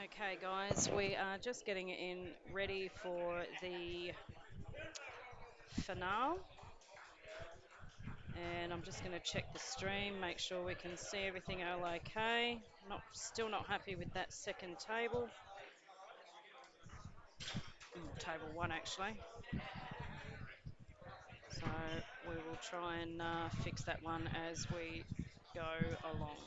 Okay, guys, we are just getting it in ready for the finale. And I'm just going to check the stream, make sure we can see everything all okay. Still not happy with that second table. Table one, actually. So we will try and fix that one as we go along.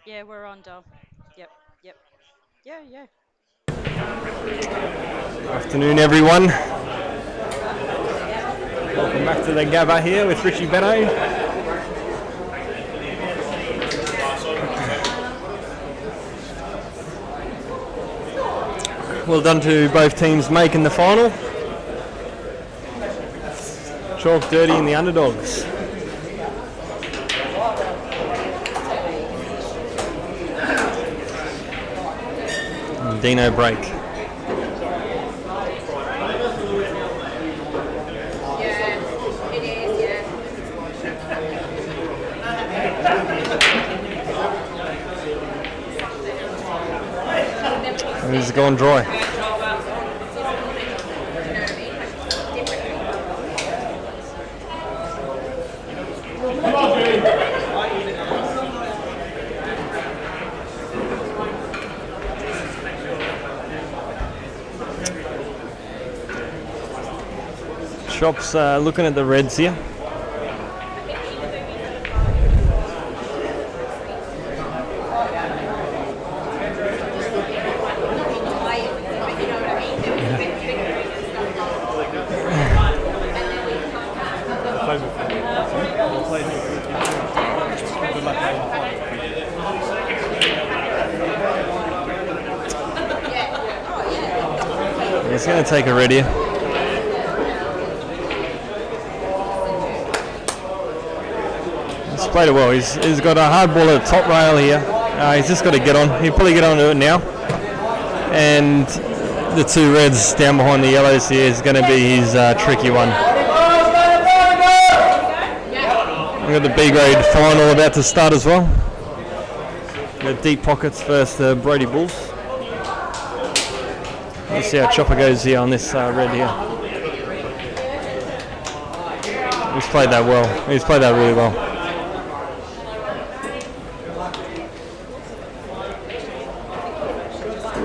Yeah, we're on, Dom. Yep, yep. Yeah, yeah. Afternoon, everyone. Welcome back to the Gabba here with Richie Benno. Well done to both teams making the final. Chalk Dirty and the underdogs. And Dino break. He's gone dry. Chops looking at the reds here. He's going to take a red here. He's played it well. He's got a hard ball at the top rail here. He's just got to get on. He'll probably get on to it now. And the two reds down behind the yellows here is going to be his tricky one. We've got the B grade final about to start as well. The deep pockets versus the Brody Bulls. Let's see how Chopper goes here on this red here. He's played that well. He's played that really well.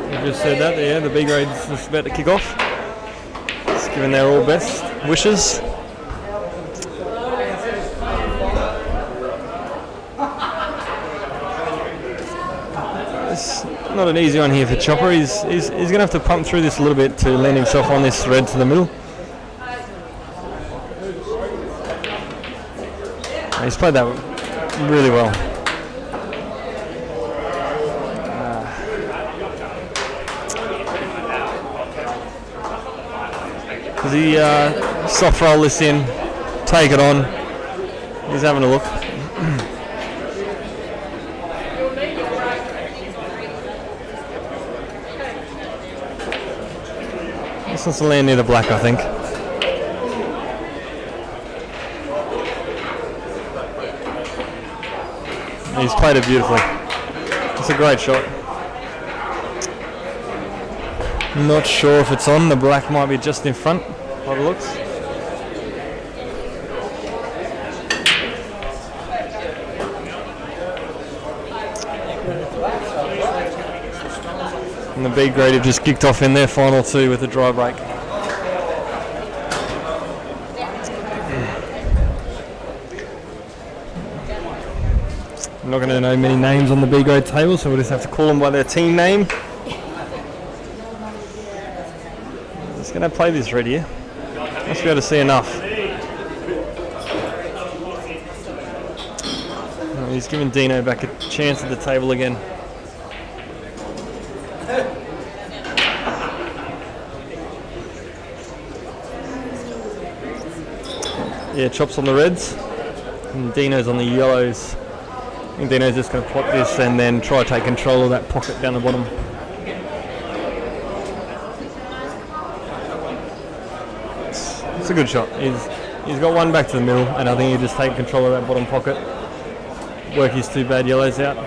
You just said that, yeah, the B grade is just about to kick off. Just giving their all best wishes. It's not an easy one here for Chopper. He's going to have to pump through this a little bit to land himself on this red to the middle. He's played that really well. Does he soft roll this in, take it on? He's having a look. This wants to land near the black, I think. He's played it beautifully. It's a great shot. Not sure if it's on. The black might be just in front by the looks. And the B grade have just kicked off in their final two with a dry break. I'm not going to know many names on the B grade table, so we'll just have to call them by their team name. He's going to play this red here. Must be able to see enough. He's giving Dino back a chance at the table again. Yeah, Chops on the reds, and Dino's on the yellows. I think Dino's just going to plot this and then try to take control of that pocket down the bottom. It's a good shot. He's got one back to the middle, and I think he'll just take control of that bottom pocket, work his two bad yellows out.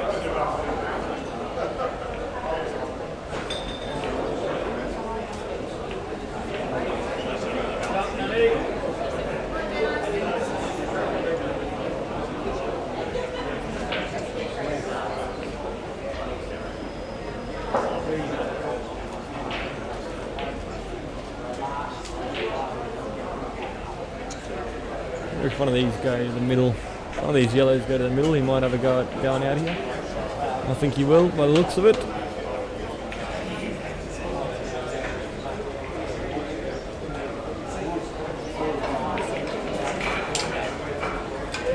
If one of these go to the middle, one of these yellows go to the middle, he might have a go at going out here. I think he will, by the looks of it.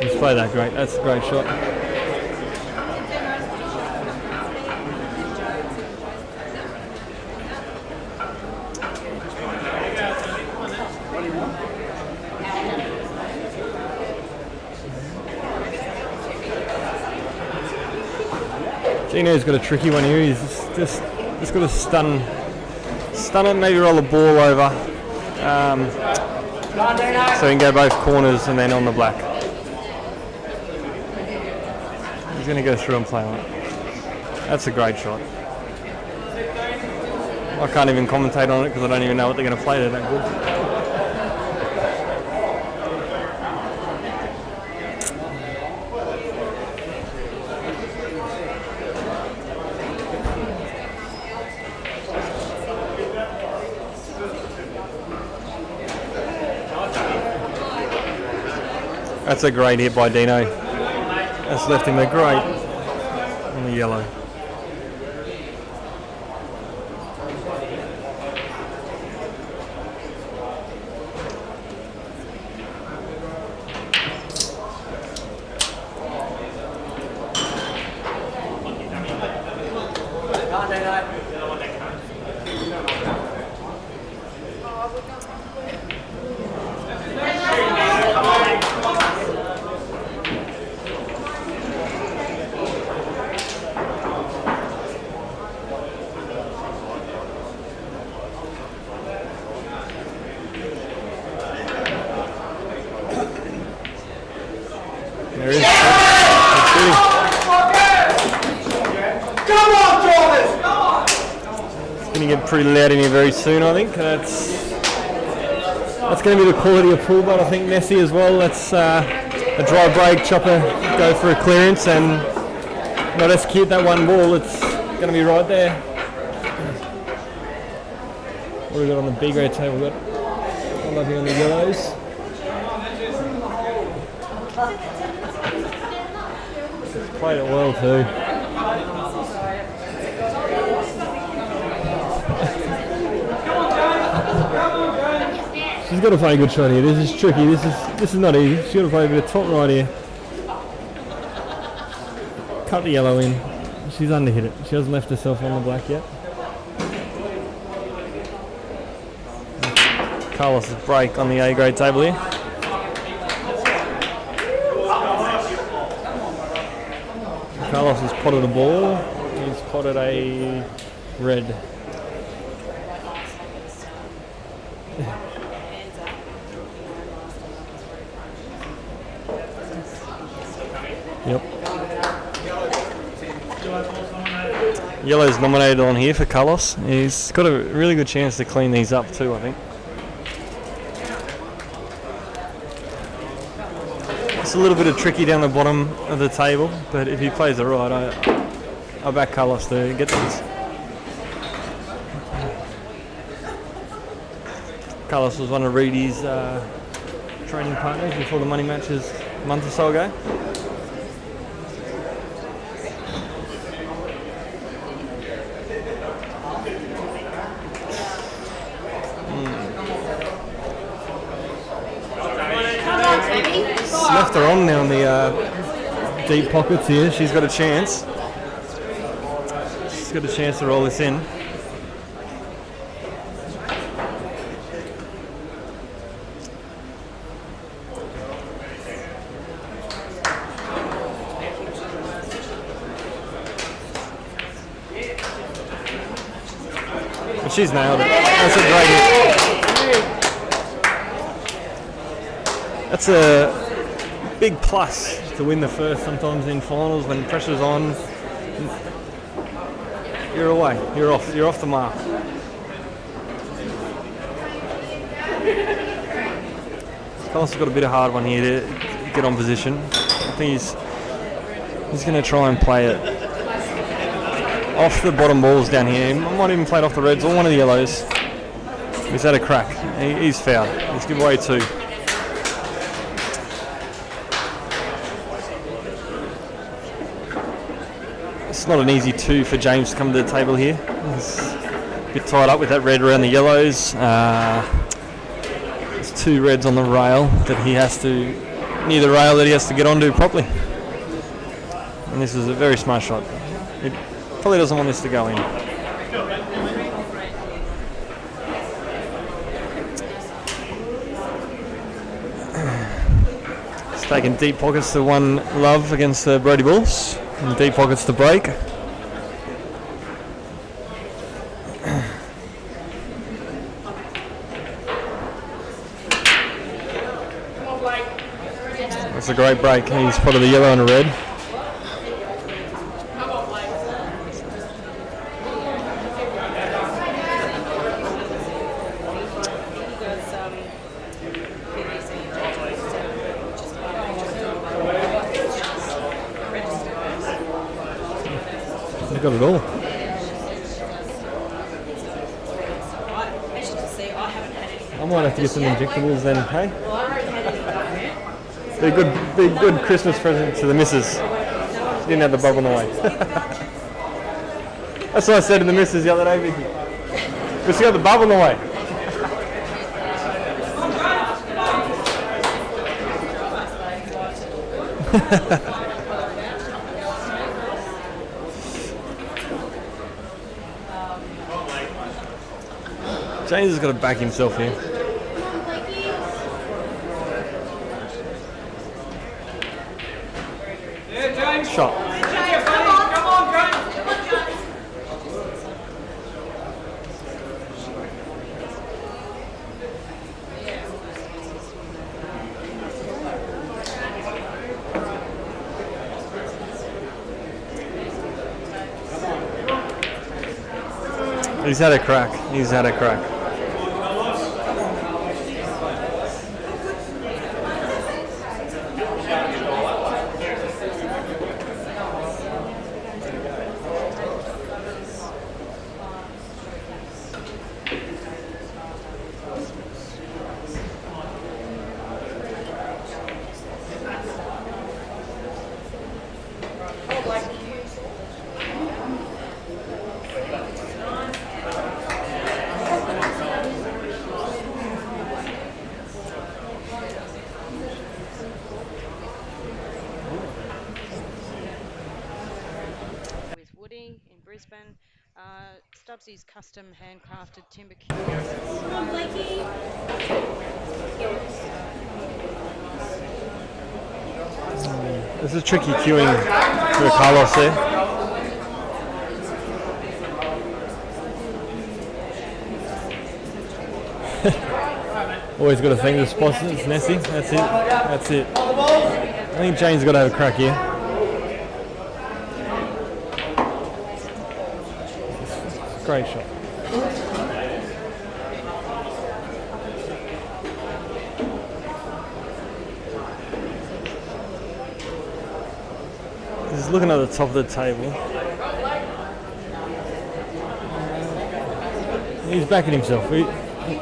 He's played that great. That's a great shot. Gino's got a tricky one here. He's just got to stun it, maybe roll the ball over, so he can go both corners and then on the black. He's going to go through and play on it. That's a great shot. I can't even commentate on it because I don't even know what they're going to play. They're that good. That's a great hit by Dino. That's left him a great on the yellow. There he is. Come on, Thomas! It's going to get pretty loud in here very soon, I think. That's going to be the quality of pull, but I think Nessie as well. That's a dry break, chopper, go for a clearance and not execute that one ball. It's going to be right there. What have we got on the B grade table? We've got nothing on the yellows. Played it well too. She's got to play a good shot here. This is tricky. This is not easy. She's got to play a bit of top right here. Cut the yellow in. She's underhit it. She hasn't left herself on the black yet. Carlos's break on the A grade table here. Carlos has potted a ball. He's potted a red. Yep. Yellow's nominated on here for Carlos. He's got a really good chance to clean these up too, I think. It's a little bit of tricky down the bottom of the table, but if he plays it right, I back Carlos to get these. Carlos was one of Reedy's training partners before the money matches a month or so ago. Left her on now in the deep pockets here. She's got a chance. She's got a chance to roll this in. But she's nailed it. That's a great hit. That's a big plus to win the first sometimes in finals when pressure's on. You're away, you're off the mark. Carlos has got a bit of hard one here to get on position. I think he's going to try and play it off the bottom balls down here. He might even play it off the reds or one of the yellows. He's had a crack. He's fouled. He's given away 2. It's not an easy 2 for James to come to the table here. He's a bit tied up with that red around the yellows. There's 2 reds on the rail that he has to, near the rail that he has to get onto properly. And this is a very smart shot. He probably doesn't want this to go in. He's taking deep pockets to 1 love against the Brody Bulls. And deep pockets to break. That's a great break. He's spotted the yellow and a red. They got it all. I might have to get some injectables then, hey? Be a good Christmas present to the missus. She didn't have the bubble in the way. That's what I said to the missus the other day, Vicky. But she got the bubble in the way. James has got to back himself here. Shot. Come on, James. He's had a crack. He's had a crack. With Woody in Brisbane. Stubbsy's custom handcrafted timber cubes. Come on, Blakey. This is tricky queuing for Carlos there. Always got to thank the sponsors, it's Nessie. That's it. That's it. I think Jane's got to have a crack here. Great shot. He's looking at the top of the table. He's backing himself.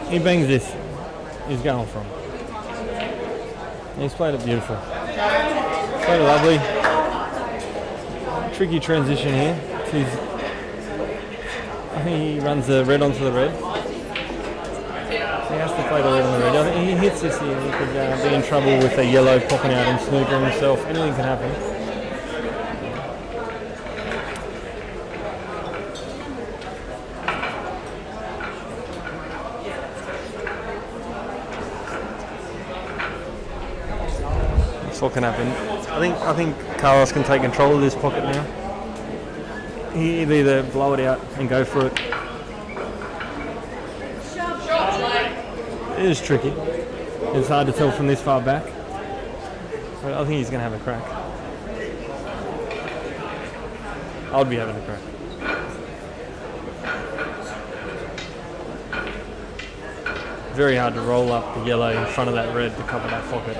He bangs this. He's going from. He's played it beautiful. Played it lovely. Tricky transition here. I think he runs the red onto the red. He has to play the red on the red. I think he hits this here. He could be in trouble with the yellow popping out and snooker himself. Anything can happen. That's what can happen. I think Carlos can take control of this pocket now. He'd either blow it out and go for it. It is tricky. It's hard to tell from this far back. But I think he's going to have a crack. I'd be having a crack. Very hard to roll up the yellow in front of that red to cover that pocket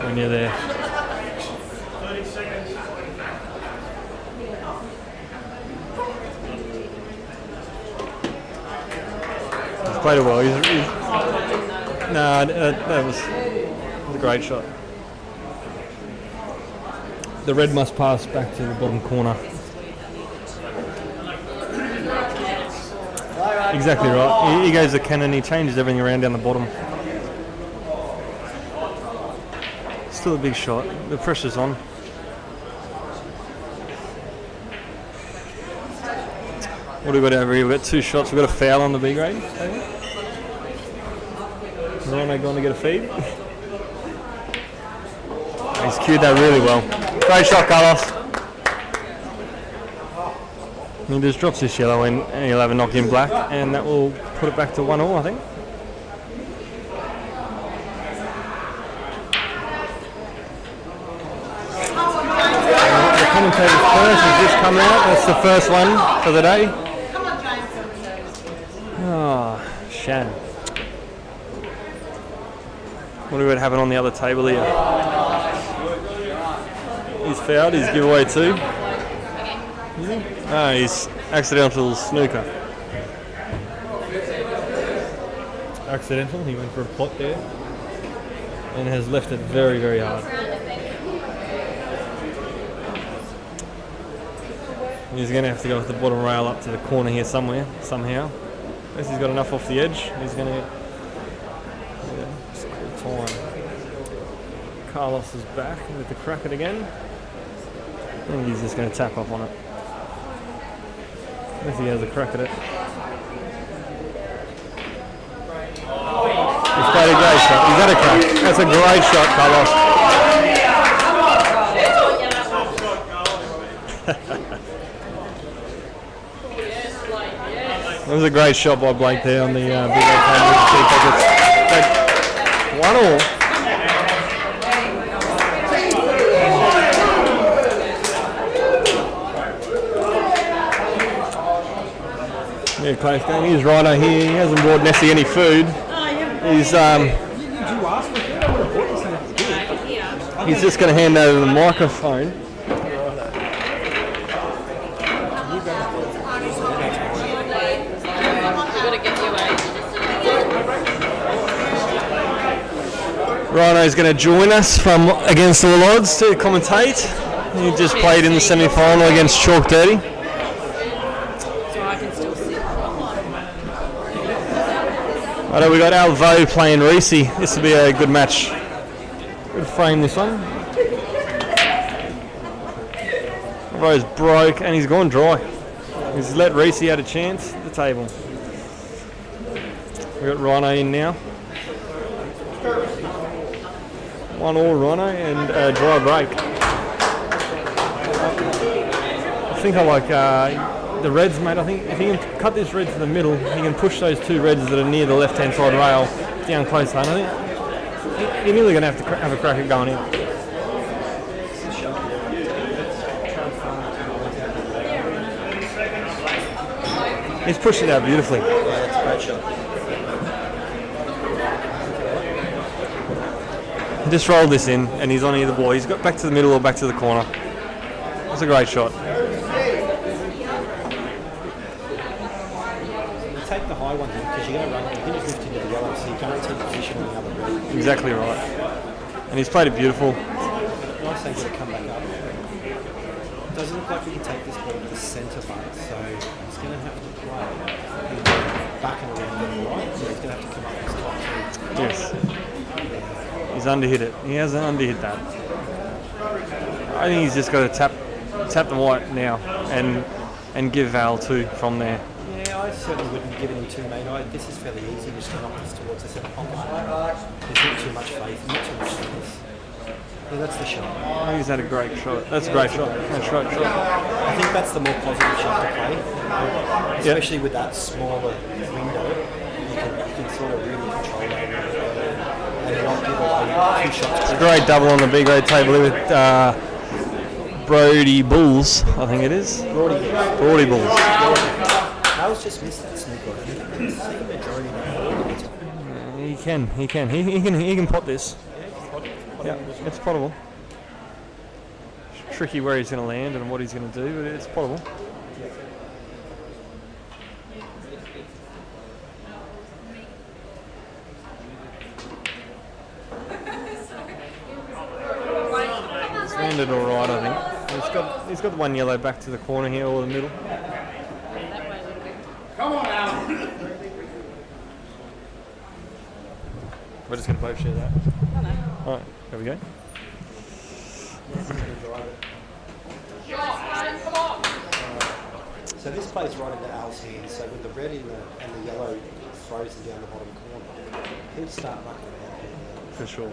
when you're there. He's played it well. That was a great shot. The red must pass back to the bottom corner. Exactly right. He goes to cannon, he changes everything around down the bottom. Still a big shot. The pressure's on. What do we got over here? We've got 2 shots. We've got a foul on the B grade. Rhino going to get a feed. He's cued that really well. Great shot, Carlos. He just drops this yellow in and he'll have a knock in black, and that will put it back to 1-1, I think. The commentator's first has just come out. That's the first one for the day. Oh, Shan. What do we have on the other table here? He's fouled, he's giveaway 2. Ah, he's accidental snooker. Accidental, he went for a pot there and has left it very, very hard. He's going to have to go with the bottom rail up to the corner here somewhere, somehow. Unless he's got enough off the edge, he's going to just call time. Carlos is back with the crack it again. I think he's just going to tap up on it. If he has a crack at it. He's played a great shot. He's had a crack. That's a great shot, Carlos. That was a great shot by Blake there on the big old pockets. 1-1. Yeah, close game. Here's Rhino here. He hasn't brought Nessie any food. He's just going to hand over the microphone. Rhino's going to join us from Against All Odds to commentate. He just played in the semi-final against Chalk Dirty. Right, we got Alvo playing Reese. This will be a good match. Good frame this one. Alvo's broke and he's gone dry. He's let Reese have a chance at the table. We got Rhino in now. 1-1 Rhino and a dry break. I think I like the reds, mate. I think if he can cut this red to the middle, he can push those 2 reds that are near the left-hand side rail down close lane. I think you're nearly going to have a crack at going in. He's pushed it out beautifully. Yeah, it's a great shot. He just rolled this in, and he's on either ball. He's got back to the middle or back to the corner. That's a great shot. Take the high one here because you're going to run. You're going to drift into the yellow, so you can't take position on the other red. Exactly right. And he's played it beautiful. Nice thing to come back up. It doesn't look like he can take this ball to the centre part, so he's going to have to play back and around to the right. So he's going to have to come up his top 2. Yes. He's underhit it. He hasn't underhit that. I think he's just got to tap the white now and give Val 2 from there. Yeah, I certainly wouldn't give it him 2, mate. This is fairly easy just to knock this towards the centre pocket. There's not too much faith, not too much fitness. Yeah, that's the shot. Oh, he's had a great shot. That's a great shot. That's a great shot. I think that's the more positive shot to play, especially with that smaller window. You can sort of really control that and not give away 2 shots. It's a great double on the B grade table with Brody Bulls, I think it is. Brody Bulls. I was just missed that sneak on. You can see the majority of the He can pot this. Yeah, it's potable. It's tricky where he's going to land and what he's going to do, but it's potable. It's landed all right, I think. He's got the one yellow back to the corner here or the middle. We're just going to both share that. Alright, there we go. So this plays right into Al's hands. So with the red and the yellow frozen down the bottom corner, he'll start mucking around here. For sure.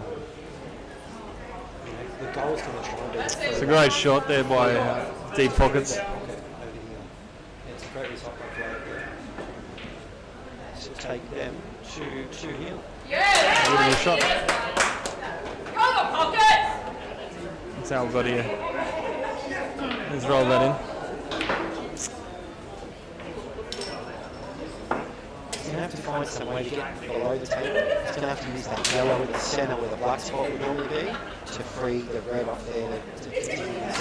The goal's going to try and be It's a great shot there by deep pockets. pocket over here. It's a great result by play there. So take them to here. Beautiful shot. That's Al got here. Let's roll that in. He's going to have to find some way to get below the table. He's going to have to use that yellow in the centre where the black spot would normally be to free the red off there to continue his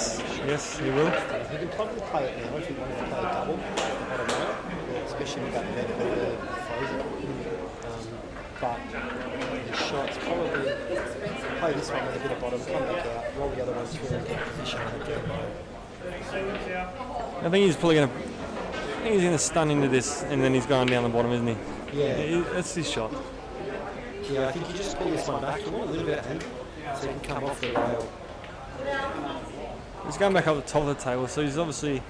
space. Yes, he will. He can probably play it now if he wanted to play a double, bottom row, especially with that red frozen. But his shot's probably play this one with a bit of bottom, come back out, roll the other one through and get position and get low. I think he's probably going to. I think he's going to stun into this, and then he's going down the bottom, isn't he? Yeah. That's his shot. Yeah, I think you just pull this one back. You want a little bit of heat so you can come off the rail. He's going back up the top of the table, so he's obviously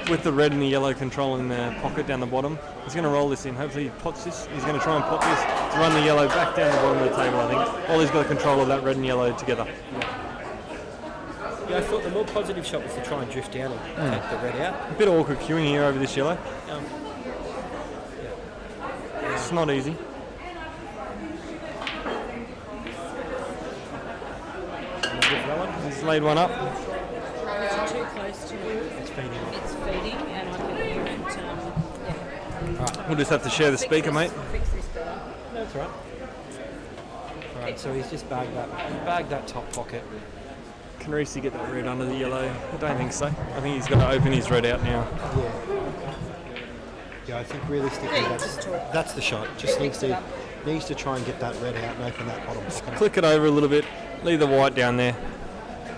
with the red and the yellow controlling the pocket down the bottom. He's going to roll this in. Hopefully he pots this. He's going to try and pot this to run the yellow back down the bottom of the table, I think. While he's got control of that red and yellow together. Yeah, I thought the more positive shot was to try and drift down and take the red out. A bit of awkward queuing here over this yellow. It's not easy. He's laid one up. It's too close to it. It's feeding off. It's feeding, and I can hear it. We'll just have to share the speaker, mate. Fix this better. That's right. Alright, so he's just bagged that top pocket. Can Reese get that red under the yellow? I don't think so. I think he's got to open his red out now. Yeah, I think realistically that's the shot. Just needs to try and get that red out and open that bottom pocket. Click it over a little bit. Leave the white down there.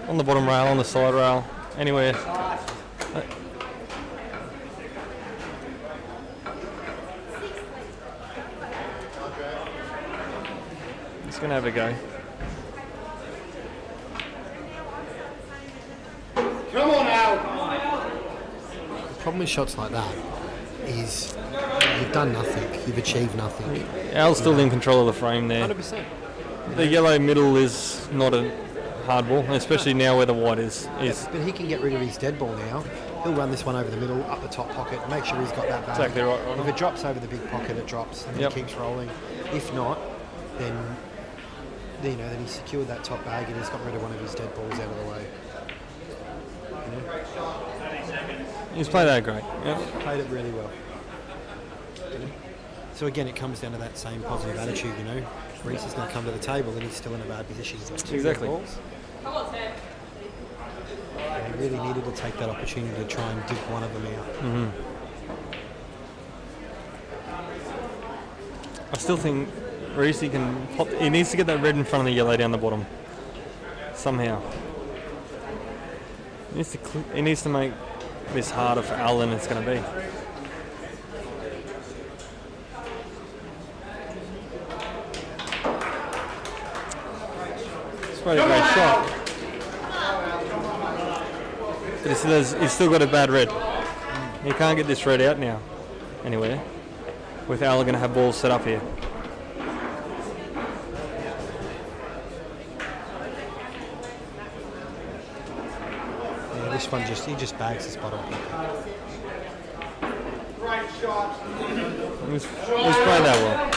On the bottom rail, on the side rail, anywhere. He's going to have a go. Come on out! The problem with shots like that is you've done nothing. You've achieved nothing. Al's still in control of the frame there. 100%. The yellow middle is not a hard ball, especially now where the white is. But he can get rid of his dead ball now. He'll run this one over the middle, up the top pocket, make sure he's got that bag. Exactly right. If it drops over the big pocket, it drops and Yep. he keeps rolling. If not, then then he's secured that top bag and he's got rid of one of his dead balls out of the way. He's played that great. Yep. Played it really well. So again, it comes down to that same positive attitude. Reese is going to come to the table and he's still in a bad position. He's got two Exactly. red balls. And he really needed to take that opportunity to try and dig one of them out. I still think Reese can pop. He needs to get that red in front of the yellow down the bottom. Somehow. He needs to make this harder for Al than it's going to be. It's probably a great shot. But he's still got a bad red. He can't get this red out now. Anywhere. With Al going to have balls set up here. Yeah, this one he just bags his bottom. He's playing that well.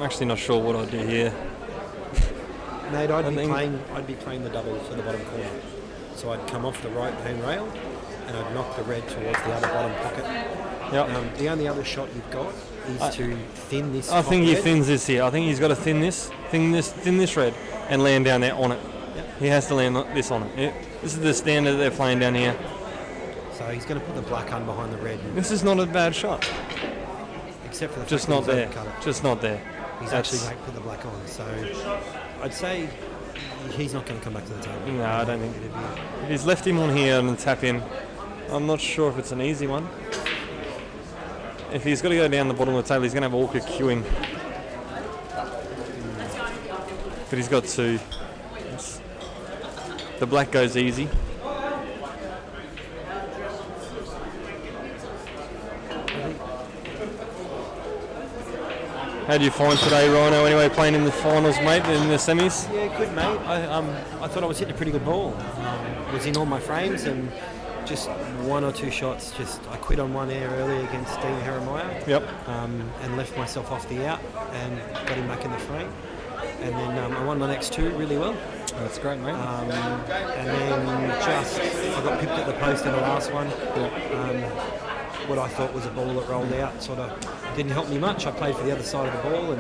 actually not sure what I'd do here. Mate, I think- I'd be playing the double for the bottom corner. So I'd come off the right-hand rail and I'd knock the red towards the other bottom pocket. Yep. The only other shot you've got is to thin this. I think he top red. thins this here. I think he's got to thin this red, and land down there on it. Yep. He has to land this on it. This is the standard that they're playing down here. So he's going to put the black un behind the red, This is not a bad shot. except for the Just fact not that there. he's overcut it. Just not there. He's That's- actually put the black on. So I'd say he's not going to come back to the table. No, I don't think. It'd be- If he's left him on here and tap in, I'm not sure if it's an easy one. If he's got to go down the bottom of the table, he's going to have Orca queuing. But he's got two. The black goes easy. How do you find today, Rhino? Anyway, playing in the finals, mate, in the semis. Yeah, good mate. I thought I was hitting a pretty good ball. Was in all my frames and just one or two shots. I quit on one air early against Dean Jeremiah. Yep. And left myself off the out and got him back in the frame. And then I won my next two really well. That's great, mate. And then I got pipped at the post in the last one. What I thought was a ball that rolled out sort of didn't help me much. I played for the other side of the ball,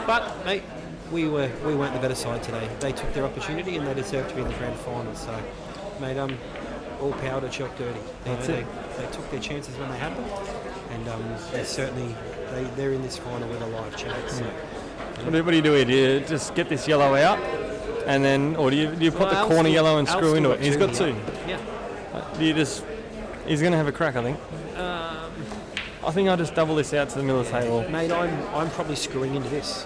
but mate, we weren't the better side today. They took their opportunity and they deserved to be in the grand final. So, mate, all power to Chalk Dirty. That's it. They took their chances when they had them, and they're in this final with a live chance. So, What do you do here? Do you just get this yellow out, and then, or do you put the corner yellow and screw into it? He's got two. Yeah. Do you just? He's going to have a crack, I think. I think I'll just double this out to the middle of the table. Mate, I'm probably screwing into this.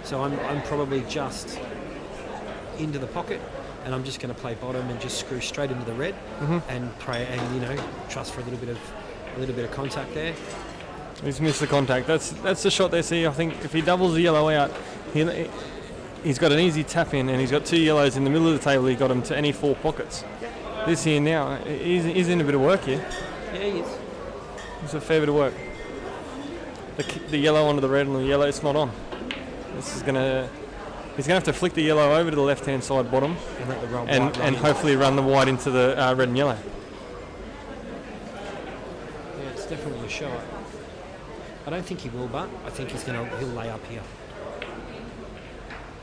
So I'm probably just into the pocket, and I'm just going to play bottom and just screw straight into the red and pray and trust for a little bit of contact there. He's missed the contact. That's the shot they see. I think if he doubles the yellow out, he's got an easy tap in, and he's got two yellows in the middle of the table. He got him to any four pockets. This here now, he's in a bit of work here. Yeah, he is. It's a fair bit of work. The yellow onto the red and the yellow, it's not on. He's gonna have to flick the yellow over to the left-hand side bottom And let the white and run in. hopefully run the white into the red and yellow. Yeah, it's definitely a shot. I don't think he will, but I think he'll lay up here.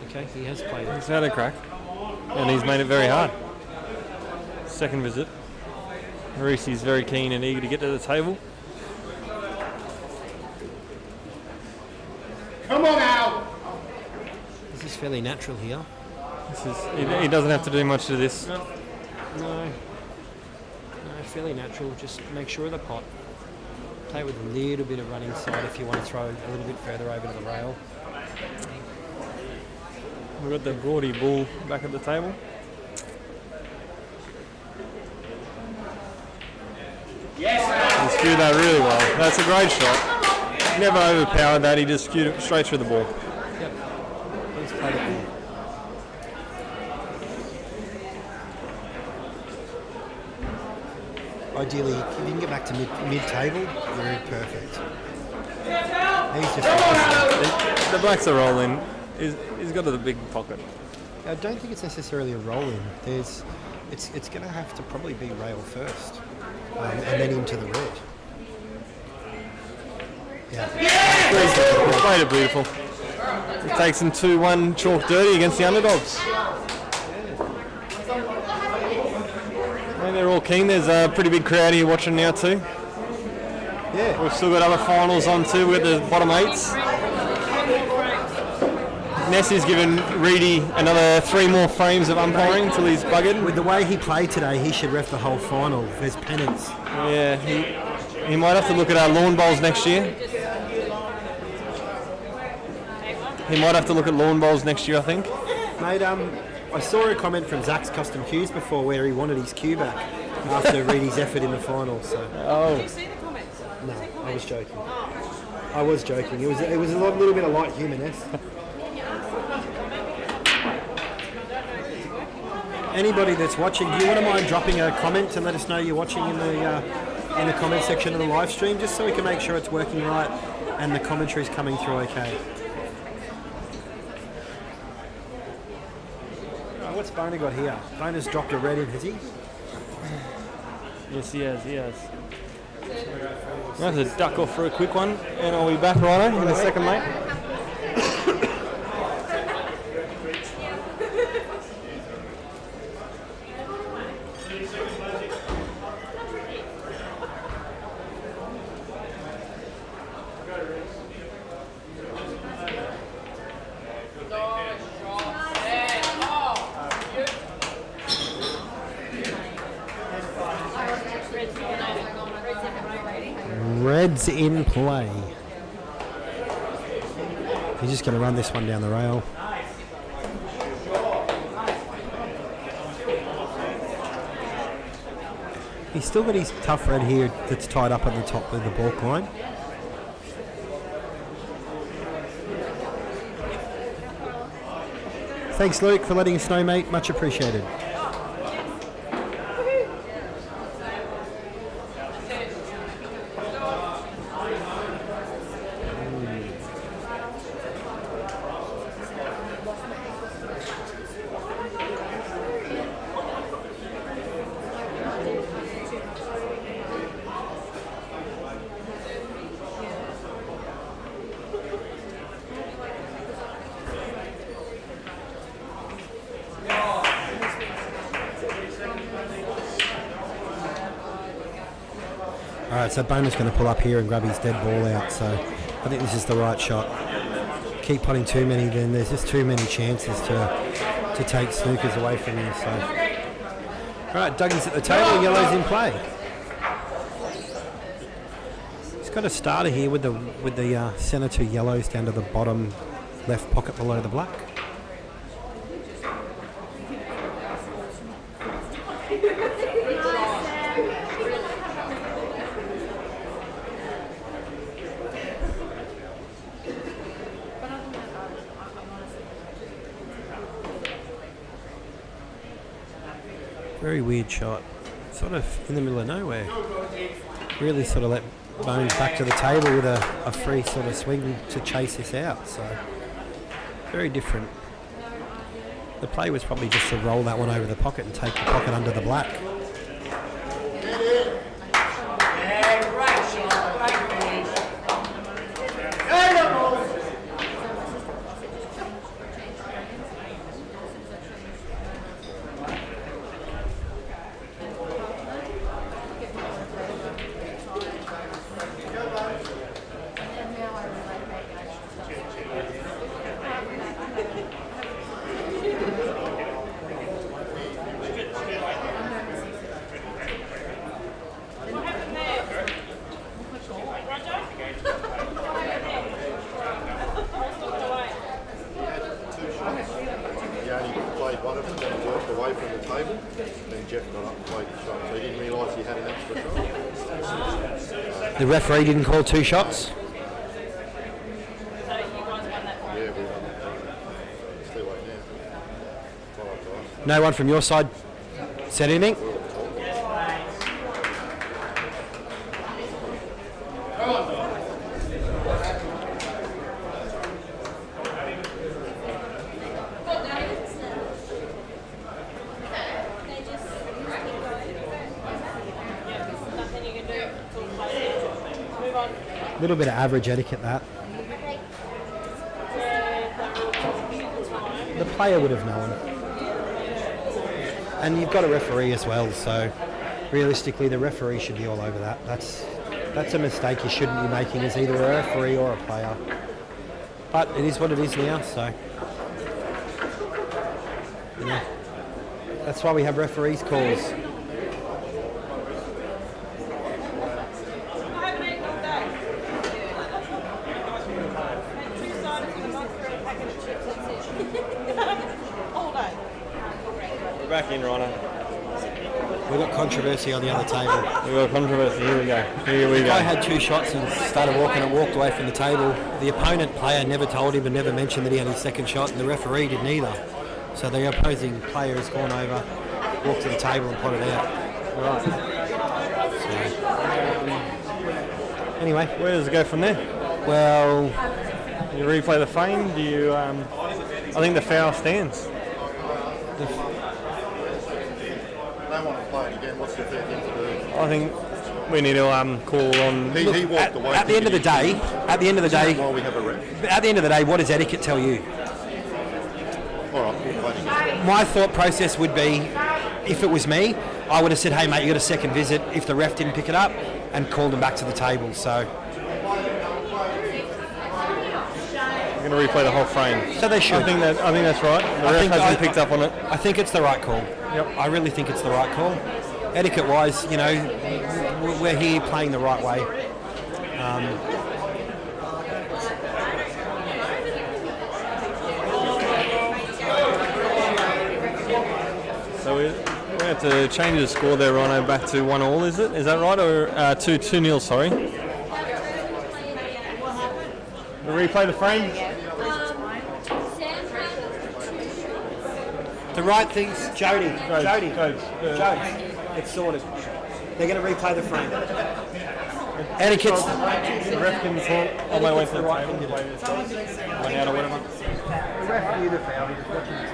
Okay, he has played it. He's had a crack, and he's made it very hard. Second visit. Reese's very keen and eager to get to the table. Come on out! This is fairly natural here. He doesn't have to do much to this. No, fairly natural. Just make sure of the pot. Play with a little bit of running side if you want to throw a little bit further over to the rail. We've got the Gordy bull back at the table. Yes, He skewed that really well. That's a great shot. Never overpowered that. He just skewed it straight through the ball. Yep. He's played it well. Ideally, if you can get back to mid-table, you're perfect. He's just. The blacks are rolling. He's got a big pocket. I don't think it's necessarily a roll-in. It's going to have to probably be rail first, and then into the red. Yeah. He's played it beautiful. He takes him 2-1 Chalk Dirty against the underdogs. And they're all keen. There's a pretty big crowd here watching now too. Yeah. We've still got other finals on too. We've got the bottom eights. Nessie's given Reedy another 3 more frames of umpiring until he's buggered. With the way he played today, he should ref the whole final. There's penance. Yeah, he might have to look at our lawn bowls next year. He might have to look at lawn bowls next year, I think. Mate, I saw a comment from Zach's Custom Cues before where he wanted his cue back after Reedy's effort in the final. So Oh, no, I was joking. I was joking. It was a little bit of light humourness. Anybody that's watching, do you want to mind dropping a comment and let us know you're watching in the comment section of the live stream, just so we can make sure it's working right and the commentary's coming through okay. what's Boner got here? Boner's dropped a red in, has he? Yes, he has. We have to duck off for a quick one, and I'll be back, Rhino, in a second, mate. Reds in play. He's just going to run this one down the rail. He's still got his tough red here that's tied up at the top of the balk line. Thanks, Luke, for letting us know, mate. Much appreciated. Alright, so Boner's going to pull up here and grab his dead ball out, so I think this is the right shot. Keep putting too many, then there's just too many chances to take snookers away from you. So, alright, Dougie's at the table, yellow's in play. He's got a starter here with the centre two yellows down to the bottom left pocket below the black. Very weird shot, sort of in the middle of nowhere. Really sort of let Bones back to the table with a free sort of swing to chase this out. So very different. The play was probably just to roll that one over the pocket and take the pocket under the black. The referee didn't call two shots. No one from your side said anything? A little bit of average etiquette, that. The player would have known. And you've got a referee as well, so realistically the referee should be all over that. That's a mistake you shouldn't be making as either a referee or a player. But it is what it is now, so you know, that's why we have referees' calls. Back in, Rhino. We've got controversy on the other table. We've got controversy. Here we go. The guy had two shots and started walking and walked away from the table. The opponent player never told him and never mentioned that he had his second shot, and the referee didn't either. So the opposing player has gone over, walked to the table and put it out. Right. So, anyway. Where does it go from there? Well, You replay the frame? Do you? I think the foul stands. They want to play it again. What's the fair thing to do? I think we need to call on. He walked away. At the end of the day, while we have a ref. at the end of the day, what does etiquette tell you? All right, we'll play it again. My thought process would be, if it was me, I would have said, hey mate, you got a second visit if the ref didn't pick it up, and called him back to the table. So We're going to replay the whole frame. So they should. I think that's right. The ref hasn't picked up on it. I think it's the right call. Yep. I really think it's the right call. Etiquette-wise, you know, we're here playing the right way. So we have to change the score there, Rhino, back to 1-1, is it? Is that right? Or 2-0, sorry. We replay the frame? The right things, Jody. It's sorted. They're going to replay the frame. Etiquette's The ref can talk on my way to the table. Run out or whatever. The ref knew the foul. He was watching this.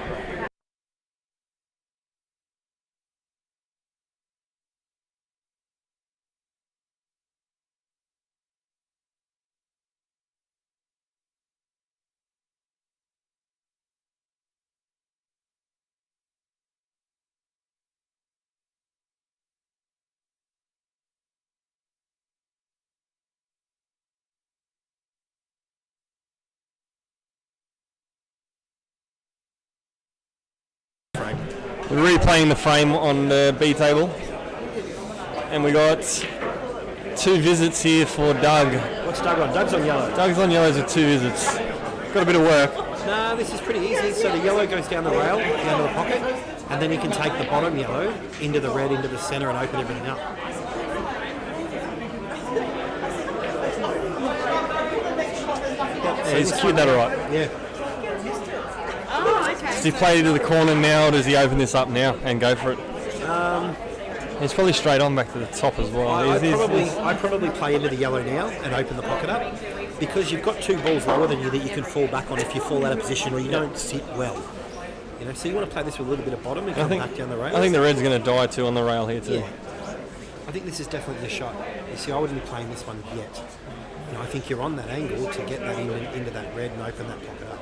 We're replaying the frame on the B table. And we got 2 visits here for Doug. What's Doug on? Doug's on yellow. Doug's on yellows with 2 visits. Got a bit of work. No, this is pretty easy. So the yellow goes down the rail, down to the pocket, and then you can take the bottom yellow into the red, into the centre, and open everything up. So he's cued that alright. Yeah. Does he play to the corner now, or does he open this up now and go for it? He's probably straight on back to the top as well. I'd probably play into the yellow now and open the pocket up, because you've got 2 balls lower than you that you can fall back on if you fall out of position or you don't sit well. You know, so you want to play this with a little bit of bottom and come back down the rail. I think the red's going to die too on the rail here too. Yeah. I think this is definitely the shot. You see, I wouldn't be playing this one yet. You know, I think you're on that angle to get that into that red and open that pocket up.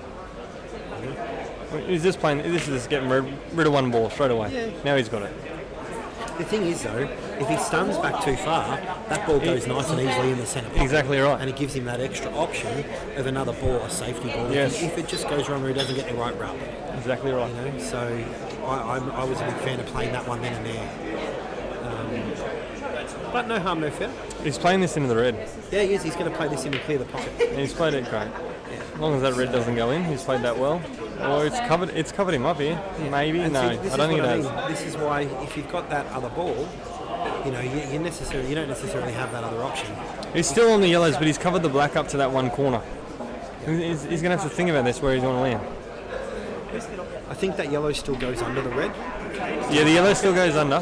You know? He's just playing. This is just getting rid of 1 ball straight away. Yeah. Now he's got it. The thing is, though, if he stuns back too far, that ball goes nice and easily in the centre pocket. Exactly right. And it gives him that extra option of another ball, a safety ball. Yes. If it just goes wrong or he doesn't get the right rub. Exactly right. You know, so I was a big fan of playing that one then and there. But no harm, no foul. He's playing this into the red. Yeah, he is. He's going to play this in and clear the pocket. And he's played it great. As long as that red doesn't go in, he's played that well. Oh, it's covered him up here. Maybe. And No, see, this I don't is think it what has. mean. This is why if you've got that other ball, you know, you don't necessarily have that other option. He's still on the yellows, but he's covered the black up to that 1 corner. He's going to have to think about this, where he's going to land. I think that yellow still goes under the red, Yeah, the yellow still goes under.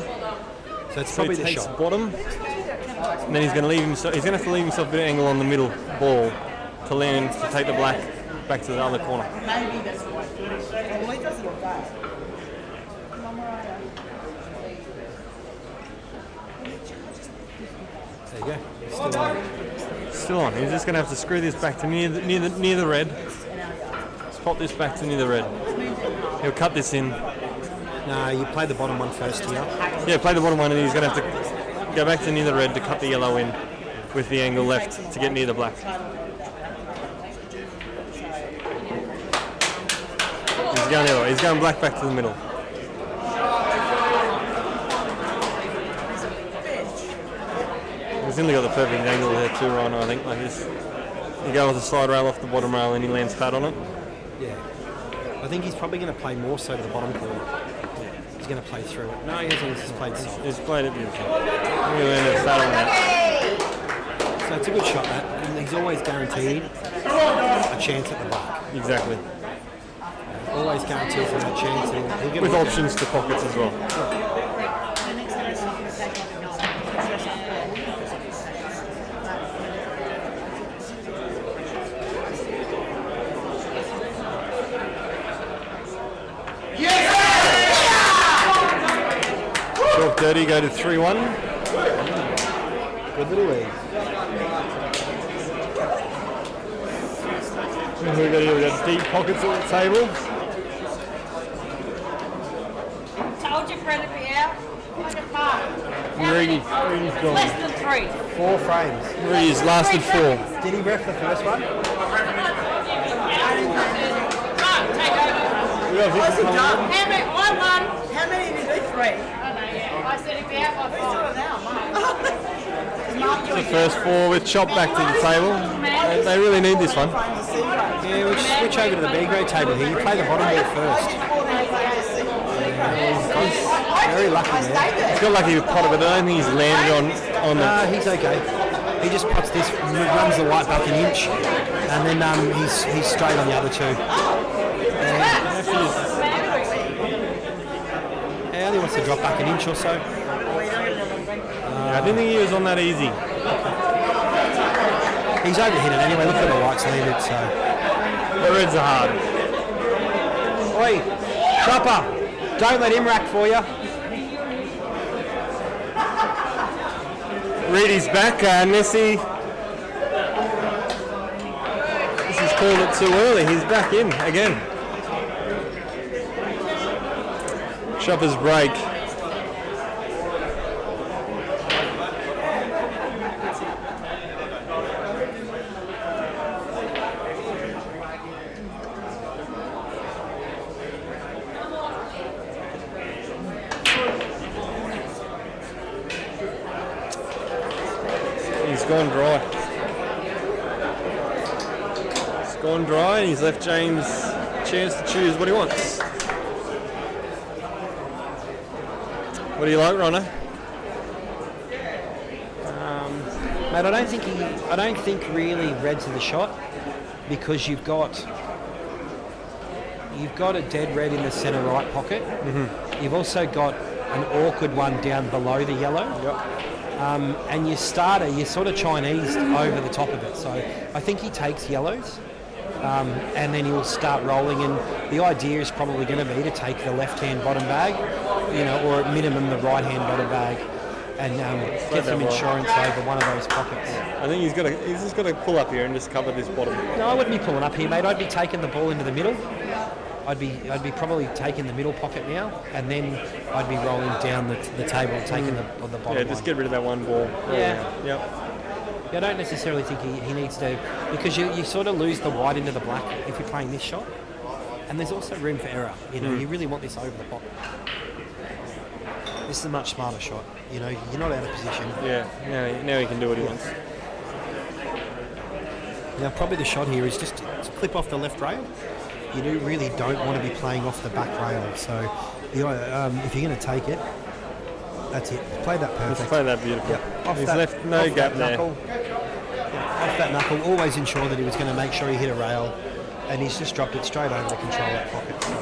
so it's So probably he the takes shot. bottom, and then he's going to leave himself. He's going to have to leave himself a bit of angle on the middle ball to land to take the black back to the other corner. There you go. It's still on. Still on. He's just going to have to screw this back to near the red. Let's pop this back to near the red. He'll cut this in. No, you play the bottom one first here. Yeah, play the bottom one, and he's going to have to go back to near the red to cut the yellow in with the angle left to get near the black. He's going the other way. He's going black back to the middle. He's nearly got the perfect angle there too, Rhino, I think, like this. You go with the side rail off the bottom rail and he lands flat on it. Yeah. I think he's probably going to play more so to the bottom corner. He's going to play through it. No, he hasn't. He's just played soft. He's played it beautifully. He landed flat on that. So it's a good shot, that. And he's always guaranteed a chance at the back. Exactly. Always guaranteed him a chance. He'll get With one. options to pockets as well. dirty, go to 3-1. Good little lead. We've got deep pockets at the table. Told your friend to be out. Like a park. Reedy's gone. Less than 3. 4 frames. Reedy's lasted 4. Did he ref the first one? Right, take over. What's he done? How many? I won. How many did you do? 3. I don't know, yeah. I said he'd be out by 5. The first 4 with Chop back to the table. They really need this one. Yeah, we'll switch over to the B grade table here. You play the bottom ball first. Very lucky there. He's got lucky with Potter, but I don't think he's landed on the. He's okay. He just puts this, runs the white back an inch, and then he's straight on the other 2. He only wants to drop back an inch or so. I didn't think he was on that easy. He's overhit it anyway. Look at the whites landed. So The reds are hard. oi, Chopper, don't let him rack for you. Reedy's back. Nessie. This is called it too early. He's back in again. Chopper's break. He's gone dry. It's gone dry and he's left James a chance to choose what he wants. What do you like, Ronno? Mate, I don't think really reds are the shot, because you've got a dead red in the centre right pocket. Mm-hmm. You've also got an awkward one down below the yellow. Yep. And your starter, you're sort of Chinese over the top of it. So I think he takes yellows, and then he'll start rolling. And the idea is probably going to be to take the left-hand bottom bag, or at minimum the right-hand bottom bag, and get some insurance over one of those pockets. I think he's just got to pull up here and just cover this bottom. No, I wouldn't be pulling up here, mate. I'd be taking the ball into the middle. I'd be probably taking the middle pocket now, and then I'd be rolling down the table, taking the bottom. Yeah, just get rid of that one ball. Yeah. Yep. Yeah, I don't necessarily think he needs to, because you sort of lose the white into the black if you're playing this shot, and there's also room for error. You really want this over the pot. This is a much smarter shot. You're not out of position. Yeah. Now he can do what he wants. Now probably the shot here is just to clip off the left rail. You really don't want to be playing off the back rail. So if you're going to take it, that's it. Play that perfect. Let's play that beautiful. Yeah. He's left no gap there. Knuckle. Yeah, off that knuckle. Always ensure that he was going to make sure he hit a rail, and he's just dropped it straight over the controller pocket. So.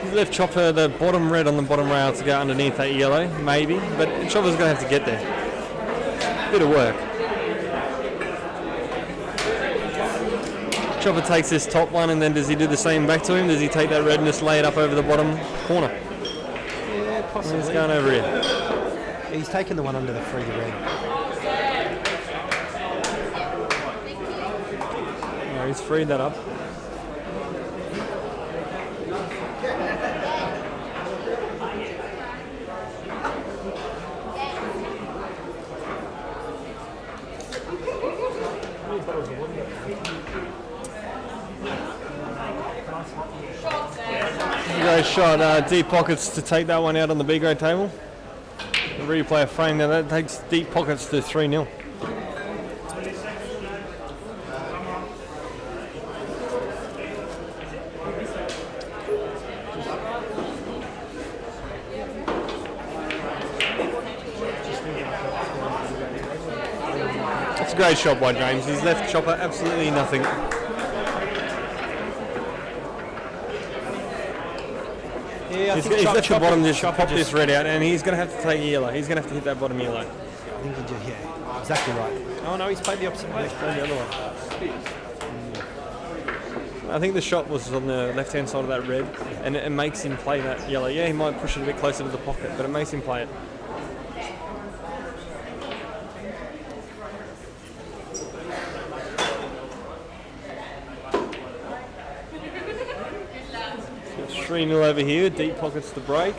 He's left Chopper the bottom red on the bottom rail to go underneath that yellow, maybe, but Chopper's going to have to get there. Bit of work. Chopper takes this top one, and then does he do the same back to him? Does he take that red and just lay it up over the bottom corner? Yeah, possibly. He's going over here. He's taken the one under the free red. No, he's freed that up. Great shot, deep pockets to take that one out on the B grade table. The replay of frame now, that takes deep pockets to 3-0. It's a great shot by James. He's left Chopper absolutely nothing. Yeah, He's left the bottom just pop this red out, and he's going to have to take yellow. He's going to have to hit that bottom yellow. I think he did, yeah. Exactly right. Oh no, he's played the opposite way. He's playing the other one. I think the shot was on the left-hand side of that red, and it makes him play that yellow. Yeah, he might push it a bit closer to the pocket, but it makes him play it. So it's 3-0 over here. Deep pockets to break.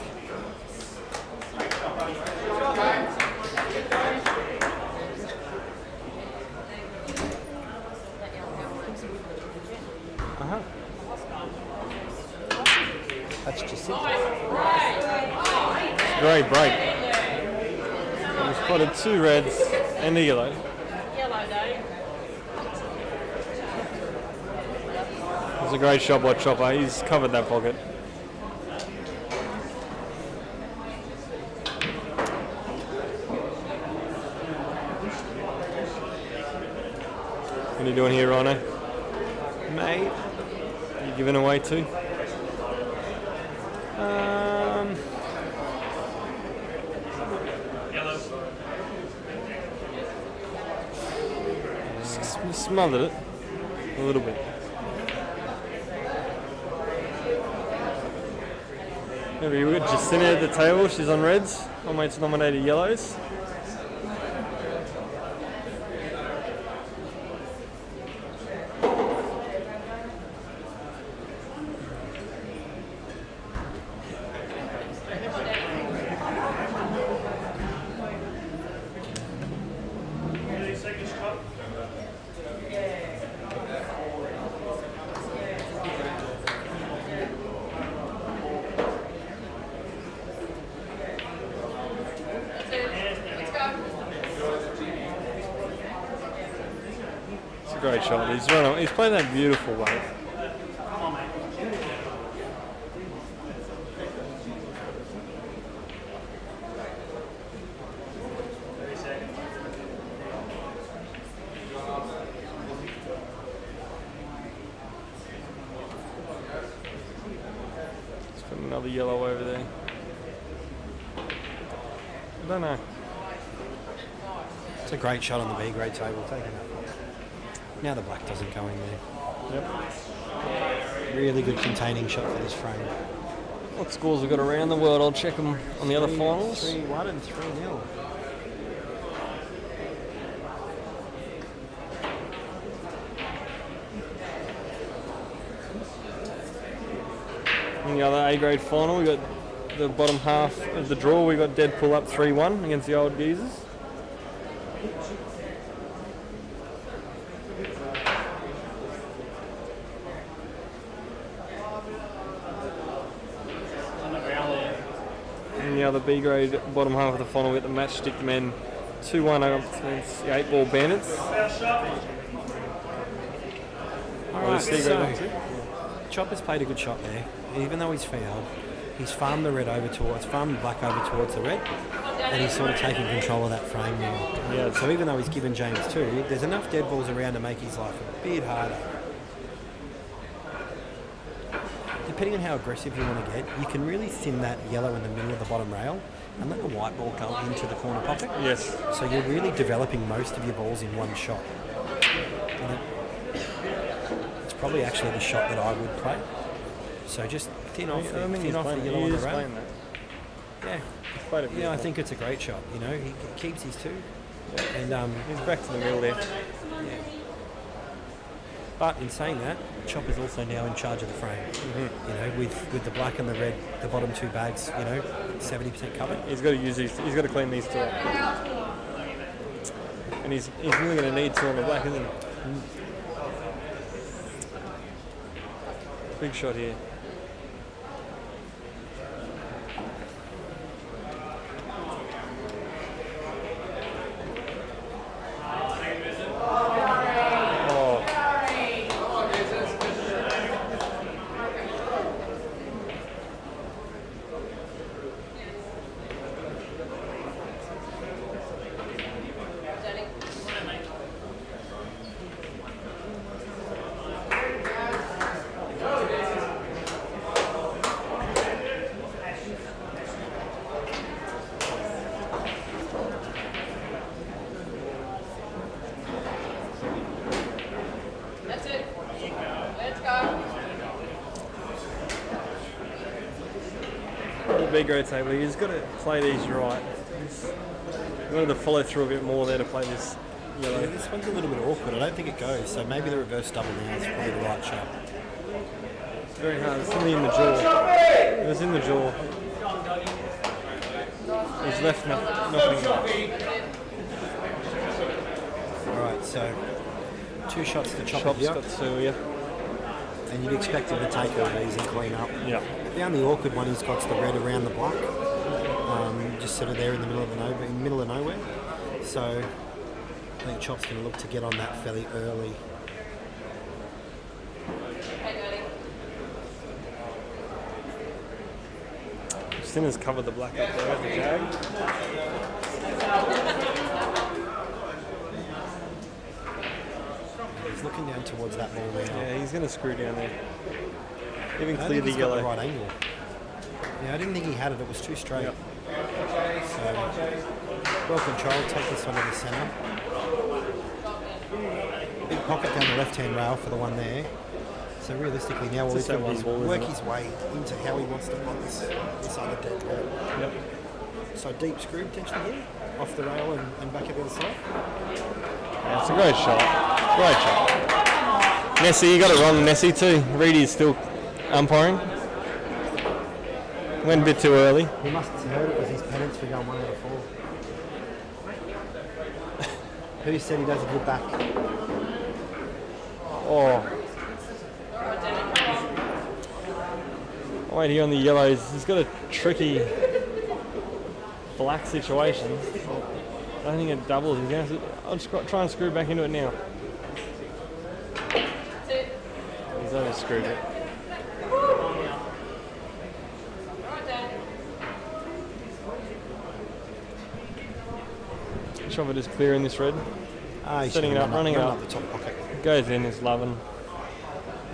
That's just it. Great break. We've spotted 2 reds and a yellow. It's a great shot by Chopper. He's covered that pocket. What are you doing here, Rhino? Mate, you giving away too? Smothered it a little bit. Maybe we got Jacinta at the table. She's on reds. My mate's nominated yellows. Great shot. He's playing that beautiful way. Let's put another yellow over there. I don't know. It's a great shot on the B grade table. Taking it. Now the black doesn't go in there. Yep. Really good containing shot for this frame. What scores we've got around the world? I'll check them on the other finals. 3-1 and 3-0. In the other A grade final, we got the bottom half of the draw. We got Deadpool up 3-1 against the Old Geezers. In the other B grade bottom half of the final, we got the Matchstick Men 2-1 up against the 8 Ball Bandits. Alright, so Chopper's played a good shot there. Even though he's fouled, he's farmed the black over towards the red, and he's sort of taking control of that frame now. Yeah. So even though he's given James 2, there's enough dead balls around to make his life a bit harder. Depending on how aggressive you want to get, you can really thin that yellow in the middle of the bottom rail and let the white ball go into the corner pocket. Yes. So you're really developing most of your balls in one shot. And it's probably actually the shot that I would play. So just thin off the yellow on the rail. Yeah, I think it's a great shot. You know, he keeps his 2, and He's back to the middle there. yeah. But in saying that, Chopper's also now in charge of the frame. You know, with the black and the red, the bottom 2 bags, you know, 70% covered. He's got to use these. He's got to clean these 2 up. And he's really going to need 2 on the black, isn't he? Big shot here. B grade table, he's got to play these right. He's got to follow through a bit more there to play this yellow. Yeah, this one's a little bit awkward. I don't think it goes, so maybe the reverse double now is probably the right shot. It's very hard. It's only in the jaw. It was in the jaw. He's left nothing. Alright, so 2 shots to chop Chop's it here, got 2, yeah. and you'd expect him to take all these and clean up. Yeah. The only awkward one he's got's the red around the black, just sort of there in the middle of nowhere. So I think Chop's going to look to get on that fairly early. Sinner's covered the black up there at the jag. He's looking down towards that ball now. Yeah, he's going to screw down there. Even I clear think the he's got yellow. the right angle. Yeah, I didn't think he had it. It was too straight. Yep. So well controlled. Take this one to the centre. Big pocket down the left-hand rail for the one there. So realistically now all he's Just that got to do is one ball, work isn't his way into how he wants to plot this other dead ball. Yep. So deep screw potentially here, off the rail and back at the other side. Yeah, it's a great shot. Great shot. Nessie, you got it wrong, Nessie too. Reedy's still umpiring. Went a bit too early. He must have heard it was his penance for going 1 out of 4. Who said he does a good back? Oh. Wait here on the yellows. He's got a tricky black situation. I don't think it doubles. He's gonna have to, I'll just try and screw back into it now. He's only screwed it. Shove it is clear in this red. He's Setting it gonna up, run running it run up. the top pocket. Goes in, is loving.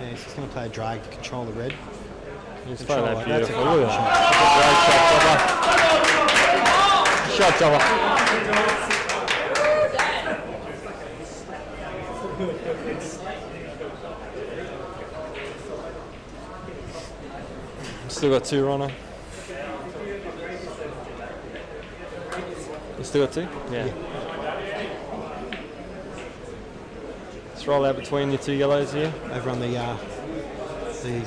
Yeah, he's just going to play a drag to control the red. He's playing Control that it. That's a beautiful. Look at that. Great shot, Chopper. Shot, Chopper. Still got 2, Rono. You still got 2? Yeah. Let's roll out between your 2 yellows here. Over on the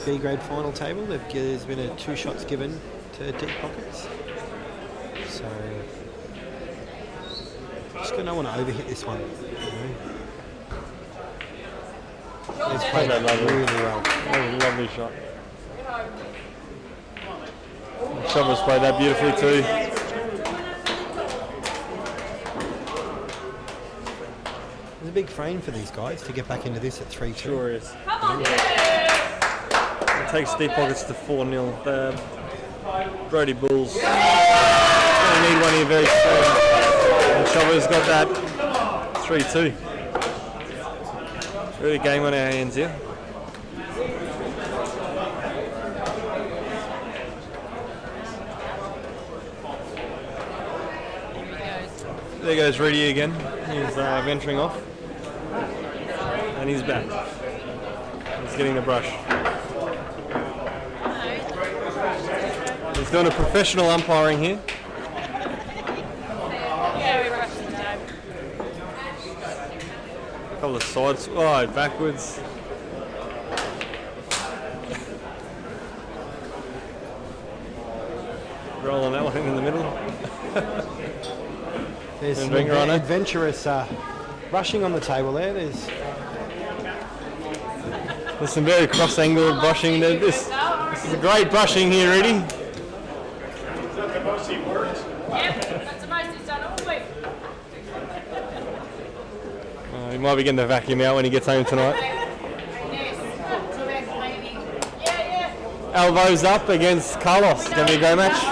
B grade final table, there's been 2 shots given to deep pockets. So just going to want to overhit this one. He's played that really well. That was a lovely shot. Chopper's played that beautifully too. It's a big frame for these guys to get back into this at 3-2. Sure is. It takes deep pockets to 4-0. The Brody Bulls going to need one here very soon. And Chopper's got that 3-2. Really a game on our hands here. There goes Reedy again. He's venturing off. And he's back. He's getting the brush. He's doing a professional umpiring here. Yeah, we rushed the game. A couple of sides. Oh, backwards. Rolling that one in the middle. There's And some Wenger on it. adventurous rushing on the table there. There's some very cross-angled brushing. This is a great brushing here, Reedy. Yep, that's the most he's done all week. He might be getting the vacuum out when he gets home tonight. Yes. So we're cleaning. Yeah. Elbows up against Carlos. It's going to be a great match.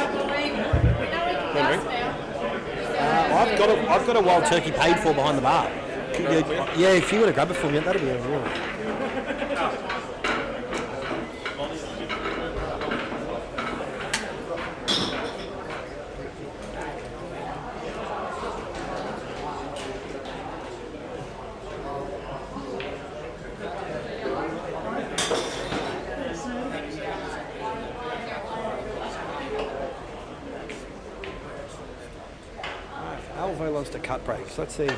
I've got a wild turkey paid for behind the bar. Yeah, if you would have grabbed it for me, that'd be a real. to cut breaks. Let's see.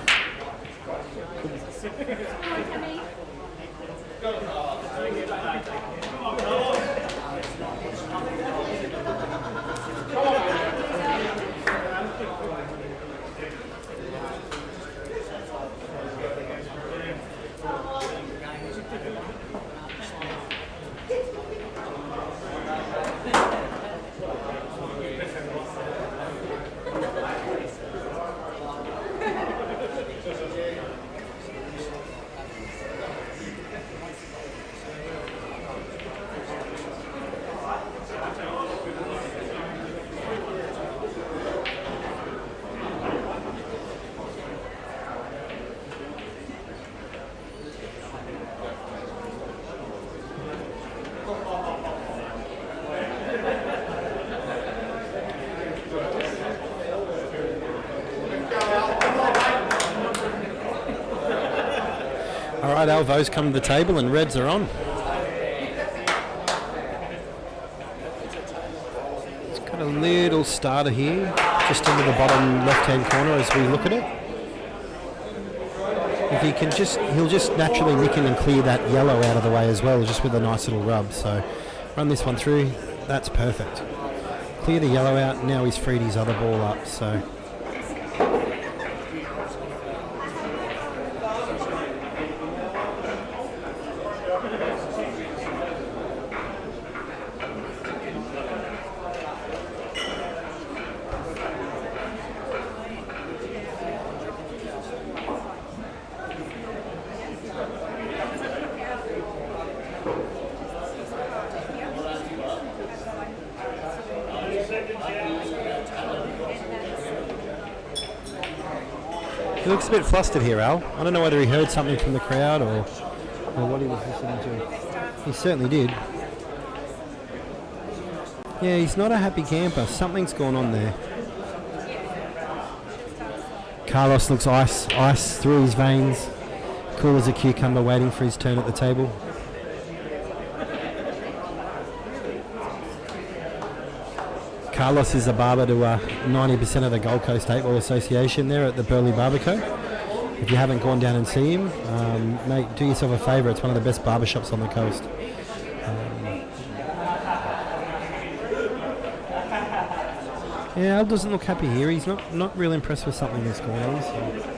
All right, Alvo's come to the table and Reds are on. It's got a little starter here, just into the bottom left-hand corner as we look at it. If he can he'll just naturally nick in and clear that yellow out of the way as well, just with a nice little rub. So run this one through, that's perfect. Clear the yellow out, now he's freed his other ball up, so. He looks a bit flustered here, Al. I don't know whether he heard something from the crowd or what he was listening to. He certainly did. Yeah, he's not a happy camper. Something's going on there. Carlos looks ice through his veins. Cool as a cucumber, waiting for his turn at the table. Carlos is a barber to 90% of the Gold Coast 8 Ball Association there at the Burleigh Barbacoa. If you haven't gone down and see him, mate, do yourself a favour. It's one of the best barbershops on the coast. Yeah, Al doesn't look happy here. He's not real impressed with something that's going on. So.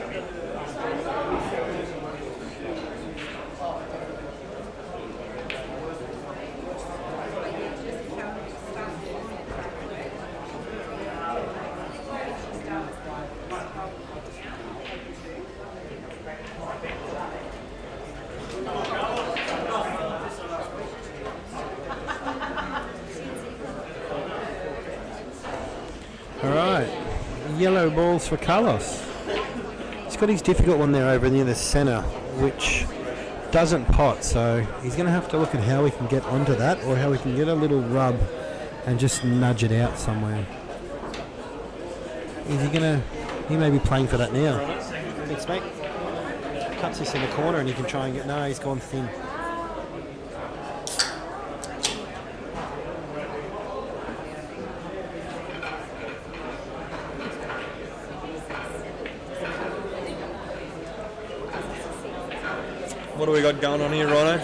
Yellow balls for Carlos. He's got his difficult one there over near the centre, which doesn't pot, so he's going to have to look at how he can get onto that or how he can get a little rub and just nudge it out somewhere. Is he going to... He may be playing for that now. Thanks, mate. Cuts this in the corner and he can try and get... No, he's gone thin. What do we got going on here, Rhino?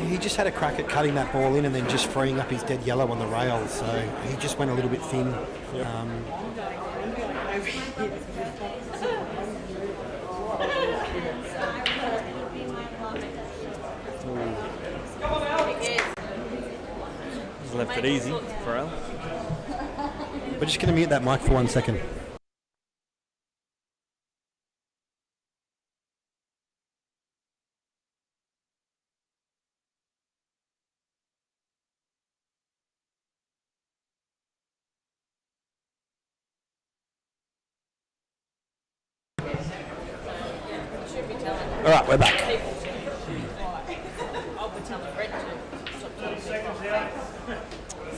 He just had a crack at cutting that ball in and then just freeing up his dead yellow on the rail, so he just went a little bit thin. Yep. He's left it easy for Al. We're just going to mute that mic for 1 second. All right, we're back.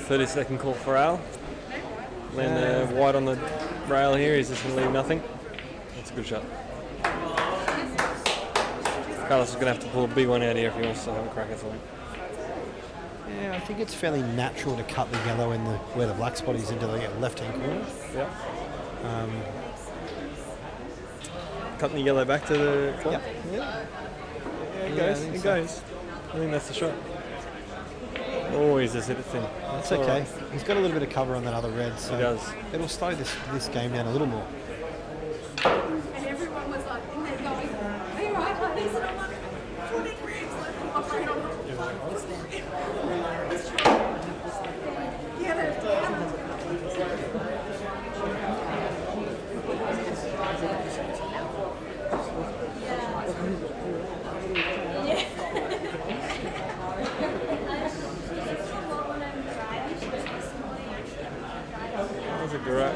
30-second call for Al. Land wide on the rail here. He's just going to leave nothing. That's a good shot. Carlos is going to have to pull a big one out here if he wants to have a crack at something. Yeah, I think it's fairly natural to cut the yellow in where the black spot is into the left-hand corner. Yep. cutting the yellow back to the clock? Yep. Yeah. Yeah, it Yeah, I goes. think It so. goes. I think that's the shot. Oh, he's just hit it thin. That's okay. Alright. He's got a little bit of cover on that other red, so He does. it'll slow this game down a little more. And everyone was like, in there going, are you right like this? And I'm like, putting ribs, like, I'm afraid I'm not get it. That was a great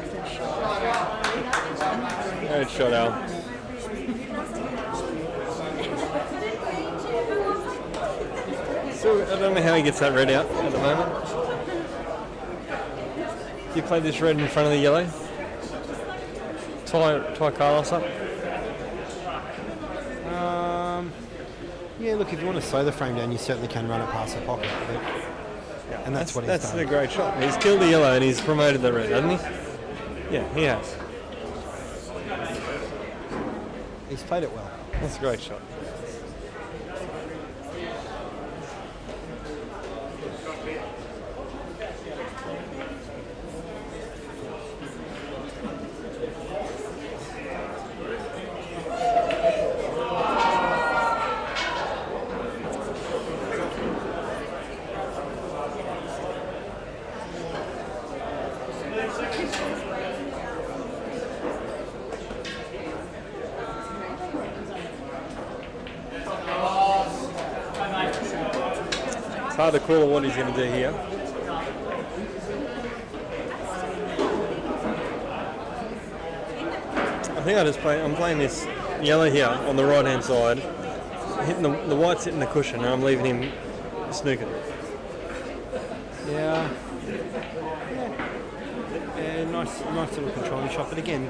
shot, Al. So, I don't know how he gets that red out at the moment. Do you play this red in front of the yellow? Tie Carlos up? Yeah, look, if you want to slow the frame down, you certainly can run it past the pocket. And that's what he's That's done. a great shot. He's killed the yellow and he's promoted the red, hasn't he? Yeah, he has. He's played it well. That's a great shot. It's hard to call what he's going to do here. I think I'm playing this yellow here on the right hand side, hitting the white's hitting the cushion, and I'm leaving him snooking. Yeah. Yeah, nice little controlling shot. But again,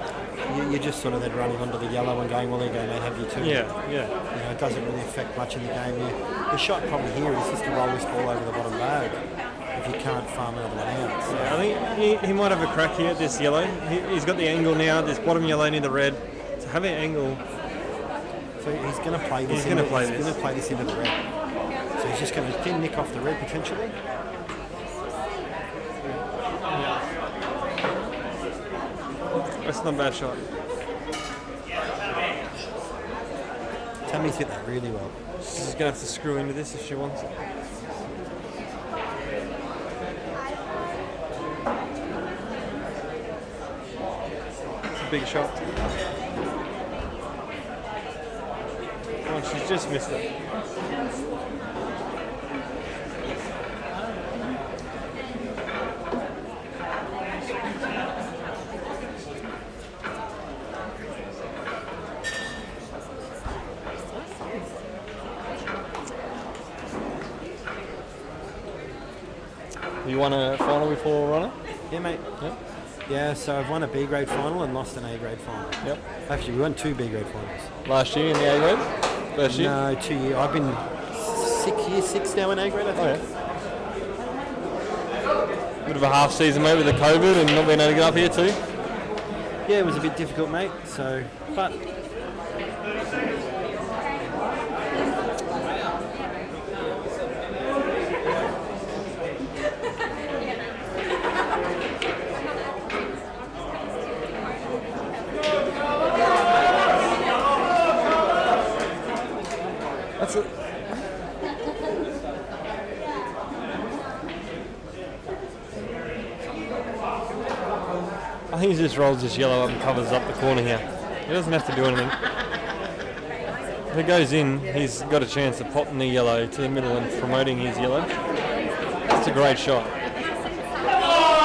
you're just sort of then running onto the yellow and going, well, there you go, mate, have you too. Yeah. You know, it doesn't really affect much in the game. The shot probably here is just to roll this ball over the bottom bag if you can't farm another one out. So, I think he might have a crack here at this yellow. He's got the angle now, this bottom yellow near the red. To have an angle, so he's going to play this. He's gonna play He's this. going to play this into the red. So he's just going to thin nick off the red potentially. that's not a bad shot. Tammy's hit that really well. She's going to have to screw into this if she wants it. It's a big shot. Oh, she's just missed it. You won a final before runner? Yeah, mate. Yep. Yeah, so I've won a B grade final and lost an A grade final. Yep. Actually, we won 2 B grade finals. Last year in the A grade? First year? No, 2 years. I've been 6 now in A grade, I think. Oh, yeah. Bit of a half season, mate, with the COVID and not being able to get up here too. Yeah, it was a bit difficult, mate. So, but That's it. I think he just rolls this yellow up and covers up the corner here. He doesn't have to do anything. If it goes in, he's got a chance of popping the yellow to the middle and promoting his yellow. That's a great shot.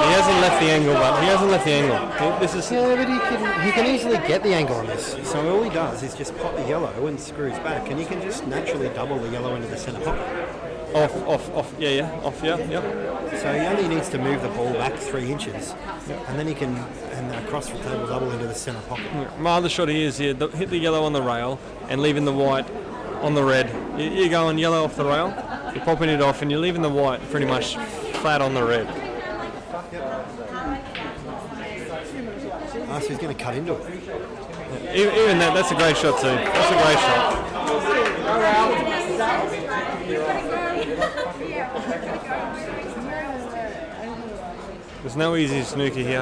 He hasn't left the angle, but he hasn't left the angle. This is yeah, but he can easily get the angle on this. So all he does is just pop the yellow and screws back, and he can just naturally double the yellow into the centre pocket. off, off, yeah. So he only needs to move the ball back 3 inches, and then he can cross the table double into the centre pocket. My other shot here is here, hit the yellow on the rail and leaving the white on the red. You're going yellow off the rail, you're popping it off and you're leaving the white pretty much flat on the red. So he's going to cut into it. Even that's a great shot too. That's a great shot. There's no easy snooker here.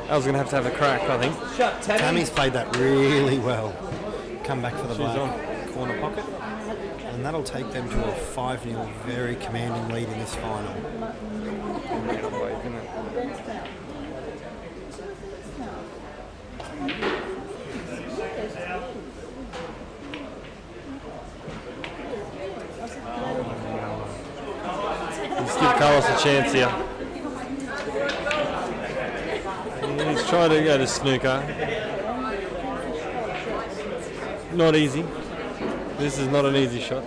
Al's going to have a crack, I think. Tammy's played that really well. Come back for the She's black on. corner pocket. And that'll take them to a 5-0 very commanding lead in this final. Let's give Carlos a chance here. He's trying to go to snooker. Not easy. This is not an easy shot.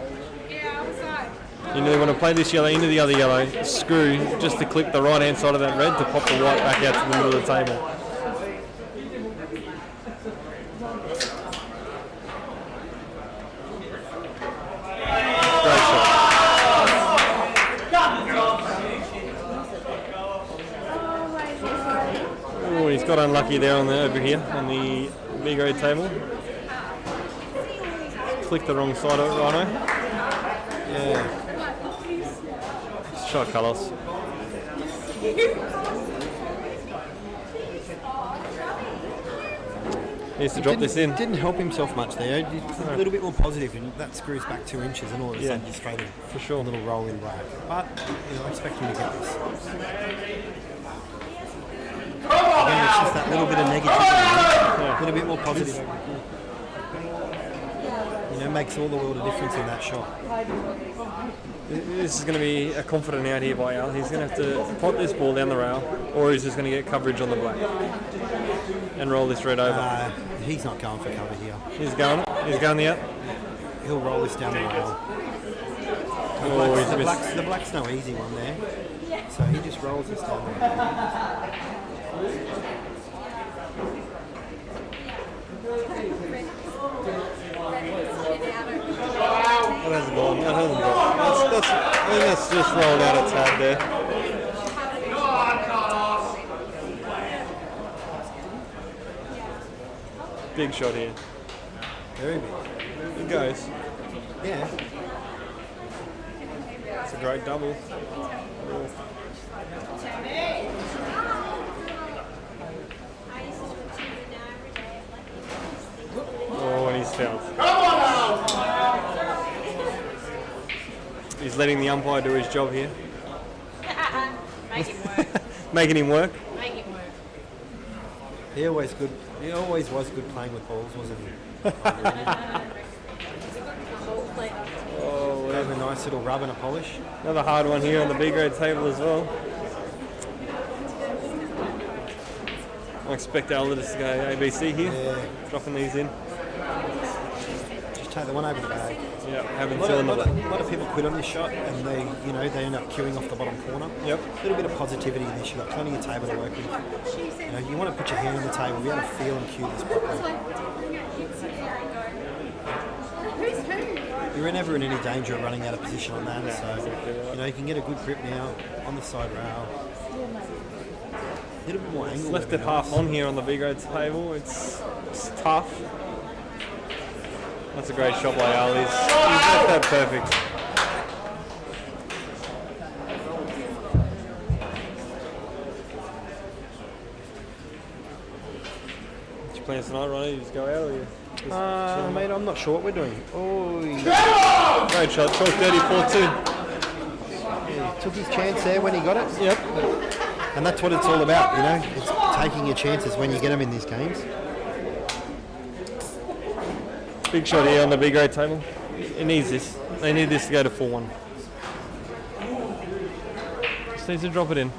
You really want to play this yellow into the other yellow, screw just to click the right hand side of that red to pop the white back out to the middle of the table. Great shot. Oh, he's got unlucky there over here on the B grade table. Clicked the wrong side of it, Rhino. Yeah. Shot, Carlos. Needs to drop this in. Didn't help himself much there. A little bit more positive, and that screws back 2 inches, and all of a sudden you're straight in. For sure. A little roll in black. But I expect him to get this. Again, it's just that little bit of negativity, a little bit more positive. Makes all the world of difference in that shot. This is going to be a confident out here by Al. He's going to have to pot this ball down the rail, or he's just going to get coverage on the black and roll this red over. He's not going for cover here. He's going the up. He'll roll this down the rail. Oh, he's missed. The black's no easy one there, so he just rolls this down the rail. That hasn't gone. That hasn't gone. I think that's just rolled out a tad there. Big shot here. Very big. It goes. Yeah. It's a great double. Oh, and he's fouled. He's letting the umpire do his job here. Make him work. Making him work. Make him work. He always was good playing with balls, wasn't he? Oh, Gave him a nice little rub and a polish. another hard one here on the B grade table as well. I expect Al to go ABC here. Yeah. Dropping these in. Just take the one over the bag. Yeah, having A two on the lot of people quit on this shot, and they end up queuing off the bottom corner. Yep. A little bit of positivity in this. You've got plenty of table to work with. You want to put your hand on the table, be able to feel and cue this properly. You're never in any danger of running out of position on that. So you can get a good grip now on the side rail. A little bit more angle. Left it half on here on the B grade table. It's tough. That's a great shot by Al. He's left that perfect. What's your plans tonight, Ronnie? You just go out or you? Mate, I'm not sure what we're doing. Oh, Great shot. 12-30, 4-2. he took his chance there when he got it. Yep. And that's what it's all about, It's taking your chances when you get them in these games. Big shot here on the B grade table. It needs this. They need this to go to 4-1. Just needs to drop it in.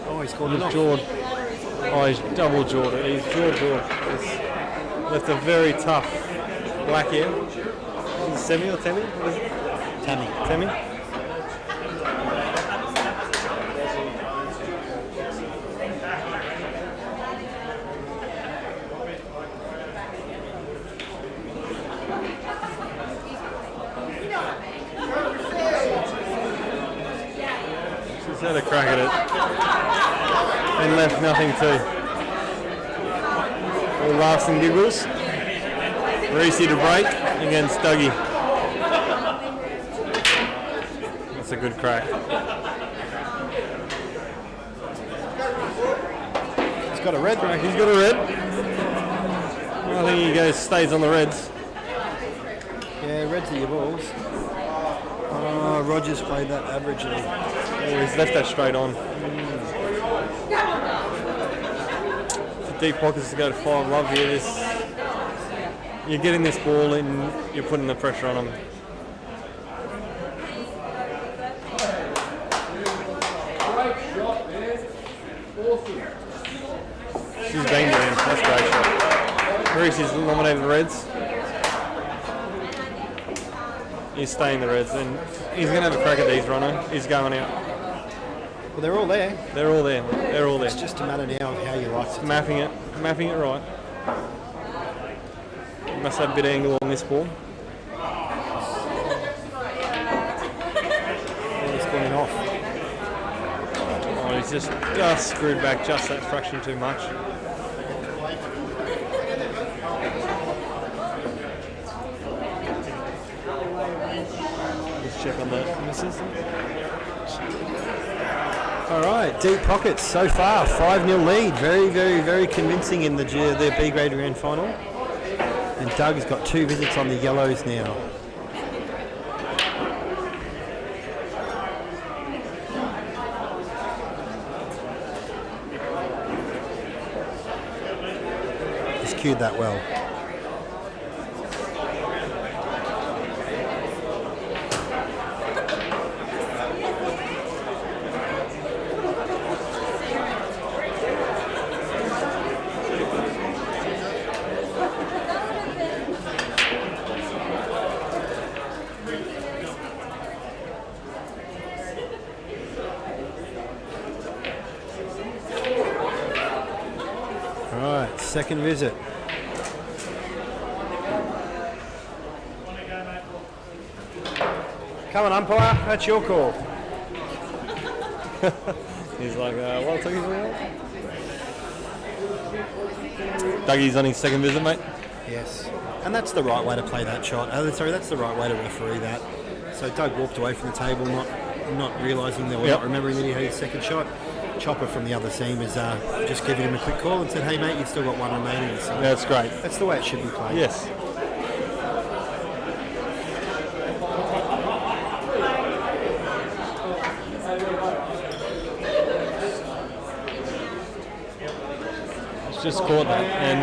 Oh, he scored He's it off. jawed. Oh, he's double jawed it. He's jawed. He's left a very tough black here. Is it Semi or Temi? What is it? Tammy. Temi? She's had a crack at it. and left nothing too. All laughs and giggles. Reese to break against Dougie. That's a good crack. He's got a red. He's got a red. I think he stays on the reds. Yeah, reds are your balls. Oh, Rogers played that averagely. Oh, he's left that straight on. For deep pockets to go to 5 love here. You're getting this ball in, you're putting the pressure on him. She's banged it in. That's great shot. Reese's nominated the reds. He's staying the reds, and he's going to have a crack at these, Rono. He's going out. Well, they're all there. They're all there. They're all there. It's just a matter now of how you like it. Mapping it right. Must have a bit of angle on this ball. He's going off. Oh, he's just screwed back just that fraction too much. Let's check on the misses. All right, deep pockets so far. 5-0 lead. Very, very, very convincing in the B grade grand final. And Doug has got 2 visits on the yellows now. He's cued that well. Second visit. Come on, umpire. That's your call. He's like, what took you for that? Dougie's on his second visit, mate. Yes. And that's the right way to play that shot. Sorry, that's the right way to referee that. So Doug walked away from the table, not realising that, not remembering that he had his second shot. Chopper from the other team is just giving him a quick call and said, hey mate, you've still got 1 remaining. So that's great. That's the way it should be played. Yes. It's just caught that and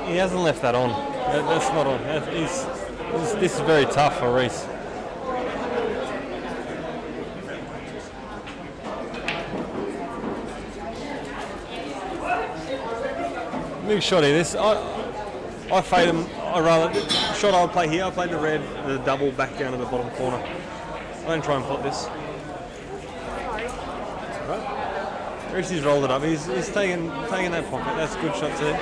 he hasn't left that on. That's not on. This is very tough for Reese. Big shot here. This I fade him. Shot I'll play here. I played the red, the double back down to the bottom corner. I don't try and pot this. Reese's rolled it up. He's taking that pocket. That's a good shot too.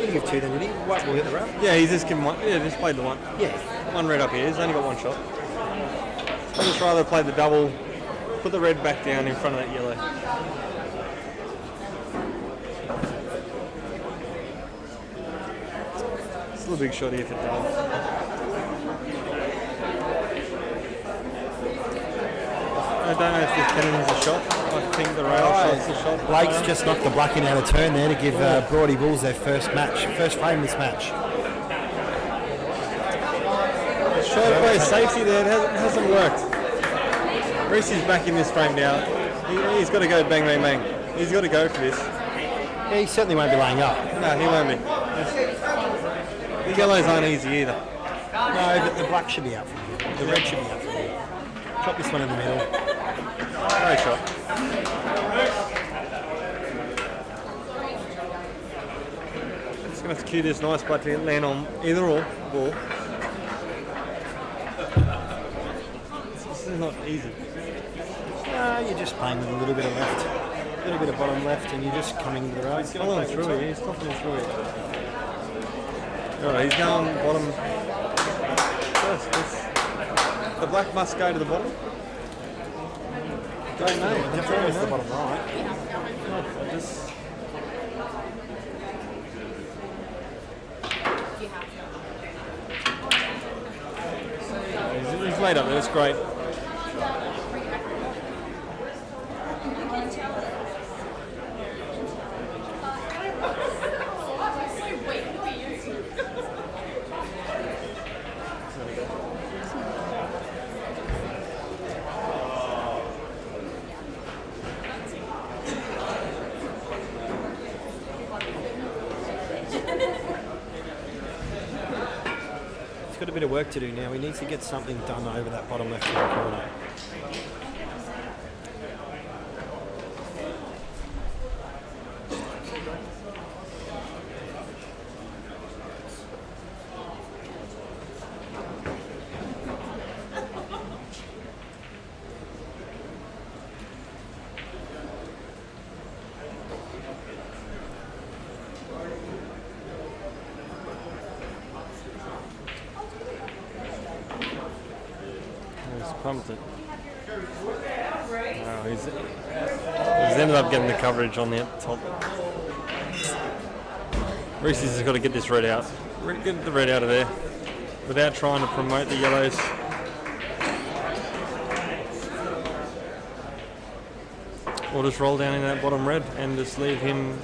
You give 2 then, did he? White will hit the wrap? Yeah, he's just given one. Yeah, just played the one. Yeah. One red up here. He's only got 1 shot. I'd just rather play the double, put the red back down in front of that yellow. Still a big shot here for Doug. I don't know if this Pennon's a shot. I think the rail shot's a shot. Blake's just knocked the blacking out of turn there to give Broady Bulls their first frame this match. Shot play safety there. It hasn't worked. Reese is back in this frame now. He's got to go bang, bang, bang. He's got to go for this. Yeah, he certainly won't be laying up. No, he won't be. The yellows aren't easy either. No, but the black should be out from here. The red should be out from here. Chop this one in the middle. Great shot. Just going to have to cue this nice putt to land on either or ball. This is not easy. No, you're just playing with a little bit of left. A little bit of bottom left and you're just coming into the right. He's following through it. He's topping through it. Alright, he's going bottom. The black must go to the bottom. Don't know. Definitely missed the bottom right. Just he's laid up there. It's great. He's got a bit of work to do now. He needs to get something done over that bottom left-hand corner. He's pumped it. Wow, he's ended up getting the coverage on the top. Reese's has got to get this red out. Get the red out of there without trying to promote the yellows. Or just roll down in that bottom red and just leave him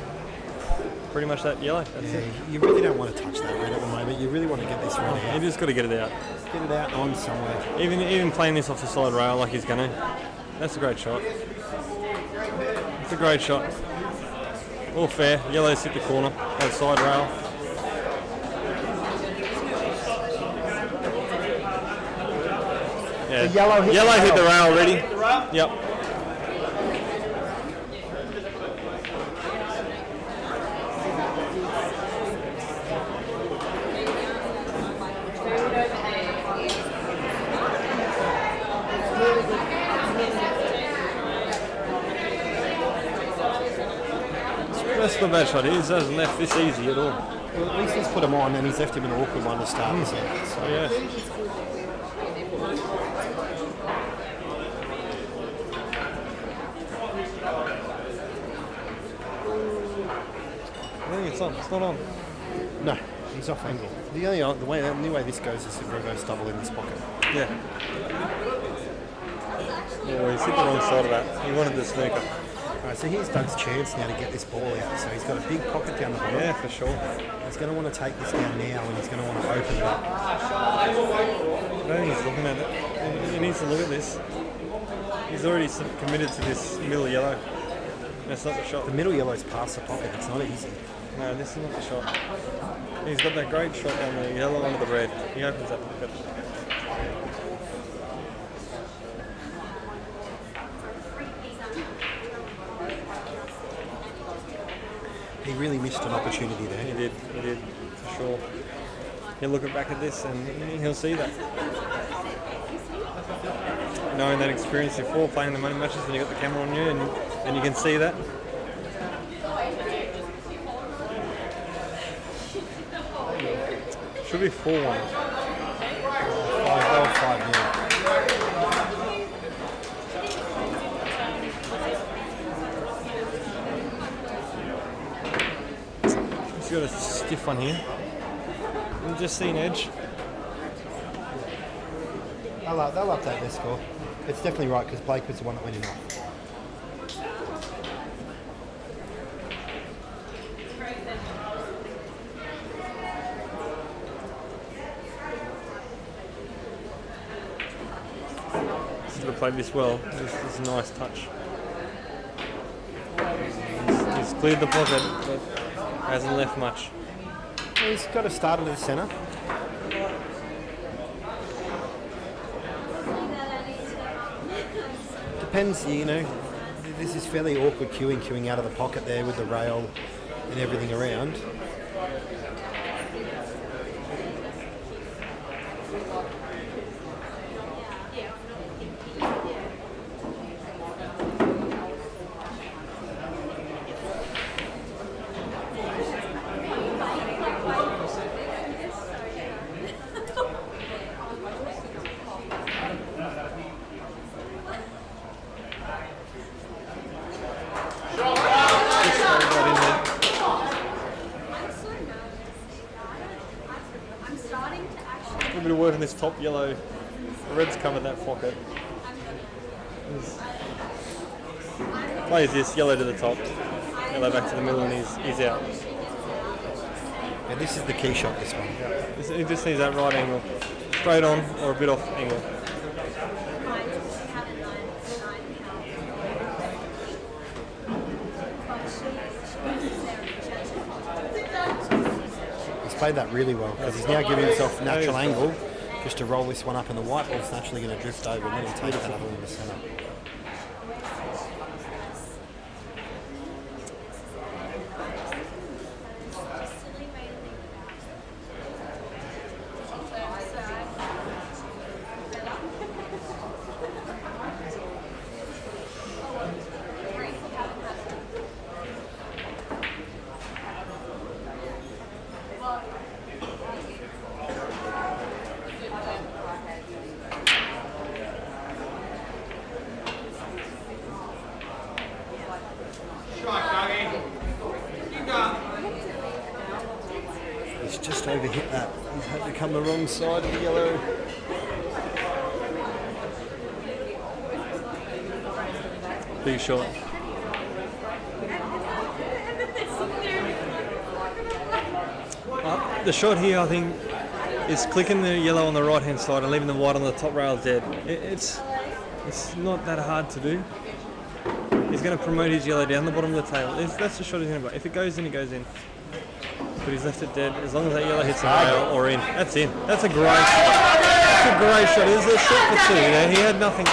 pretty much that yellow. That's Yeah, it. you really don't want to touch that red at the moment. You really want to get this red You out. just got to get it out. Get it out on somewhere. Even playing this off the side rail like he's going to. That's a great shot. It's a great shot. All fair. Yellows hit the corner. That side rail. Yeah. yellow hit the hit the rail. rail already. Yep. That's not a bad shot. He hasn't left this easy at all. Well, at least he's put him on and he's left him an awkward one to start this out. So. Yeah. I think it's on. It's not on. No, he's off angle. The only way this goes is if Revo's double in this pocket. Yeah. Oh, he's hit the wrong side of that. He wanted the snooker. Alright, so here's Doug's chance now to get this ball out. So he's got a big pocket down the bottom. Yeah, for sure. He's going to want to take this down now and he's going to want to open it up. I don't think he's looking at it. He needs to look at this. He's already committed to this middle yellow. That's not the shot. The middle yellow's past the pocket. It's not easy. No, this is not the shot. He's got that great shot down the yellow under the red. He opens that pocket. He really missed an opportunity there. He did, for sure. He'll look back at this and he'll see that. Knowing that experience before, playing the money matches when you got the camera on you and you can see that. Should be 4-1. 5-0. He's got a stiff one here. We've just seen edge. They'll update their score. It's definitely right because Blake was the one that went in off. Should have played this well. This is a nice touch. He's cleared the pocket, but hasn't left much. He's got to start into the centre. Depends, you know. This is fairly awkward queuing out of the pocket there with the rail and everything around. top yellow. The red's covered that pocket. Plays this, yellow to the top, yellow back to the middle, and he's out. And this is the key shot, this one. He just needs that right angle. Straight on or a bit off angle. He's played that really well because he's now giving himself natural angle just to roll this one up, and the white ball's naturally going to drift over, and then he'll take that other one in the centre. He's just overhit that. He's had to come the wrong side of the yellow. Big shot. The shot here, I think, is clicking the yellow on the right hand side and leaving the white on the top rail dead. It's not that hard to do. He's going to promote his yellow down the bottom of the tail. That's the shot he's going to play. If it goes in, it goes in. But he's left it dead. As long as that yellow hits the rail or in, that's in. That's a great shot. It was a shot for two. You know? He had nothing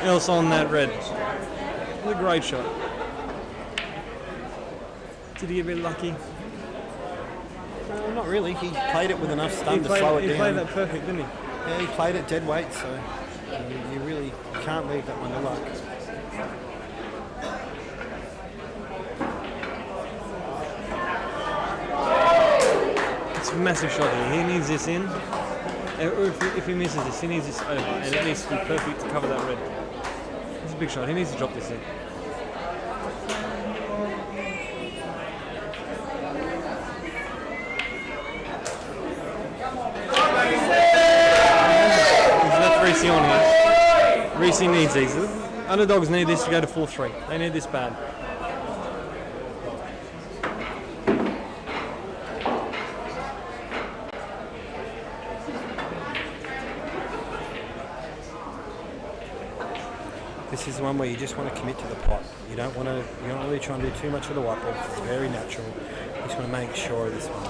else on that red. It was a great shot. Did he get a bit lucky? Not really. He played it with enough stun to slow it down. He played that perfect, didn't he? Yeah, he played it dead weight, so you really can't leave that one to luck. It's a massive shot here. He needs this in. Or if he misses this, he needs this over. And it needs to be perfect to cover that red. It's a big shot. He needs to drop this in. He's left Reese on here. Reese needs these. Underdogs need this to go to 4-3. They need this bad. This is one where you just want to commit to the pot. You don't want to. You're not really trying to do too much with the white ball. It's very natural. You just want to make sure of this one.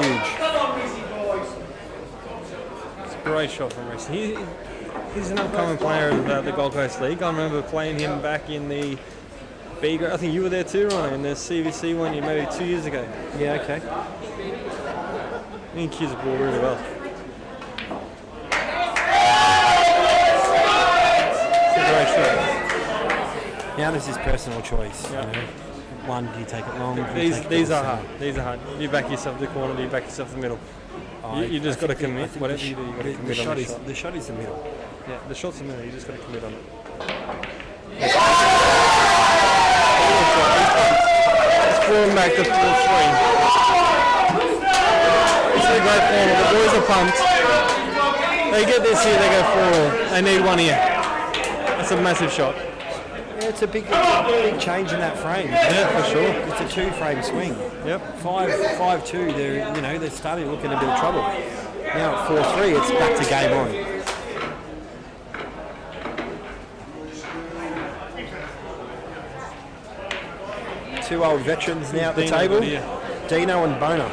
Huge. It's a great shot from Reese. He's an upcoming player of the Gold Coast League. I remember playing him back in the B grade. I think you were there too, Ronnie, in the CVC one maybe 2 years ago. Yeah. Okay. I think kids ball really well. Great shot. Now this is personal choice. Yeah. You know. One, do you take it long? These are hard. These are hard. You back yourself to the corner. Do you back yourself to the middle? You just got to commit. Whatever you do, you got to commit on the shot. The shot is the middle. Yeah, the shot's the middle. You just got to commit on it. It's falling back to 4-3. It's a great form. The boys are pumped. They get this here, they go 4-all. They need one here. That's a massive shot. Yeah, it's a big change in that frame. Yeah, for sure. It's a 2-frame swing. Yep. 5-2. They're starting to look in a bit of trouble. Now at 4-3, it's back to game on. Two old veterans now at the table. Dino and Bona.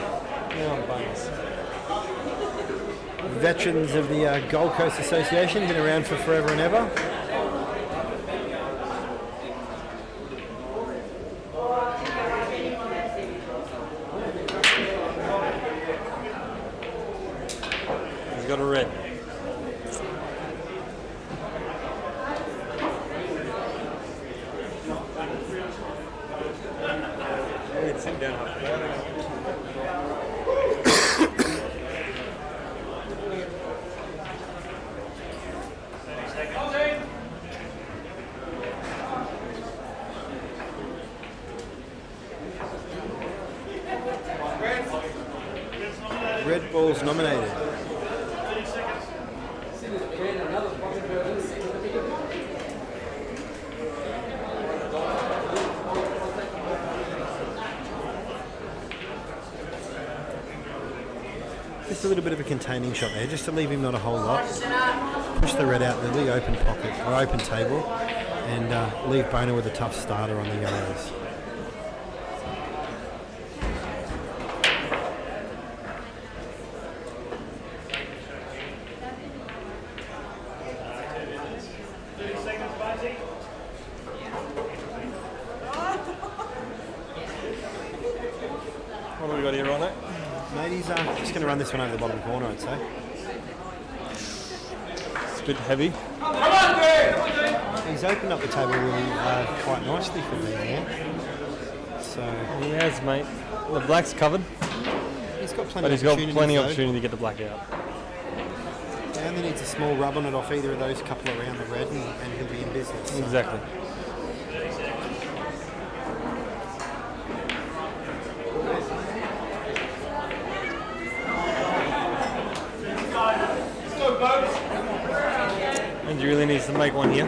Veterans of the Gold Coast Association, been around for forever and ever. He's got a red. Sit down. red balls nominated. Just a little bit of a containing shot there, just to leave him not a whole lot. Push the red out the open pocket or open table, and leave Boner with a tough starter on the yellows. What have we got here on it? Mate, he's just going to run this one over the bottom corner, I'd say. It's a bit heavy. He's opened up the table really quite nicely for me there. So He has, mate. The black's covered, he's got plenty but of he's got opportunities, plenty of though. opportunity to get the black out. He only needs a small rub on it off either of those couple around the red, and he'll be in business. So. Exactly. And he really needs to make one here,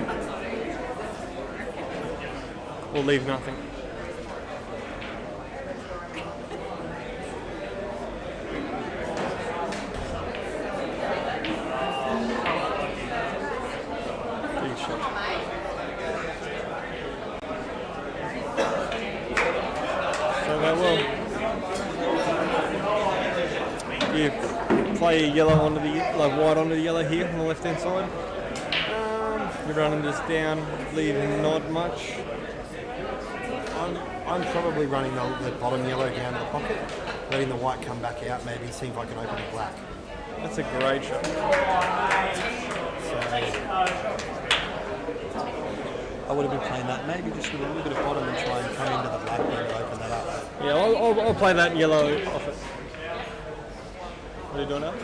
or leave nothing. Big shot. So that will. You play yellow onto the white onto the yellow here on the left hand side. You're running this down, leaving not much. I'm probably running the bottom yellow down to the pocket, letting the white come back out, maybe see if I can open the black. That's a great shot. I would have been playing that maybe just with a little bit of bottom and try and come into the black then to open that up. Yeah, I'll play that yellow off it. What are you doing now?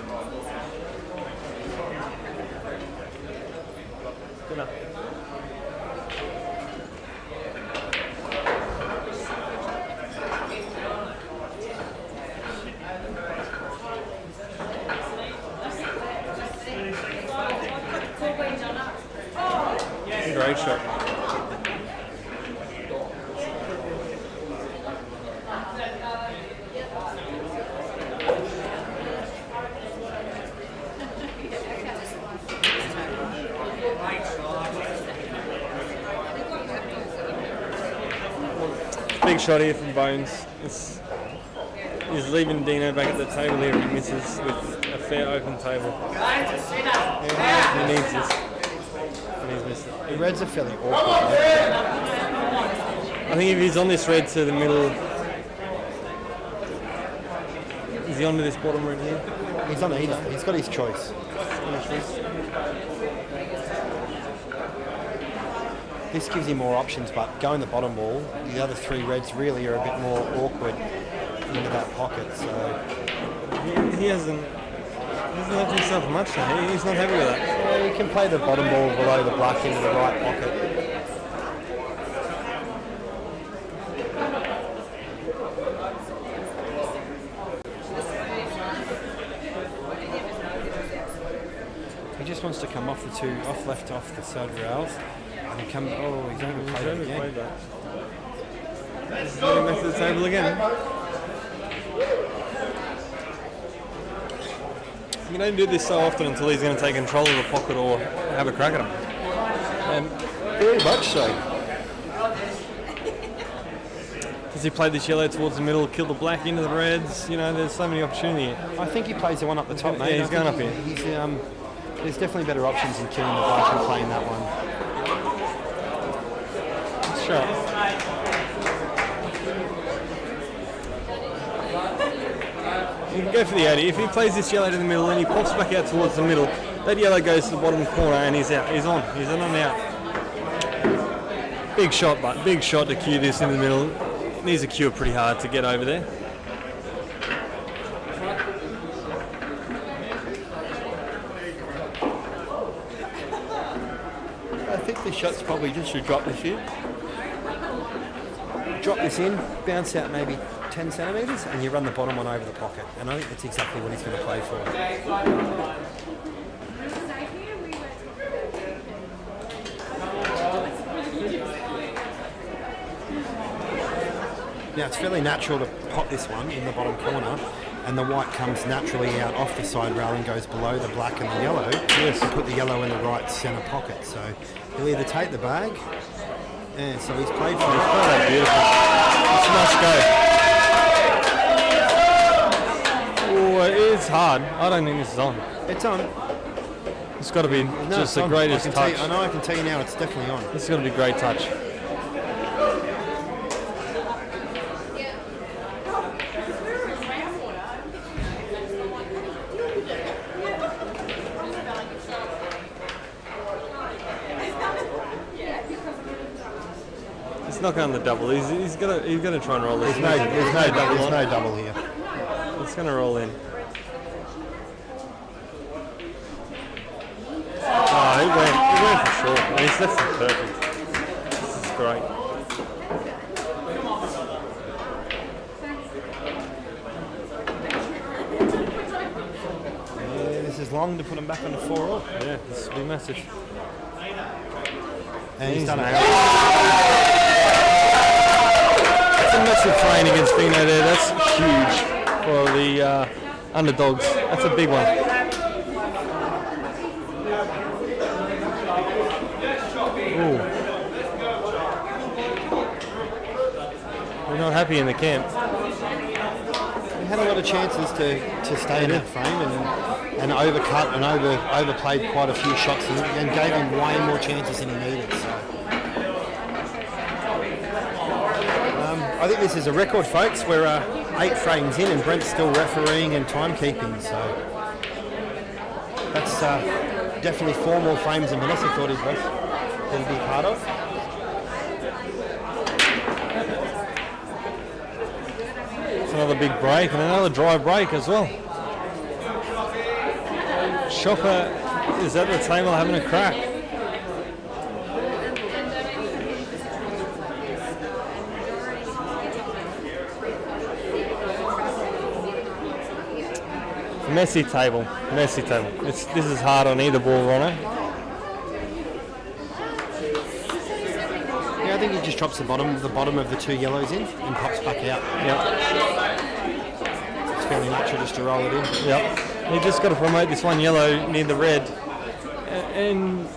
Good enough. Great shot. Big shot here from Bones. He's leaving Dino back at the table here. He misses with a fair open table. He needs this. And he's missed it. The reds are fairly awkward. I think if he's on this red to the middle, is he onto this bottom red here? He's on either. He's got his choice. This gives him more options, but going the bottom wall, the other three reds really are a bit more awkward into that pocket. So He hasn't left himself much now. He's not happy with that. yeah, you can play the bottom ball below the black into the right pocket. He just wants to come off the two, off left, off the third rails, and come. Oh, he's overplayed it again. He's going back to the table again. You don't do this so often until he's going to take control of the pocket or have a crack at him. And Very much so. does he play this yellow towards the middle, kill the black into the reds? You know, there's so many opportunity. I think he plays the one up the top, mate. Yeah, he's I going think up here. He's, there's definitely better options than killing the black and playing that one. Sure. You can go for the 80. If he plays this yellow to the middle and he pops back out towards the middle, that yellow goes to the bottom corner and he's out. He's on. He's in and out. Big shot, but big shot to cue this in the middle. Needs to cue it pretty hard to get over there. I think the shot's probably just should drop this in. Drop this in, bounce out maybe 10 centimetres, and you run the bottom one over the pocket. And I think that's exactly what he's going to play for. Now it's fairly natural to pot this one in the bottom corner, and the white comes naturally out off the side rail and goes below the black and the yellow. Yes. And put the yellow in the right centre pocket. So he'll either take the bag, and so he's played for it. Oh, beautiful. It's a nice go. Oh, it is hard. I don't think this is on. It's on. It's got to be just the greatest touch. I know, I can tell you now, it's definitely on. This is going to be a great touch. It's not going to double. He's going to try and roll this. There's no double here. It's going to roll in. Oh, he went for short. And he's left it perfect. This is great. Yeah, this is long to put him back on the 4-all. Yeah, this will be massive. And he's done it. That's a massive frame against Dino there. That's huge for the underdogs. That's a big one. Ooh. We're not happy in the camp. He had a lot of chances to stay in that frame and overcut and overplayed quite a few shots and gave him way more chances than he needed. So. I think this is a record, folks. We're 8 frames in and Brent's still refereeing and timekeeping. So that's definitely 4 more frames than Vanessa thought he'd be a part of. It's another big break and another dry break as well. Shopper is at the table having a crack. Messy table. This is hard on either ball, Ronno. Yeah, I think he just drops the bottom of the 2 yellows in and pops back out. Yep. It's fairly natural just to roll it in. Yep. You just got to promote this one yellow near the red, and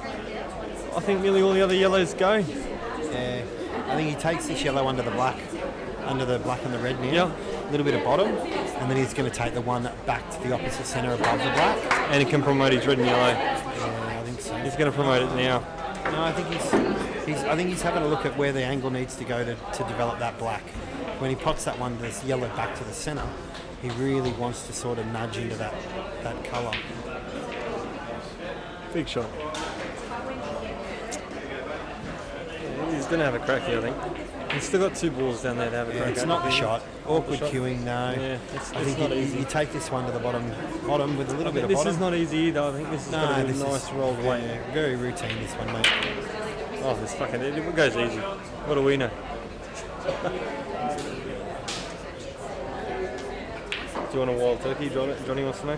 I think nearly all the other yellows go. Yeah, I think he takes this yellow under the black and the red now. Yep. A little bit of bottom, and then he's going to take the one back to the opposite centre above the black. And he can promote his red and yellow. Yeah, I think so. He's going to promote it now. No, I think he's having a look at where the angle needs to go to develop that black. When he pots that one, this yellow back to the centre, he really wants to sort of nudge into that colour. Big shot. He's going to have a crack here, I think. He's still got 2 balls down there to have a crack. It's not the shot. Awkward shot. queuing, no. Yeah, it's I think not easy. you take this one to the bottom with a little bit of This bottom. is not easy either. I think this is going to be a nice rolled weight. Yeah, very routine this one, mate. Oh, this fucking it goes easy. What do we know? Do you want a wild turkey? Johnny wants to know.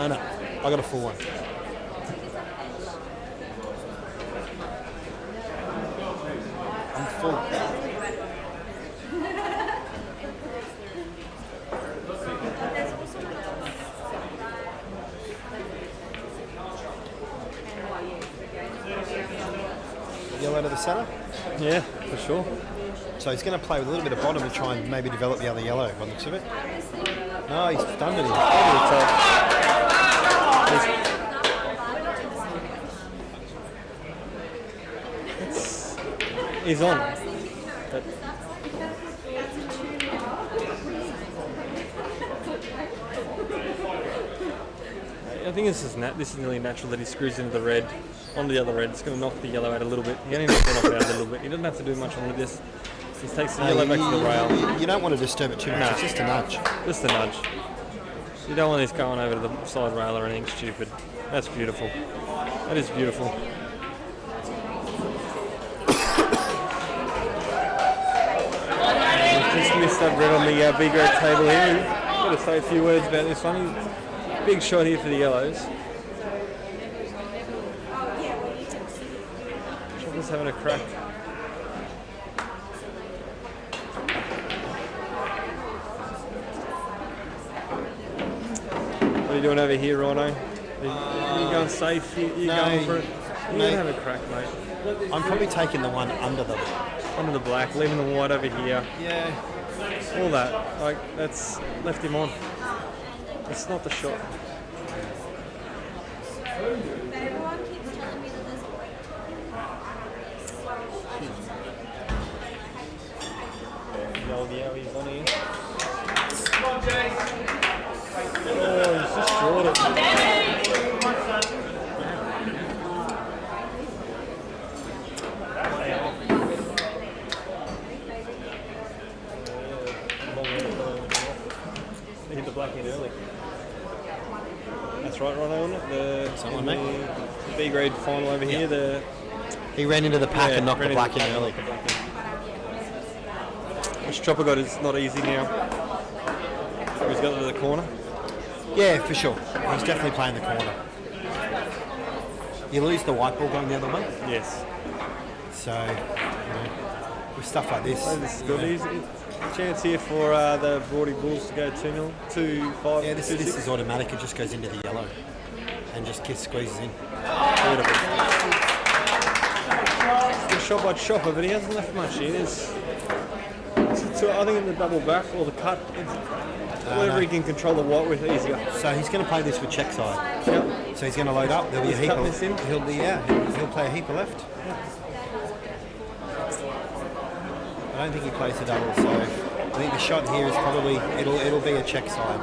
No, I got a full one. I'm full. Yellow to the centre. Yeah, for sure. So he's going to play with a little bit of bottom to try and maybe develop the other yellow by the looks of it. No, he's done it. He's on. I think this is nearly natural that he screws into the red, onto the other red. It's going to knock the yellow out a little bit. He only needs to knock it out a little bit. He doesn't have to do much on this. He takes the yellow back to the rail. You don't want to disturb it too much. No. It's just a nudge. Just a nudge. You don't want this going over to the side rail or anything stupid. That's beautiful. That is beautiful. have Red on the B grade table here. Got to say a few words about this one. Big shot here for the yellows. Chopper's having a crack. What are you doing over here, Rhino? Are you going safe? You no, going for it? You're mate. going to have a crack, mate. I'm probably taking the one under the. Under the black, leaving the white over here. Yeah. All that, like, that's left him on. It's not the shot. Everyone keeps telling me that there's The old Yowies on here. Come on, Jace. Oh, he's just short it. They hit the black in early. That's right, Ronno, isn't it? Someone, mate. The B grade final over here. The He ran into the pack and knocked ran the into black in pack, early. knocked the black in. Which Chopper got is not easy now. He's got to the corner. Yeah, for sure. He's definitely playing the corner. You lose the white ball going the other way. Yes. So, with stuff like this. Oh, this is good. Easy. Chance here for the Broady Bulls to go 2-0, 2-5. Yeah, this is automatic. It just goes into the yellow and just squeezes in. Beautiful. Good shot by Chopper, but he hasn't left much here. I think in the double back or the cut, whatever he can control the white with easier. So he's going to play this with check side. Yep. So he's going to load up. There'll be a He's heap cutting of. this in. He'll play a heap of left. I don't think he plays the double, so I think the shot here is probably it'll be a check side.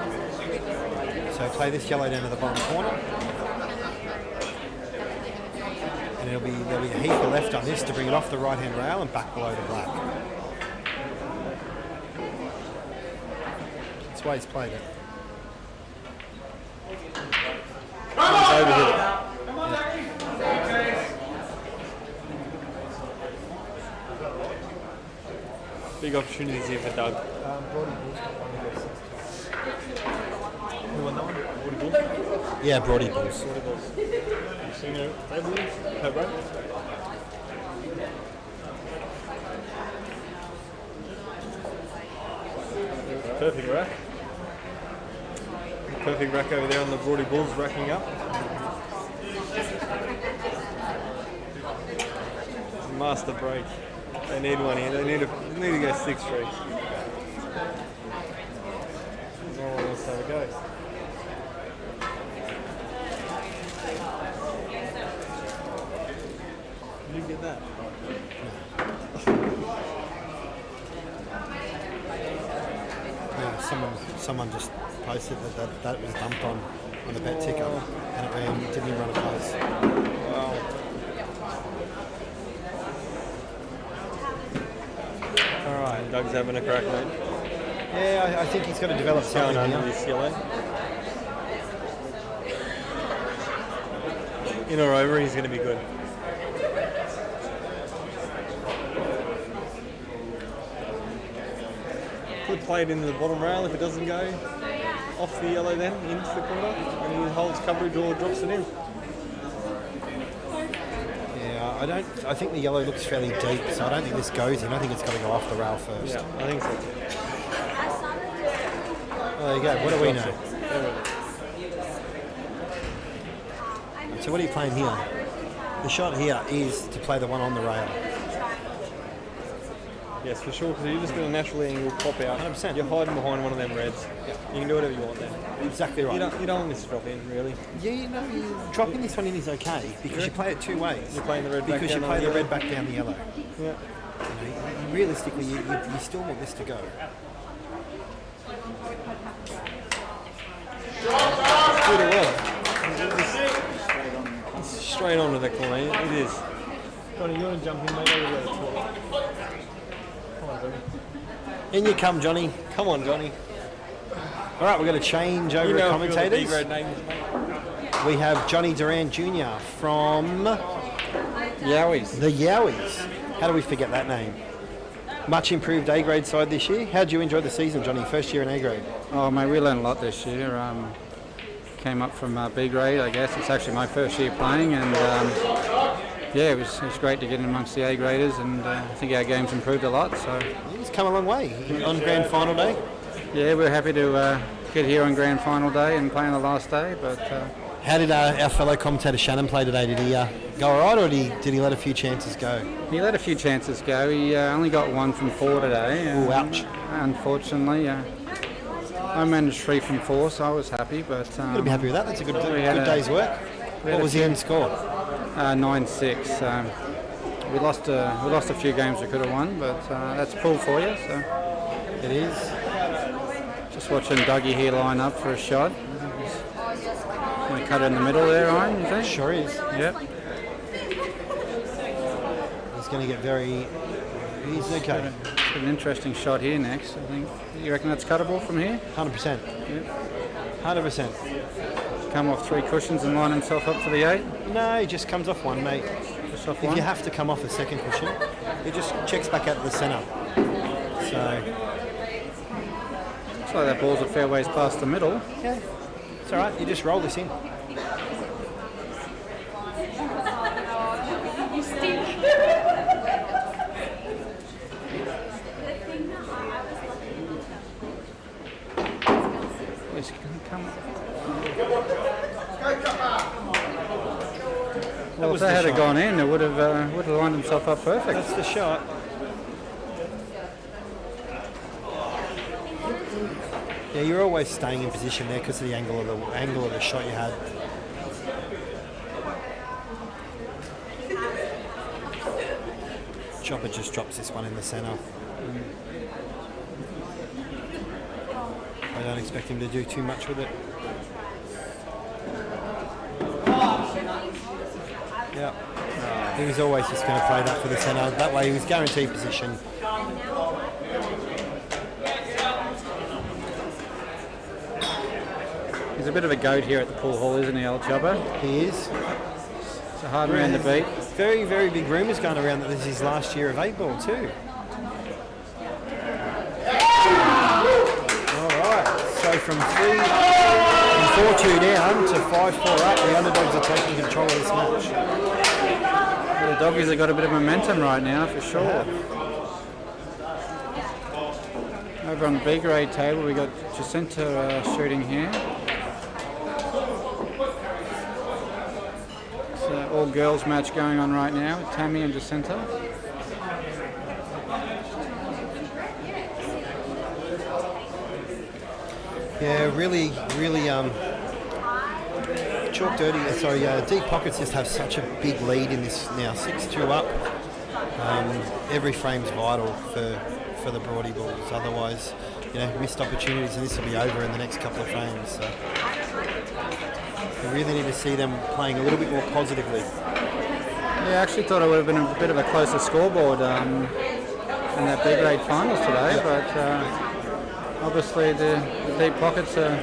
So play this yellow down to the bottom corner, and there'll be a heap of left on this to bring it off the right hand rail and back below the black. That's why he's played it. He's overhit it. Come on, Jace. Big opportunities here for Doug. Who won that one? Broady Bulls? Yeah, Broady Bulls. Broady Bulls. You seen her table here? Her break? Perfect rack. Perfect rack over there on the Broady Bulls racking up. Master break. They need one here. They need to go 6-3. No one wants to have a go. Did you get that? Someone just posted that was dumped on the bet ticker, and it didn't even run a close. Wow. Alright, Doug's having a crack, mate. Yeah, I think he's got to develop Going something under here. this yellow. In or over, he's going to be good. Could play it into the bottom rail if it doesn't go off the yellow then, into the corner, and he holds coverage or drops it in. Yeah, I think the yellow looks fairly deep, so I don't think this goes in. I think it's got to go off the rail first. Yeah, I think so too. Well, there you go. What do we know? So what are you playing here? The shot here is to play the one on the rail. Yes, for sure, because you just got a natural angle pop out. 100%. You're hiding behind one of them reds. You can do whatever you want then. Exactly right. You don't want this to drop in, really. Yeah, dropping this one in is okay because you play it two ways. You're playing the red back because down you on play the the yellow. red back down the yellow. Yeah. Realistically, you still want this to go. Good it was. It's straight onto the corner. It is. Johnny, you want to jump in, mate? Over there. Come on, Johnny. In you come, Johnny. Come on, Johnny. All right, we're going to change over You know commentators. B-grade names, mate. We have Johnny Duran Jr. from Yowies. the Yowies. How do we forget that name? much improved A grade side this year. How did you enjoy the season, Johnny? First year in A grade. Oh, mate, we learned a lot this year. Came up from B grade, I guess. It's actually my first year playing, and yeah, it was great to get in amongst the A graders, and I think our game's improved a lot. So It's come a long way on grand final day. yeah, we're happy to get here on grand final day and play on the last day. But How did our fellow commentator Shannon play today? Did he go all right, or did he let a few chances go? he let a few chances go. He only got 1 from 4 today. Ooh, ouch. Unfortunately, I managed 3 from 4, so I was happy. But Got to be happy with that. That's a good had a- day's work. we had What a was the end score? 9-6. We lost a few games we could have won, but that's pool for you. So It is. just watching Dougie here line up for a shot. Going to cut it in the middle there, Ryan, you think? Sure is. Yep. He's going to get very. He's okay. An interesting shot here next, I think. You reckon that's cuttable from here? 100%. 100%. Come off 3 cushions and line himself up for the 8? No, he just comes off one, mate. Just off If one? you have to come off a second cushion, he just checks back out to the centre. So, Looks like that ball's a fair ways past the middle. yeah, it's all right. You just roll this in. You stink. It's gonna come. Well, if was that the had shot. gone in, it would have lined himself up perfect. That's the shot. Yeah, you're always staying in position there because of the angle of the shot you had. Chopper just drops this one in the centre. I don't expect him to do too much with it. Yeah. He was always just going to play that for the centre. That way he was guaranteed position. He's a bit of a goat here at the pool hall, isn't he, old Chubba? He is. It's a hard man to beat. Very, very big rumours going around that this is his last year of 8-ball too. All right. So from 4-2 down to 5-4 up, the underdogs are taking control of this match. The doggies have got a bit of momentum right now, for sure. Over on the B grade table, we got Jacinta shooting here. It's an all-girls match going on right now with Tammy and Jacinta. Yeah, really, chalk dirty. Deep Pockets just have such a big lead in this now, 6-2 up. Every frame's vital for the Broady Bulls. Otherwise, missed opportunities, and this will be over in the next couple of frames. So we really need to see them playing a little bit more positively. Yeah, I actually thought it would have been a bit of a closer scoreboard in that B grade finals today, but obviously the Deep Pockets had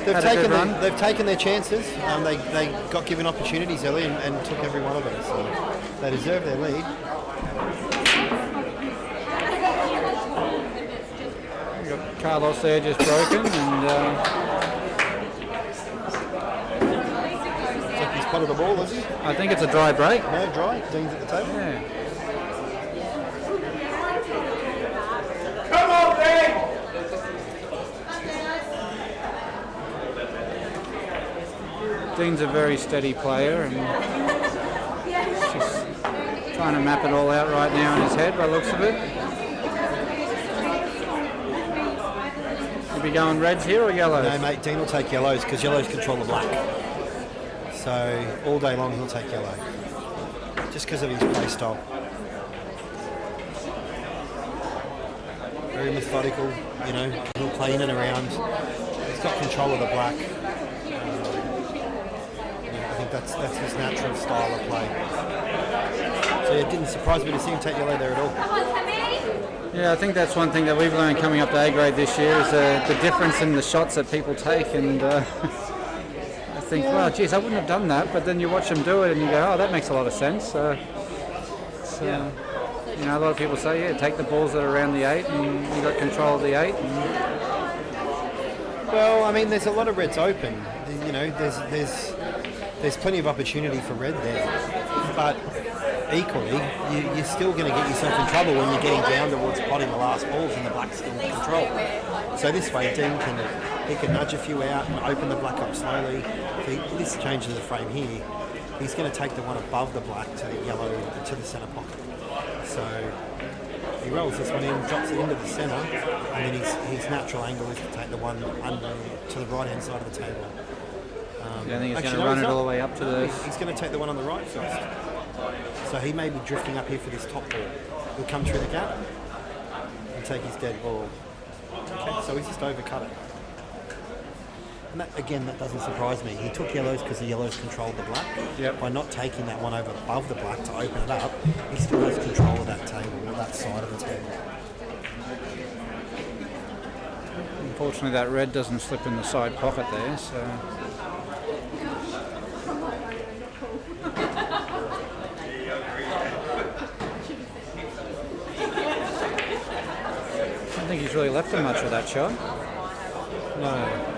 a good run. They've taken their chances. They got given opportunities early and took every one of them. So they deserve their lead. We've got Carlos there just broken, and Think he's potted a ball, is he? I think it's a dry break. No, dry. Dean's at the table. Yeah. Come on, Dave! Dean's a very steady player, and she's trying to map it all out right now in his head by the looks of it. You'll be going reds here or yellows? No, mate, Dean will take yellows because yellows control the black. So all day long he'll take yellow. Just because of his play style. Very methodical, he'll play in and around. He's got control of the black. I think that's his natural style of play. So it didn't surprise me to see him take yellow there at all. Yeah, I think that's one thing that we've learned coming up to A grade this year is the difference in the shots that people take, and I think, well, geez, I wouldn't have done that, but then you watch them do it and you go, oh, that makes a lot of sense. you know, a lot of people say, yeah, take the balls that are around the 8 and you got control of the 8. Well, I mean, there's a lot of reds open. You know, there's plenty of opportunity for red there, but equally, you're still going to get yourself in trouble when you're getting down towards potting the last balls and the black's still in control. So this way, Dean can nudge a few out and open the black up slowly. This changes the frame here. He's going to take the one above the black to the yellow to the centre pocket. So he rolls this one in, drops it into the centre, and then his natural angle is to take the one under to the right hand side of the table. I think he's going to run it all the way up to the... He's going to take the one on the right first. So he may be drifting up here for this top ball. He'll come through the gap and take his dead ball. Okay, so he's just overcut it. And that, again, that doesn't surprise me. He took yellows because the yellows controlled the black. Yep. By not taking that one over above the black to open it up, he still has control of that table, or that side of the table. Unfortunately, that red doesn't slip in the side pocket there, so... I don't think he's really left him much of that shot. No.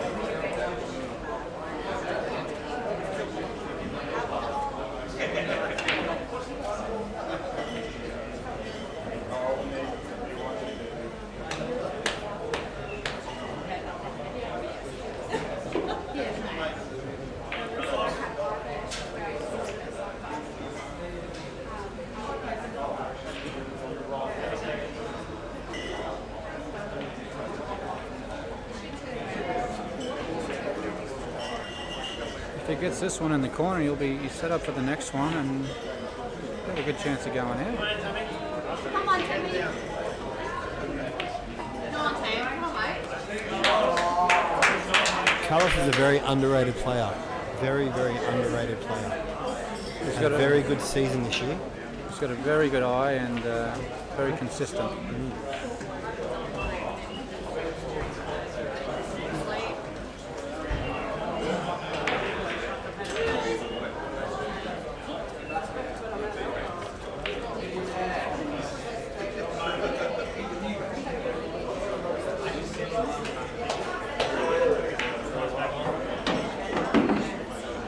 If he gets this one in the corner, he'll be set up for the next one and have a good chance of going out. Come on, Timmy. Come on, Tim. Come on, mate. Carlos is a very underrated player. Very, very underrated player. He's got had a a- very good season this year. He's got a very good eye and very consistent.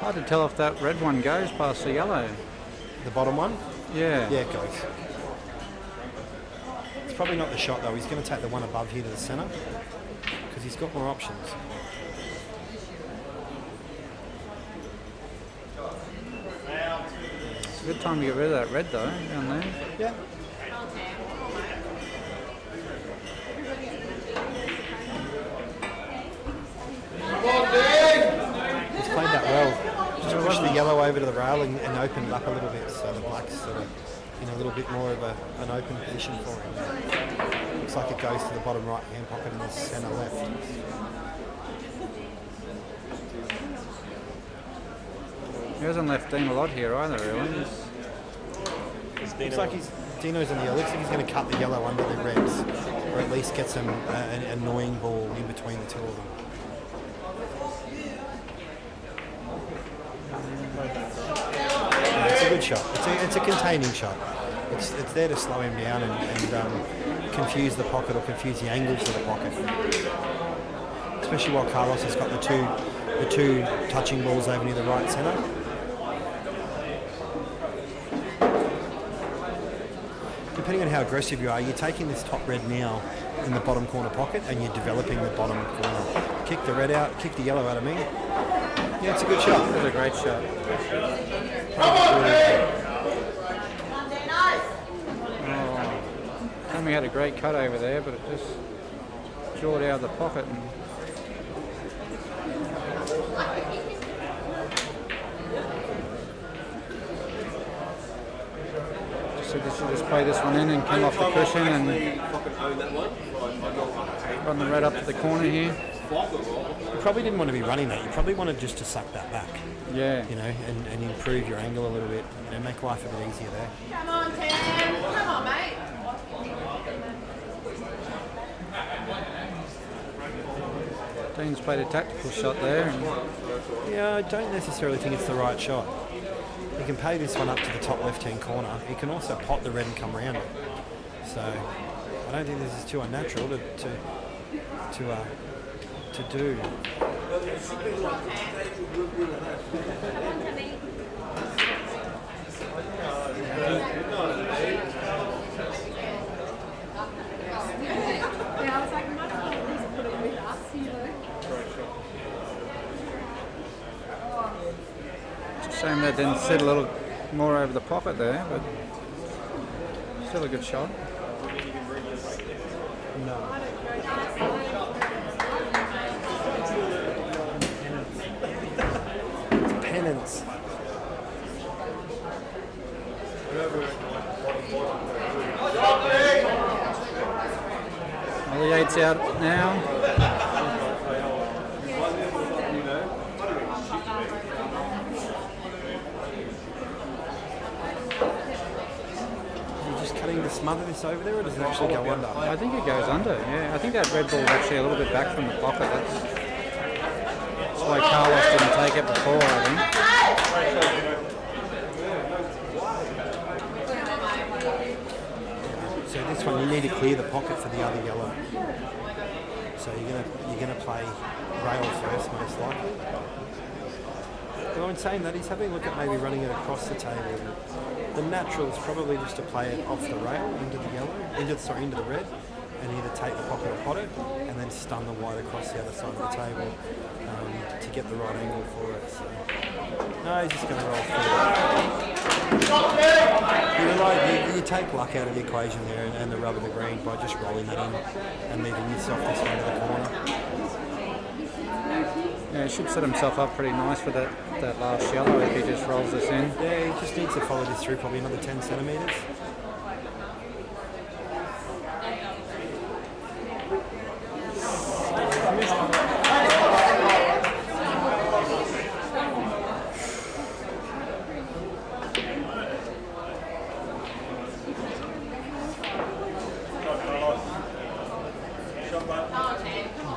Hard to tell if that red one goes past the yellow. The bottom one? Yeah. Yeah, it goes. It's probably not the shot though. He's going to take the one above here to the centre because he's got more options. It's a good time to get rid of that red though, down there. Yeah. He's played that well. Just push the yellow over to the rail and open it up a little bit so the black's sort of in a little bit more of an open position for him. Looks like it goes to the bottom right hand pocket and the centre left. He hasn't left Dean a lot here either, really. Looks like Dino's on the yellow. Looks like he's going to cut the yellow under the reds, or at least get some an annoying ball in between the two of them. Yeah, it's a good shot. It's a containing shot. It's there to slow him down and confuse the pocket or confuse the angles of the pocket. Especially while Carlos has got the two touching balls over near the right centre. Depending on how aggressive you are, you're taking this top red now in the bottom corner pocket and you're developing the bottom corner. Kick the red out, kick the yellow out of me. Yeah, it's a good shot. It was a great shot. Tommy had a great cut over there, but it just jawed out of the pocket. And so they should just play this one in and come off the cushion and run the red up to the corner here. You probably didn't want to be running that. You probably wanted just to suck that back, Yeah. you know, and improve your angle a little bit, you know, make life a bit easier there. Come on, Tim. Come on, mate. Dean's played a tactical shot there. And Yeah, I don't necessarily think it's the right shot. He can pay this one up to the top left-hand corner. He can also pot the red and come around it. So I don't think this is too unnatural to do. Yeah, I was like, much more at least put it with us, you know. It's a shame they didn't sit a little more over the pocket there, but still a good shot. No. Penance. Well, the 8's out now. You're just cutting to smother this over there, or does it actually go under? I think it goes under, yeah. I think that red ball is actually a little bit back from the pocket. That's why Carlos didn't take it before, I think. So this one you need to clear the pocket for the other yellow. So you're gonna play rail first, most likely. Well, in saying that, he's having a look at maybe running it across the table. The natural is probably just to play it off the rail into the yellow, into the red, and either take the pocket or pot it, and then stun the white across the other side of the table to get the right angle for it. So, no, he's just going to roll through. You take luck out of the equation there and the rub of the green by just rolling it in and leaving yourself this one to the corner. Yeah, he should set himself up pretty nice for that last yellow if he just rolls this in. Yeah, he just needs to follow this through probably another 10 centimetres.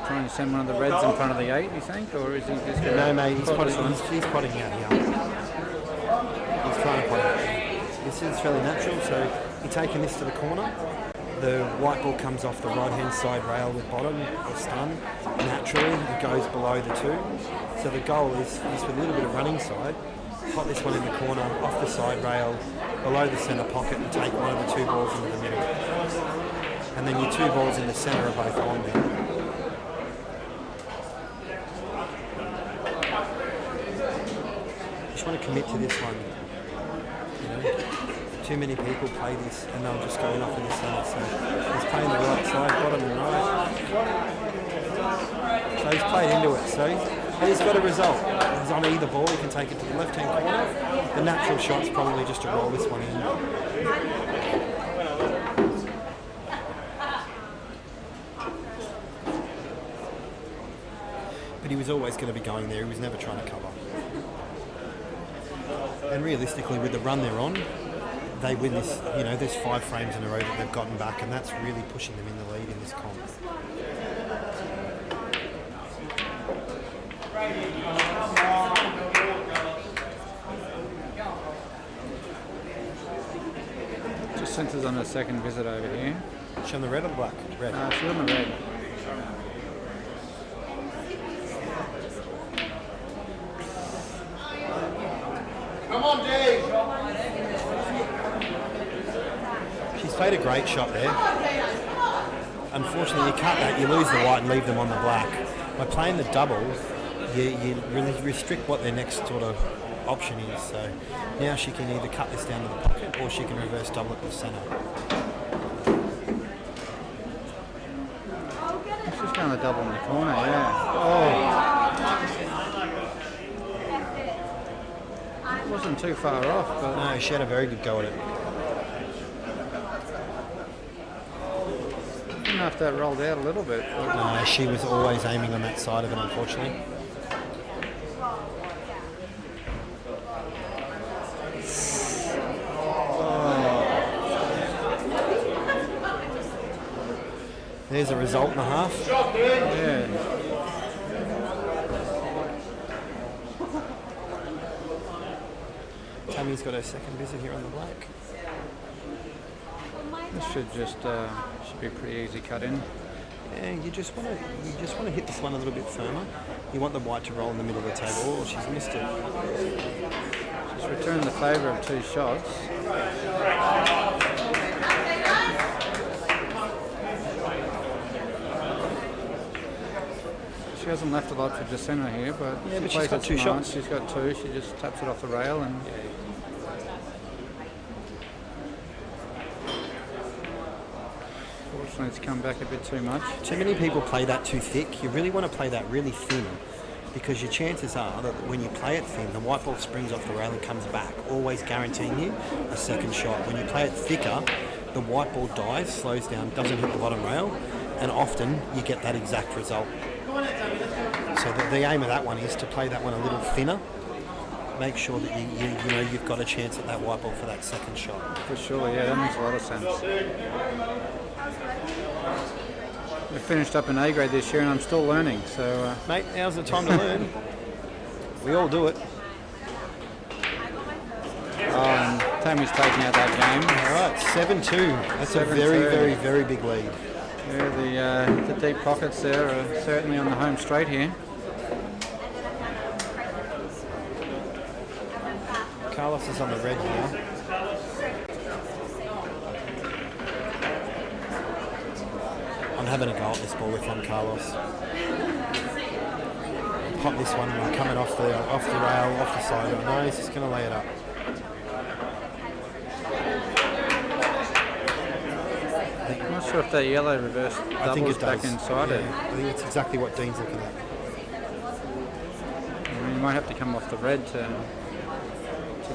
Trying to send one of the reds in front of the 8, you think? Or is he just going No, mate, he's pot potting, this one? he's potting out here. He's trying to pot it. This is fairly natural, so you're taking this to the corner. The white ball comes off the right-hand side rail with bottom or stun. Naturally, it goes below the 2. So the goal is just with a little bit of running side, pot this one in the corner, off the side rail, below the centre pocket, and take one of the 2 balls into the middle. And then your 2 balls in the centre are both on there. Just want to commit to this one. You know, too many people play this and they'll just go in off in the centre. So he's playing the right side, bottom and right. So he's played into it. So he's got a result. He's on either ball. He can take it to the left-hand corner. The natural shot's probably just to roll this one in. But he was always going to be going there. He was never trying to cover. And realistically, with the run they're on, they win this. You know, there's 5 frames in a row that they've gotten back, and that's really pushing them in the lead in this comp. Just centres on a second visit over here. Is she on the red or the black? Red. She's on the red. Come on, Dave! She's played a great shot there. Unfortunately, you cut that, you lose the white and leave them on the black. By playing the double, you really restrict what their next sort of option is. So now she can either cut this down to the pocket or she can reverse double it to the centre. She's going to double in the corner, yeah. It wasn't too far off, but No, she had a very good go at it. didn't know if that rolled out a little bit. But No, she was always aiming on that side of it, unfortunately. There's a result and a half. yeah. Tammy's got her second visit here on the black. This should be pretty easy cut in. Yeah, you just want to hit this one a little bit firmer. You want the white to roll in the middle of the table. Oh, she's missed it. She's returned the favour of 2 shots. She hasn't left a lot for Jacinta here, but Yeah, but she she's plays got it 2 smart. shots. She's got 2. She just taps it off the rail and. Fortunately, it's come back a bit too much. Too many people play that too thick. You really want to play that really thin, because your chances are that when you play it thin, the white ball springs off the rail and comes back, always guaranteeing you a second shot. When you play it thicker, the white ball dies, slows down, doesn't hit the bottom rail, and often you get that exact result. So the aim of that one is to play that one a little thinner. Make sure that you know you've got a chance at that white ball for that second shot. For sure, yeah, that makes a lot of sense. I finished up in A grade this year and I'm still learning, so... Mate, now's the time to learn. We all do it. and Tammy's taking out that game. All right, 7-2. That's a 7-2. very, very big lead. Yeah, the deep pockets there are certainly on the home straight here. Carlos is on the red here. I'm having a go at this ball with him, Carlos. Pop this one and I'm coming off the rail, off the side. No, he's just going to lay it up. I'm not sure if that yellow reverse I think doubles it back does. inside it. I think it's exactly what Dean's looking at. I mean, you might have to come off the red to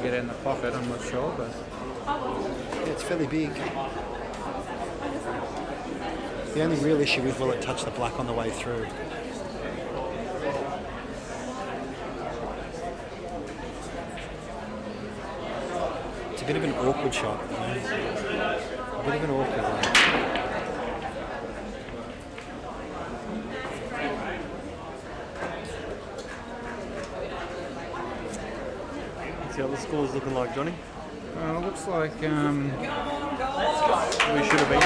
get it in the pocket, I'm not sure, but... Yeah, it's fairly big. The only real issue is will it touch the black on the way through? It's a bit of an awkward shot. You know? A bit of an awkward one. What's the other scores looking like, Johnny? It looks like We should have been.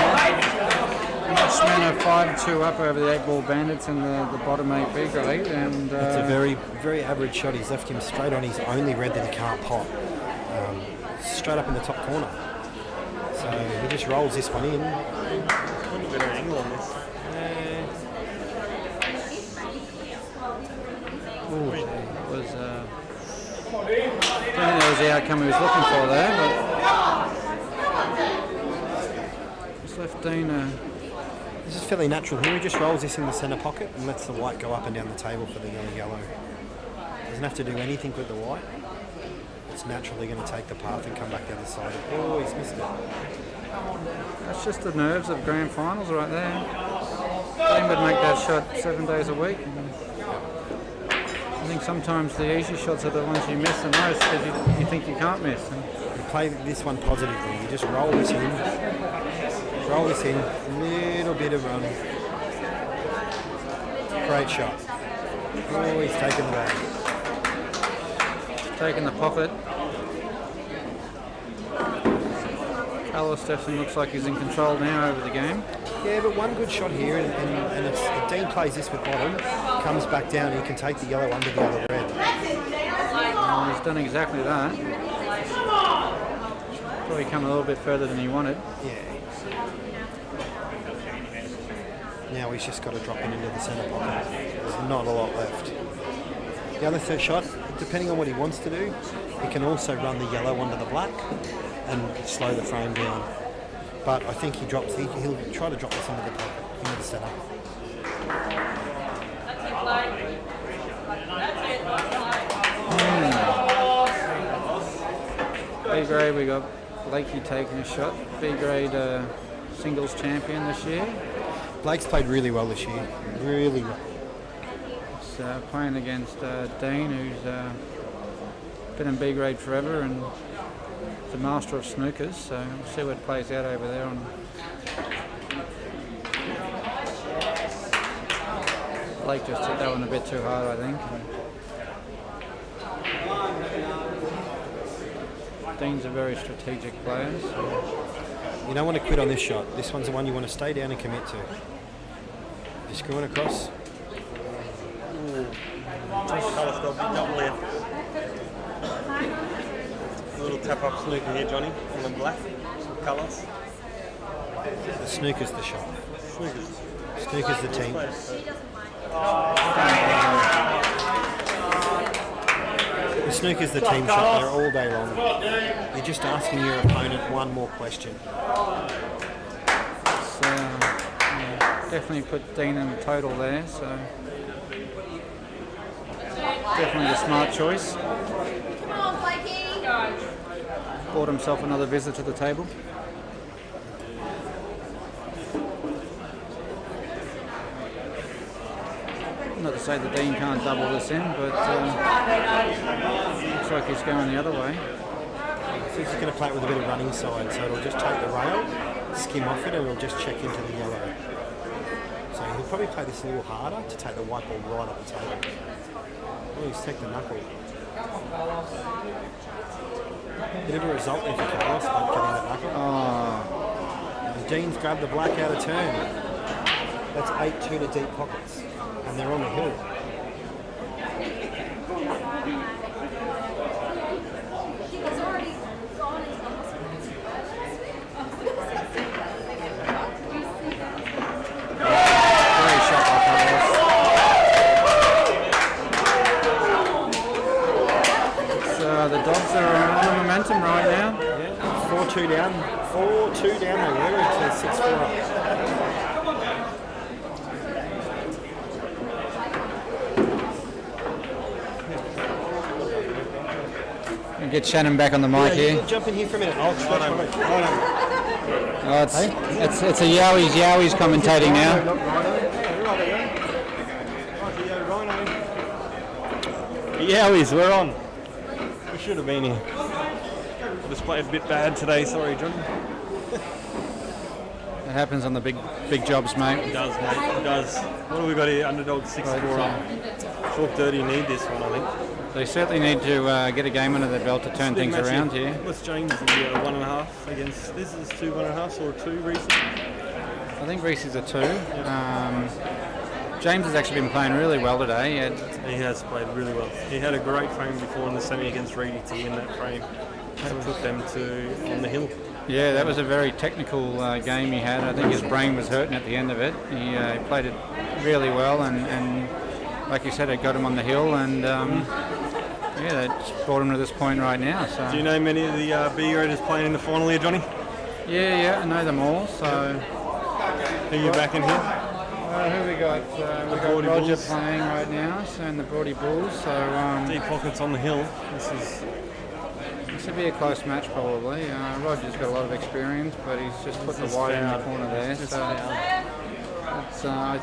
Smano 5-2 up over the 8 Ball Bandits in the bottom 8 B grade, and It's a very, very average shot. He's left him straight on his only red that he can't pot. Straight up in the top corner. So he just rolls this one in. A better angle on this. it was I don't think that was the outcome he was looking for there, but just left Dean. This is fairly natural here. He just rolls this in the centre pocket and lets the white go up and down the table for the yellow. Doesn't have to do anything with the white. It's naturally going to take the path and come back the other side. Oh, he's missed it. That's just the nerves of grand finals right there. Dean would make that shot 7 days a week. I think sometimes the easy shots are the ones you miss the most because you think you can't miss. You play this one positively. You just roll this in. Roll this in. Little bit of run. Great shot. Oh, he's taken the bag. Taking the pocket. Carlos definitely looks like he's in control now over the game. Yeah, but one good shot here, and it's, if Dean plays this with bottom, comes back down, and he can take the yellow under the other red. And he's done exactly that. Probably come a little bit further than he wanted. Yeah. Now he's just got to drop it into the centre pocket. There's not a lot left. The other third shot, depending on what he wants to do, he can also run the yellow onto the black and slow the frame down. But I think he'll try to drop this into the pocket, into the centre. B grade, we got Blakey taking a shot. B grade singles champion this year. Blake's played really well this year. Really well. He's playing against Dean, who's been in B grade forever and the master of snookers. So we'll see what plays out over there. Blake just hit that one a bit too hard, I think. Dean's a very strategic player. So You don't want to quit on this shot. This one's the one you want to stay down and commit to. You're screwing across. Colour stop, double out. A little tap up snooker here, Johnny, on the black colours. The snooker's the shot. Snooker's the team. The snooker's the team shot. They're all day long. You're just asking your opponent one more question. So, definitely put Dean in the total there, so definitely the smart choice. Come on, Blakey. Bought himself another visit to the table. Not to say that Dean can't double this in, but looks like he's going the other way. So he's going to play it with a bit of running side, so it'll just take the rail, skim off it, and it'll just check into the yellow. So he'll probably play this a little harder to take the white ball right up the table. Oh, he's taken the knuckle. Bit of a result there for Carlos, like getting that knuckle. And Dean's grabbed the black out of turn. That's 8-2 to deep pockets, and they're on the hill. He's already gone into the hospital. Great shot by Carlos. So the Dogs are on the momentum right now. 4-2 down. 4-2 down they were to 6-4 up. And get Shannon back on the mic here. Jump in here for a minute. I'll try to. Oh, it's a Yowies commentating now. Yowies, we're on. We should have been here. Just played a bit bad today, sorry, Johnny. It happens on the big jobs, mate. It does, mate, it does. What have we got here? Underdog 6-4 up. Chalk 30 need this one, I think. They certainly need to get a game under their belt to turn things around here. What's James? 1.5 against. This is 2 1.5 or 2 Reese? I think Reese is a 2. James has actually been playing really well today. He has played really well. He had a great frame before in the semi against Reedy to win that frame. To put them on the hill. Yeah, that was a very technical game he had. I think his brain was hurting at the end of it. He played it really well, and like you said, it got him on the hill, and yeah, that's brought him to this point right now. So. Do you know many of the B graders playing in the final here, Johnny? Yeah, I know them all. So. Who are you back in here? Who we got? We got Roger Bulls playing right now, so in the Brody Bulls. So deep pockets on the hill. This will be a close match probably. Roger's got a lot of experience, but he's just put the wide in the corner there. So it's, I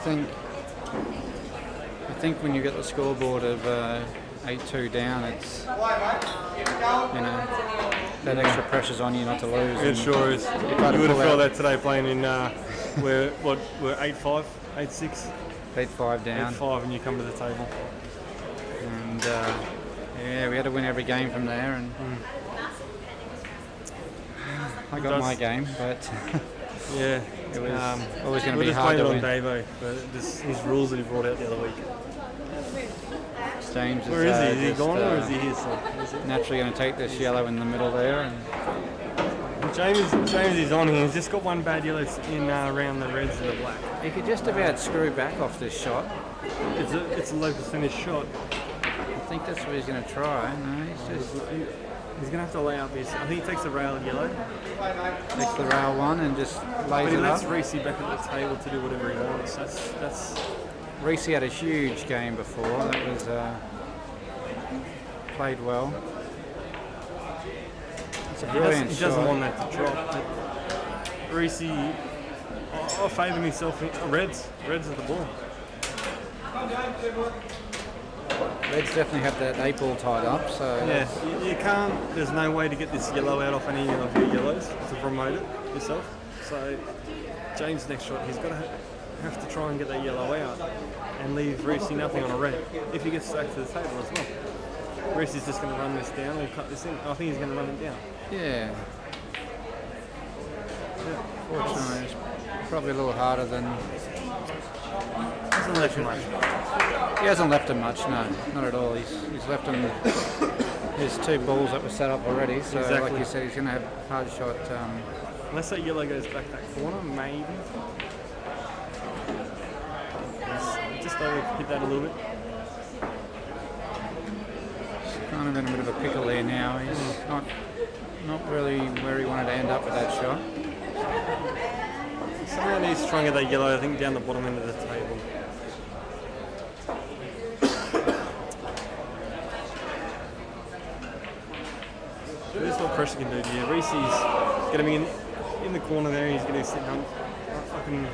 think when you get the scoreboard of 8-2 down, it's that extra pressure's on you not to lose. It sure is. You would have felt that today playing in we're 8-5, 8-6, 8-5 down. 8-5, and you come to the table. And yeah, we had to win every game from there, and I got my game, but yeah, it was always going to be hard to win. Davo, but his rules that he brought out the other week. James Where is he? Is he gone or is he here still? Naturally going to take this yellow in the middle there. And James is on here. He's just got one bad yellow in around the reds and the black. He could just about screw back off this shot. It's a low percentage shot. I think that's what he's going to try. No, he's going to have to lay out this. I think he takes the rail yellow. Takes the rail one and just lays it up. But he lets Reese back at the table to do whatever he wants. That's. Reese had a huge game before. That was played well. It's a brilliant shot. He doesn't want that to drop. Reese, I favour myself. Reds at the ball. Reds definitely have that 8 ball tied up, so... Yeah, you can't... There's no way to get this yellow out off any of your yellows to promote it yourself. So, James' next shot, he's got to have to try and get that yellow out and leave Reese nothing on a red if he gets back to the table as well. Reese is just going to run this down and cut this in. I think he's going to run it down. Yeah. Fortunately, it's probably a little harder than. Hasn't left much. He hasn't left him much, no, not at all. He's left him his 2 balls that were set up already. So, like Exactly. you said, he's going to have hard shot. Unless that yellow goes back that corner, maybe. Just hit that a little bit. Kind of in a bit of a pickle there now. He's not really where he wanted to end up with that shot. Someone needs to try and get that yellow, I think, down the bottom end of the table. This is what pressure can do to you. Reese's going to be in the corner there. He's going to sit down. I can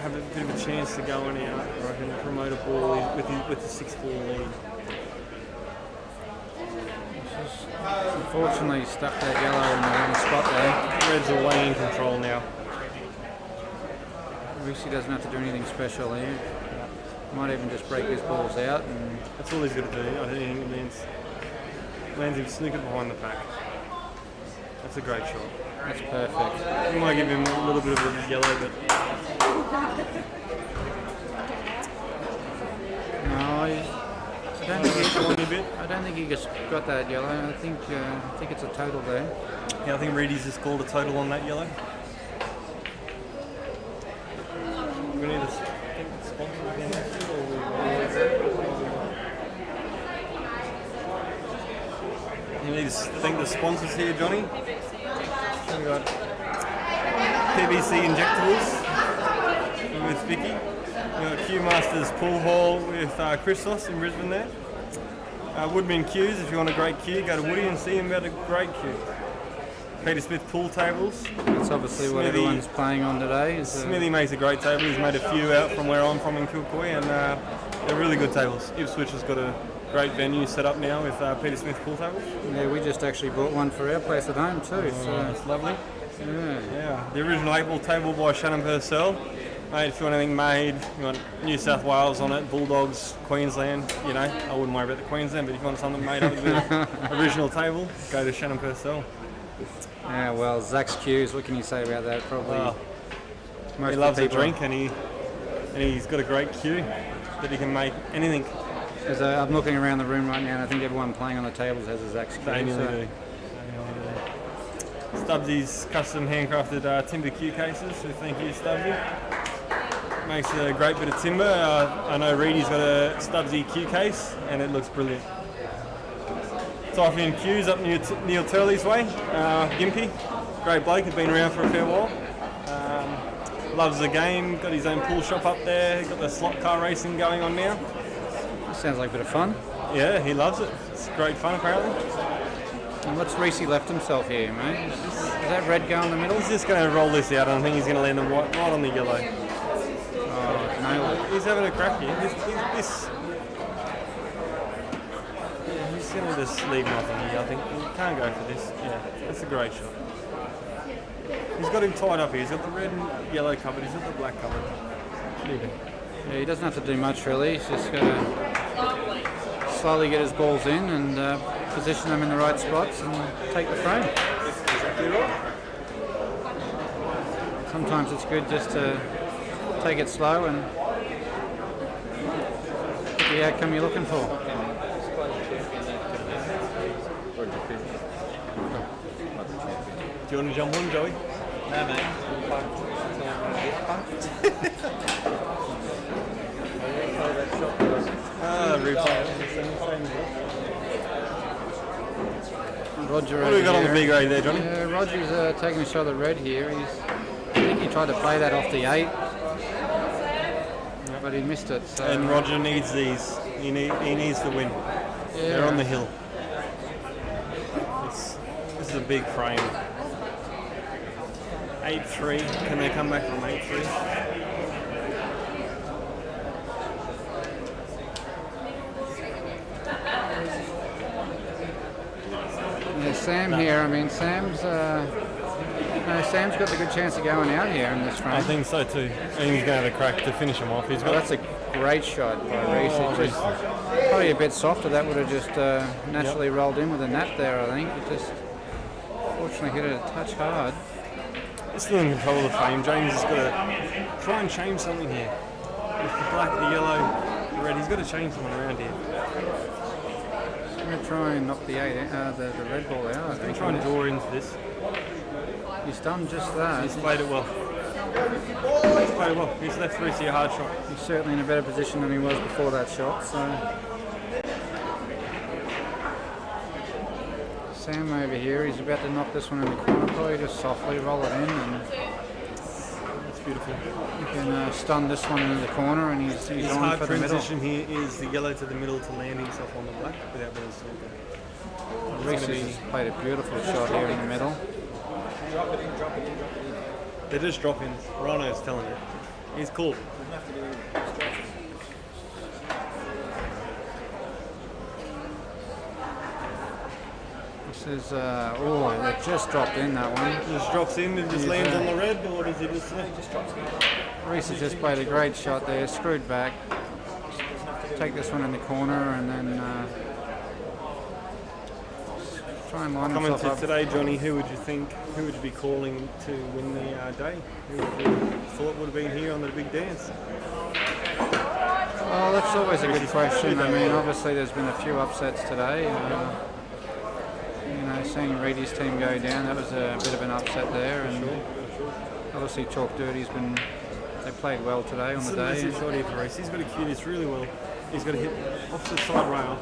have a bit of a chance to go in out, or I can promote a ball with the 6-4 lead. Unfortunately, stuck that yellow in the wrong spot there. Reds are way in control now. Reese doesn't have to do anything special here. Might even just break his balls out. And That's all he's got to do. I think it lands him snooker behind the pack. That's a great shot. that's perfect. We might give him a little bit of a yellow, but No, I don't think he just got that yellow. I think it's a total there. yeah, I think Reedy's just called a total on that yellow. We need a sponsor again. You need to thank the sponsors here, Johnny. We've got PBC Injectables with Vicky. We've got Q Masters Pool Hall with Christos in Brisbane there. Woodman Q's, if you want a great Q, go to Woody and see him about a great Q. Peter Smith Pool Tables. That's obviously what everyone's playing on today. Smithy makes a great table. He's made a few out from where I'm from in Kilcoy, and they're really good tables. Ipswich has got a great venue set up now with Peter Smith Pool Tables. Yeah, we just actually bought one for our place at home too. It's lovely. Yeah. Yeah, the original 8-ball table by Shannon Purcell. Mate, if you want anything made, you want New South Wales on it, Bulldogs, Queensland, you know, I wouldn't worry about the Queensland, but if you want something made up with the original table, go to Shannon Purcell. Yeah, well, Zach's Q's, what can you say about that? Probably most He of loves the a people. drink, and he's got a great cue that he can make anything. I'm looking around the room right now, and I think everyone playing on the tables has a Zach's Q. They nearly do. Stubbsy's custom handcrafted timber Q cases, so thank you, Stubbsy. Makes a great bit of timber. I know Reedy's got a Stubbsy Q case, and it looks brilliant. Typhoon Q's up Neil Turley's way. Gimpy, great bloke, has been around for a fair while. Loves the game, got his own pool shop up there, got the slot car racing going on now. Sounds like a bit of fun. Yeah, he loves it. It's great fun apparently. And what's Reese left himself here, mate? Is that red go in the middle? He's just going to roll this out, and I think he's going to land them right on the yellow. Oh, nailed it. He's having a crack here. He's going to just leave nothing here, I think. He can't go for this. Yeah, that's a great shot. He's got him tied up here. He's got the red and yellow covered. He's got the black covered. Yeah, he doesn't have to do much really. He's just going to slowly get his balls in and position them in the right spots and take the frame. Exactly right. Sometimes it's good just to take it slow and get the outcome you're looking for. Do you want to jump on, Joey? No, mate. Replay. Roger What do we got on the over B here. grade there, Johnny? Yeah, Roger's taking a shot at red here. I think he tried to play that off the 8, but he missed it. So And Roger needs these. He needs the win. They're on the hill. This is a big frame. 8-3. Can they come back from 8-3? Yeah, Sam here. I mean, Sam's got the good chance of going out here in this frame. I think so too. I think he's going to have a crack to finish him off. He's Well, got that's a great shot by Reese. It just probably a bit softer. That would have just naturally rolled in with a nap there. I think it just fortunately hit it a touch hard. still in control of the frame. James has got to try and change something here. With the black, the yellow, the red, he's got to change something around here. He's going to try and knock the red ball out. I think. Try and draw into this. He's done just that. He's played it well. He's left Reese a hard shot. He's certainly in a better position than he was before that shot. So Sam over here, he's about to knock this one in the corner. Probably just softly roll it in, and That's beautiful. you can stun this one into the corner, and he's His on hard for the middle. transition here is the yellow to the middle to land himself on the black without being seen. Reese has played a beautiful shot here in the middle. They're just drop-ins. Rhino's telling you. He's cool. This is, they just dropped in that one. Just drops in and just lands on the red, or does he just say? Reese has just played a great shot there, screwed back. Take this one in the corner and then try and line Coming himself to up. today, Johnny, who would you think, who would you be calling to win the day? Who would you thought would have been here on the big dance? Well, that's always a good question. I mean, obviously there's been a few upsets today. Seeing Reedy's team go down, that was a bit of an upset there. And obviously Chalk Dirty's been, they played well today on the day. It's a massive shot here for Reese. He's got to cue this really well. He's got to hit off the side rail.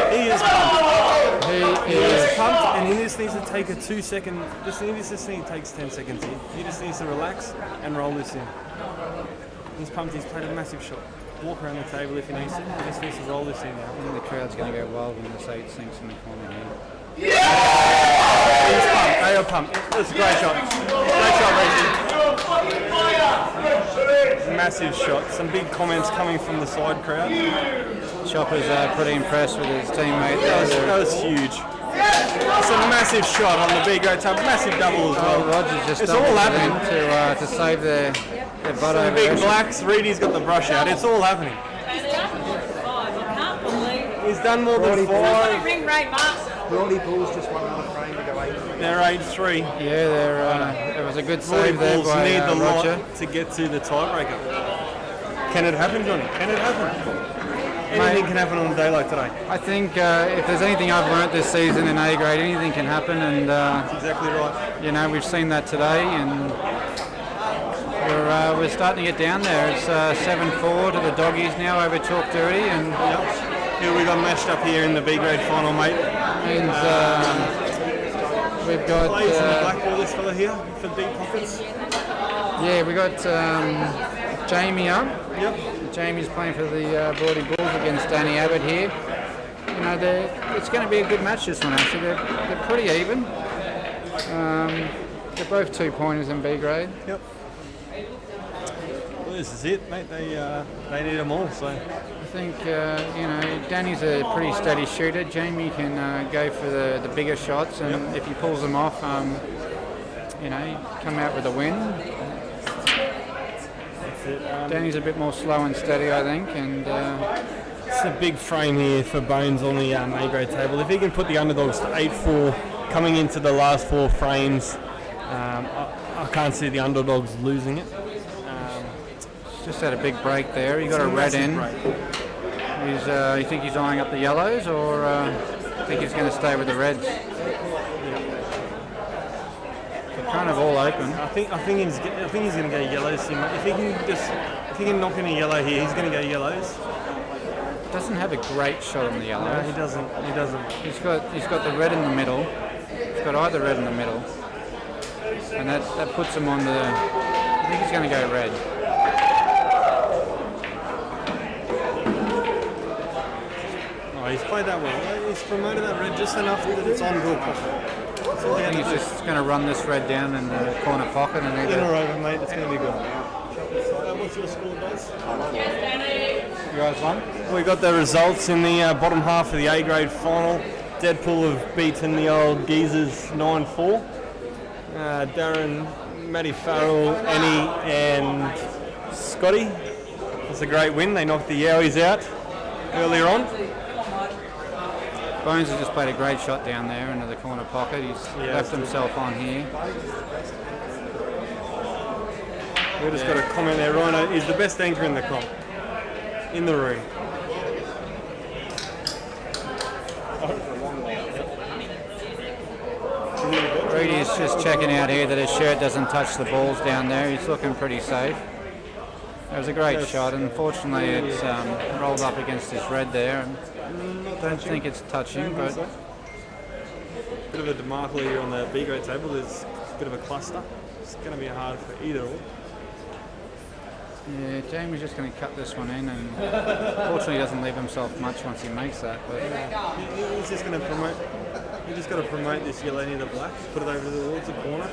He is pumped. He is pumped, and he just needs to take a 2 second. This thing takes 10 seconds here. He just needs to relax and roll this in. He's pumped. He's played a massive shot. Walk around the table if he needs to. He just needs to roll this in now. I think the crowd's going to go wild when this 8 sinks in the corner here. He's pumped. They are pumped. That's a great shot. Great shot, Reece. Massive shot. Some big comments coming from the side crowd. Chopper's pretty impressed with his teammate. That was huge. It's a massive shot on the big grade table. Massive double as well. Rogers just It's all doubled it happening. in to save their butt The over big Essex. blacks. Reedy's got the brush out. It's all happening. He's done more than 5. I can't believe. He's done more than Somebody 5. ring Ray Martin. Brody Bulls just one another frame to go 8. They're 8-3. Yeah, it was a good Brody save there Bulls by need the Roger. lot to get to the tiebreaker. Can it happen, Johnny? Can it happen? Anything can happen on a day like today. I think if there's anything I've learnt this season in A grade, anything can happen, and That's exactly right. we've seen that today, and we're starting to get down there. It's 7-4 to the doggies now over Chalk Dirty, and Here we got matched up here in the B grade final, mate. means we've got Plays in the black ball, this fella here for deep pockets. we got Jamie up. Yep. Jamie's playing for the Brody Bulls against Danny Abbott here. It's going to be a good match, this one, actually. They're pretty even. They're both 2-pointers in B grade. Yep. Well, this is it, mate. They need them all. So I think Danny's a pretty steady shooter. Jamie can go for the bigger shots, and if he pulls them off, come out with a win. that's it. Danny's a bit more slow and steady, I think, and It's a big frame here for Bones on the A grade table. If he can put the underdogs to 8-4 coming into the last 4 frames, I can't see the underdogs losing it. just had a big break there. He got a red in. You think he's eyeing up the yellows, or think he's going to stay with the reds? They're kind of all open. I think he's going to go yellows. If he can knock in a yellow here, he's going to go yellows. Doesn't have a great shot on the No, yellows. he doesn't. He's got the red in the middle. He's got either red in the middle, and that puts him on the. I think he's going to go red. Oh, he's played that well. He's promoted that red just enough that it's on goal pocket. That's all he I had think to he's do. just going to run this red down in the corner pocket, and In or either over, mate. It's going to be good. What's your score, guys? you guys won. We got the results in the bottom half of the A grade final. Deadpool have beaten the old Geezers 9-4. Darren, Matty Farrell, Annie and Scotty. It's a great win. They knocked the Yowies out earlier on. Bones has just played a great shot down there into the corner pocket. He's left himself on here. We just got a comment there. Rhino is the best anchor in the comp, in the room. Reedy's just checking out here that his shirt doesn't touch the balls down there. He's looking pretty safe. It was a great shot. Unfortunately, it's rolled up against his red there. I don't think it's touching, but Bit of a demarcal here on the B grade table. There's a bit of a cluster. It's going to be hard for either or. yeah, Jamie's just going to cut this one in, and fortunately he doesn't leave himself much once he makes that. But He's just going to promote. You just got to promote this yellow near the black. Put it over towards the corner.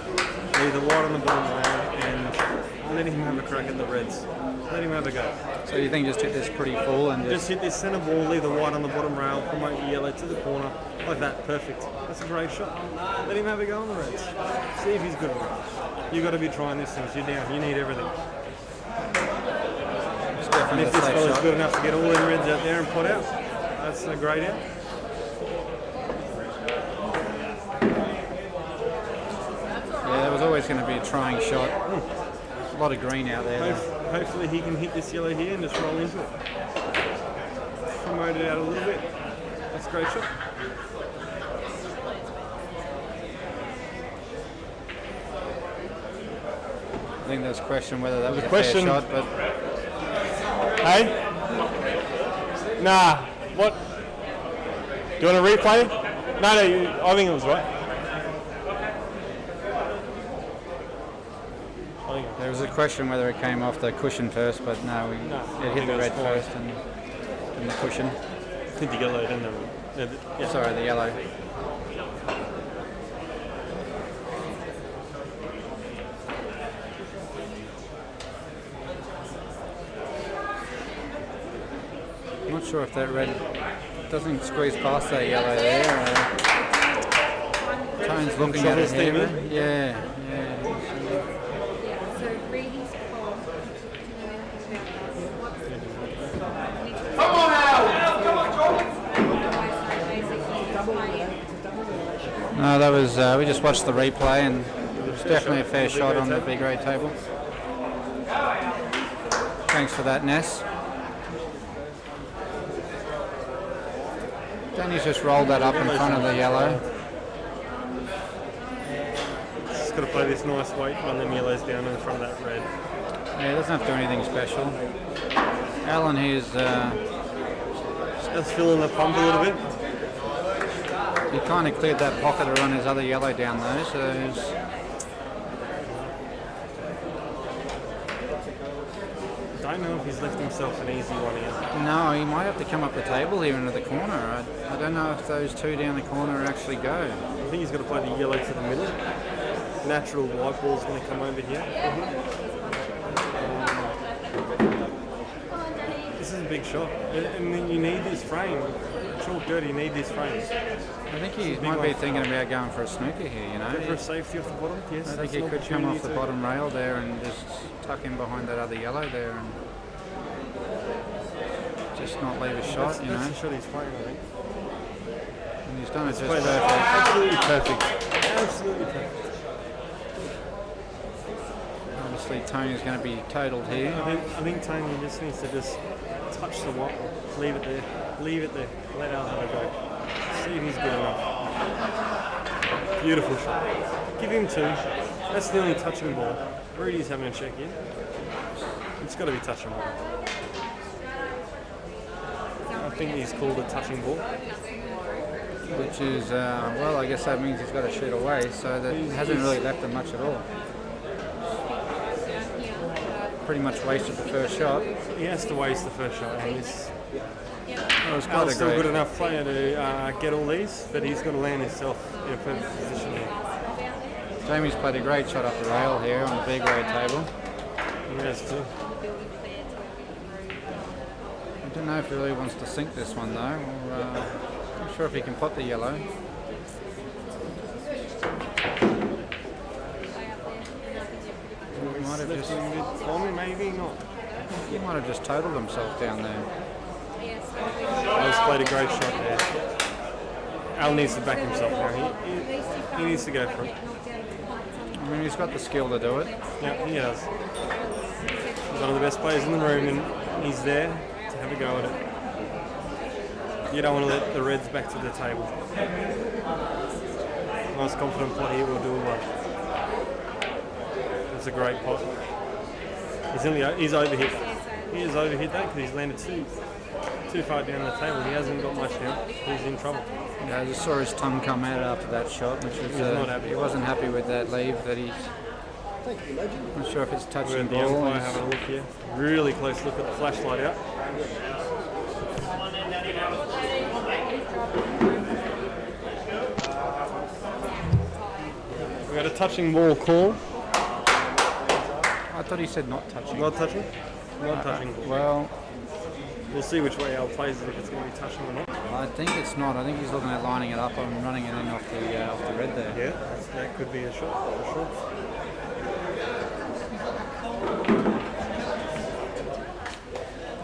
Leave the white on the bottom round, and let him have a crack at the reds. Let him have a go. so you think just hit this pretty full and Just hit this centre ball, leave the white on the bottom rail, promote the yellow to the corner, like that, perfect. That's a great shot. Let him have a go on the reds. See if he's good enough. You've got to be trying this thing. You're down. You need everything. it's And definitely if a this safe fella's shot. good enough to get all them reds out there and pot out, that's a great out. Yeah, that was always going to be a trying shot. A lot of green out there. though. Hopefully he can hit this yellow here and just roll into it. Promote it out a little bit. That's a great shot. I think there's a question whether that was a question. fair shot, but Hey? Nah. What? Do you want to replay? No, I think it was right. there was a question whether it came off the cushion first, but no, I it hit think the it was red fine. first and the cushion. Hit the yellow, didn't it? Yeah. Sorry, the yellow. I'm not sure if that red doesn't squeeze past that yellow there. Tone's looking at it Trouble, here. Stephen? Yeah. So Reedy's call. Come on now! Come on, John! No, that was, we just watched the replay and it was definitely a fair shot on the B grade table. Thanks for that, Ness. Danny's just rolled that up in front of the yellow. Just got to play this nice weight, run them yellows down in front of that red. Yeah, he doesn't have to do anything special. Alan here's, Just fill in the pump a little bit. he kind of cleared that pocket to run his other yellow down though, so he's, Don't know if he's left himself an easy one here. no, he might have to come up the table here into the corner. I don't know if those two down the corner actually go. I think he's got to play the yellow to the middle. Natural white ball's going to come over here. This is a big shot. And then you need this frame. Chalk dirty, you need this frame. I think he might be thinking about going for a snooker here, you For know. a safety off the bottom, yes. I think that's he an could come off the opportunity bottom rail there and just tuck in behind that other yellow there and just not leave a shot, you That's know. the shot he's playing, I think. And he's done it just Played that perfect. absolutely perfect. Absolutely perfect. Obviously Tony's going to be totaled here. I think Tony just needs to just touch the white ball. Leave it there. Leave it there. Let Al have a go. See if he's good enough. Beautiful shot. Give him two. That's the only touching ball. Rudy's having a check in. It's got to be touching ball. I think he's called a touching ball. Which is, well, I guess that means he's got to shoot away, so that hasn't really left him much at all. Pretty much wasted the first shot. He has to waste the first shot. And this It was quite Al's a still good great. enough player to get all these, but he's got to land himself in a perfect position here. Jamie's played a great shot up the rail here on the B grade table. He has to. I don't know if he really wants to sink this one though. Or, not sure if he can pot the yellow. He might have just, Maybe not. he might have just totaled himself down there. He's played a great shot there. Al needs to back himself now. He needs to go for it. I mean, he's got the skill to do it. Yeah, he does. He's one of the best players in the room, and he's there to have a go at it. You don't want to let the Reds back to the table. Nice confident pot here will do well. It's a great pot. He's overhit. He has overhit that because he's landed too far down the table. He hasn't got much now. He's in trouble. Yeah, I just saw his tongue come out after that shot, which was not happy. he wasn't happy with that leave that he's. Not sure if it's touching We're the the ball. umpire having a look here. Really close look at the flashlight out. We got a touching ball call. I thought he said not touching. Not touching? Not touching. Well, We'll see which way Al plays it, if it's going to be touching or not. I think it's not. I think he's looking at lining it up and running it in off the red there. Yeah, that could be a shot for sure.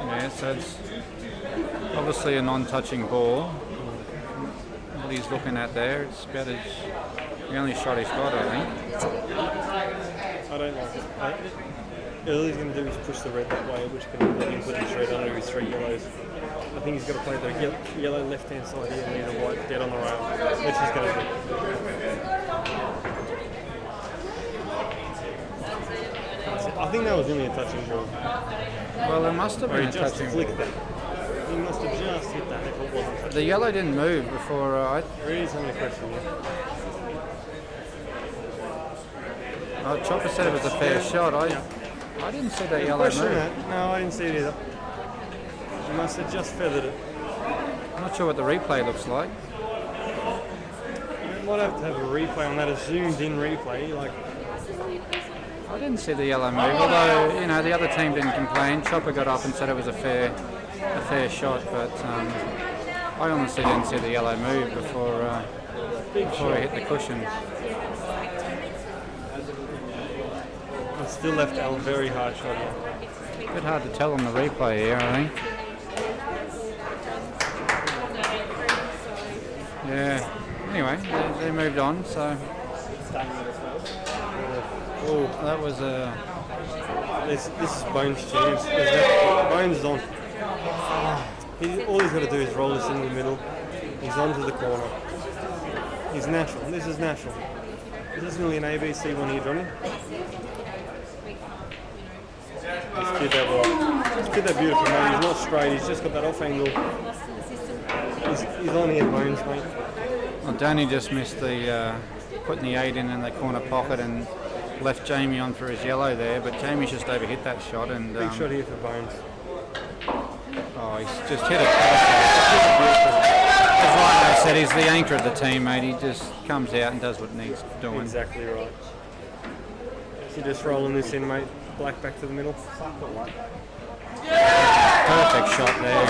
Yeah, so it's obviously a non-touching ball. What he's looking at there, it's about the only shot he's got, I think. I don't like it. All he's going to do is push the red that way, which can let him put his red under his 3 yellows. I think he's got to play the yellow left-hand side here and leave the white dead on the rail, which he's going to do. I think that was only a touching ball. Well, it must have Or been he a just touching. flicked that. He must have just hit that if it wasn't touching. The yellow didn't move before. There is only a question here. Chopper said it was a fair shot. I didn't see that yellow Question move. that. No, I didn't see it either. He must have just feathered it. I'm not sure what the replay looks like. You might have to have a replay on that, a zoomed-in replay. Like, I didn't see the yellow move, although the other team didn't complain. Chopper got up and said it was a fair shot, but I honestly didn't see the yellow move before he hit the cushion. it still left Al very hard shot here. A bit hard to tell on the replay here, I think. Yeah. Anyway, they moved on, so that was a. This is Bones' chance. Bones is on. All he's got to do is roll this into the middle. He's onto the corner. He's natural. This is natural. This is nearly an ABC one here, Johnny. He's did that well. He's did that beautiful, mate. He's not straight. He's just got that off angle. He's on here, Bones, mate. Well, Danny just missed the putting the 8 in the corner pocket and left Jamie on for his yellow there, but Jamie's just overhit that shot and. Big shot here for Bones. Oh, he's just hit it. As Ryan said, he's the anchor of the team, mate. He just comes out and does what needs doing. Exactly right. So just rolling this in, mate. Black back to the middle. Perfect shot there.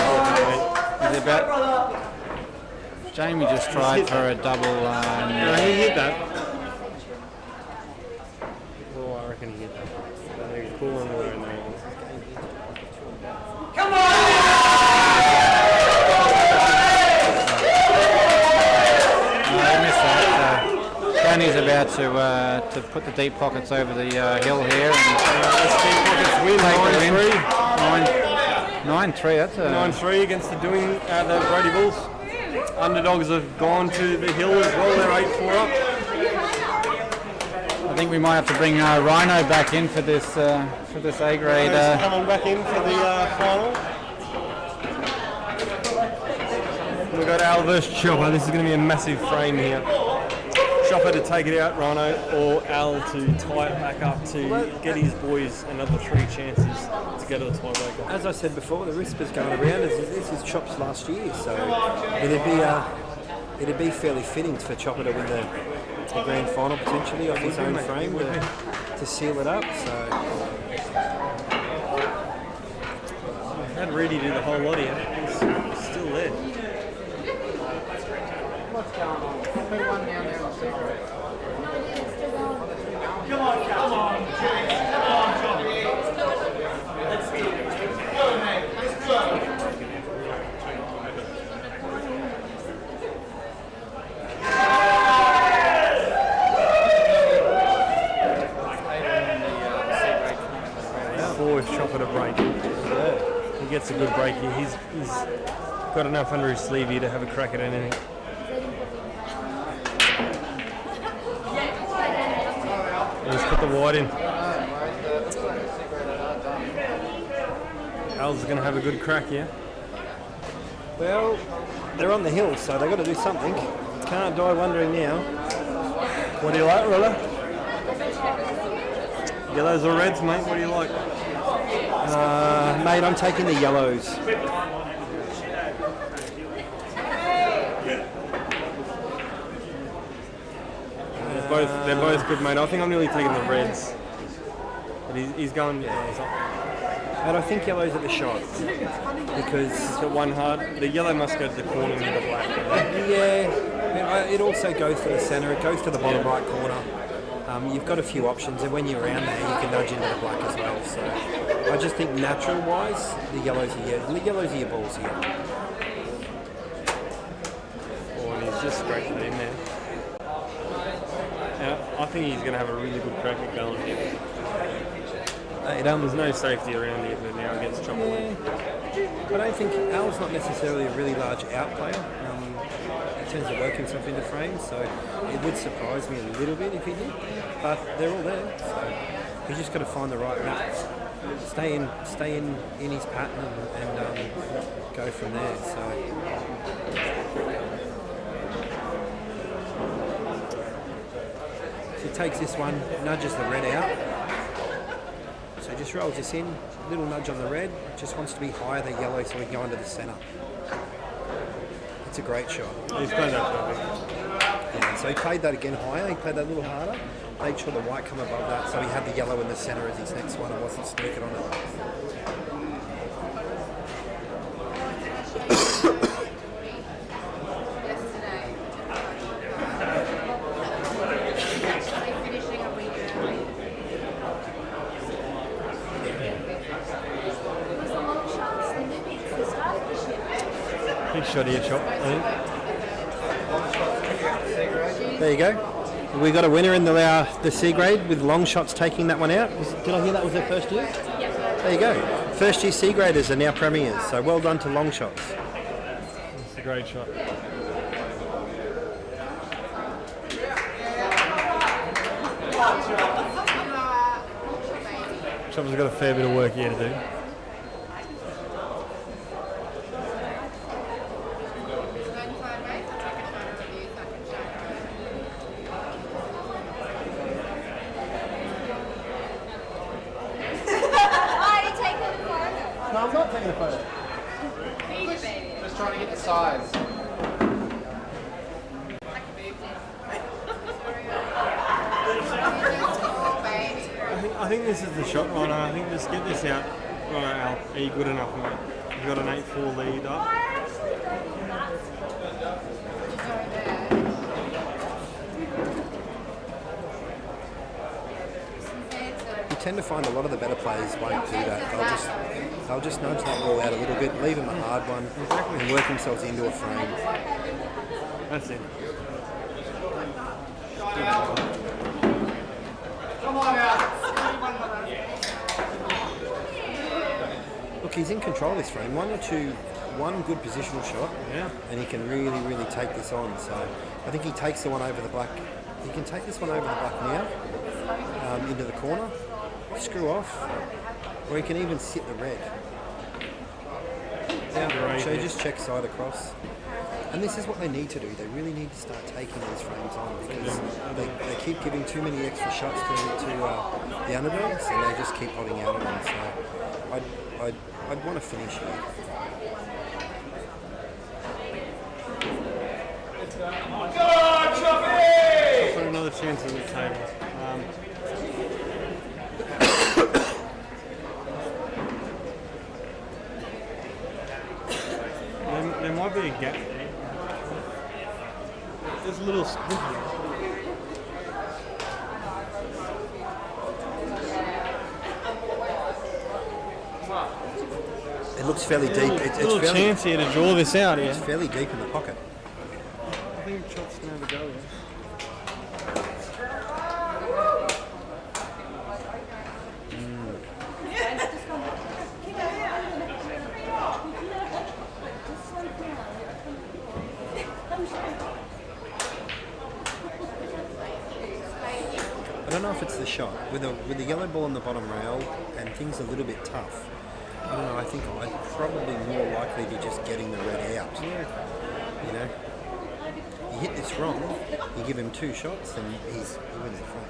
He's about. Jamie just tried for a double. No, he hit that. Oh, I reckon he hit that. He's pulling water in there. Danny's about to put the deep pockets over the hill here. Deep pockets win 9-3. 9-3, that's a... 9-3 against the Brody Bulls. Underdogs have gone to the hill as well. They're 8-4 up. I think we might have to bring Rhino back in for this A grade. Coming back in for the final. We've got Al versus Chopper. This is going to be a massive frame here. Chopper to take it out, Rhino, or Al to tie it back up to get his boys another 3 chances to go to the tiebreaker. As I said before, the whispers going around this is Chop's last year, so it'd be fairly fitting for Chopper to win the grand final potentially off his own frame to seal it up. So Had Reedy do the whole lot here. He's still there. What's going on? Put one down there on secret. Come on, James. Come on, Johnny. Let's do it. Let's go, mate. Let's go. good break here. He's got enough under his sleeve here to have a crack at anything. He's put the wide in. Al's going to have a good crack here. Well, they're on the hill, so they've got to do something. Can't die wondering now. What do you like, Rilla? Yellows or reds, mate? What do you like? Mate, I'm taking the yellows. They're both good, mate. I think I'm nearly taking the reds. But he's going. And I think yellow's at the shot because He's got one hard. The yellow must go to the corner near the black. yeah, it also goes to the centre. It goes to the bottom right corner. You've got a few options, and when you're around there, you can nudge into the black as well. So I just think natural-wise, the yellows are your balls here. Oh, and he's just scraped it in there. I think he's going to have a really good crack at going here. There's no safety around here, but now against Chopper. I don't think Al's not necessarily a really large out player. He tends to work himself into frames, so it would surprise me a little bit if he did. But they're all there, so he's just got to find the right match. Stay in his pattern and go from there. So he takes this one, nudges the red out. So just rolls this in, little nudge on the red, just wants to be higher than yellow so we can go into the centre. It's a great shot. He's played that perfect. Yeah, so he played that again higher, he played that a little harder, made sure the white come above that, so he had the yellow in the centre as his next one and wasn't sneaking on it. Big shot here, Chop, I think. There you go. We got a winner in the C grade with long shots taking that one out. Did I hear that was their first year? Yep. There you go. First year C graders are now premiers, so well done to long shots. It's a great shot. Chopper's got a fair bit of work here to do. No, I'm not taking a photo. Just trying to get the size. I think this is the shot, Rhino. I think just get this out. Rhino, Al, are you good enough, mate? You've got an 8-4 lead up. You tend to find a lot of the better players won't do that. They'll just nudge that ball out a little bit, leave them a hard one, and work themselves into a frame. That's it. Come on out. Look, he's in control of this frame. One good positional shot, and he can really, really take this on. So I think he takes the one over the black. He can take this one over the black now, into the corner, screw off, or he can even sit the red. So just check side across. And this is what they need to do. They really need to start taking these frames on because they keep giving too many extra shots to the underdogs and they just keep holding out on them. So I'd want to finish here. For another chance on the table. There might be a gap there. There's a little split here. It looks fairly deep. It's a little fairly, chance here to draw this out here. it's fairly deep in the pocket. I think Chop's going to have a go here. I don't know if it's the shot. With the yellow ball on the bottom rail and things a little bit tough, I don't know, I think I'm probably more likely to just getting the red out. Yeah. You know? You hit this wrong, you give him 2 shots and he wins the frame.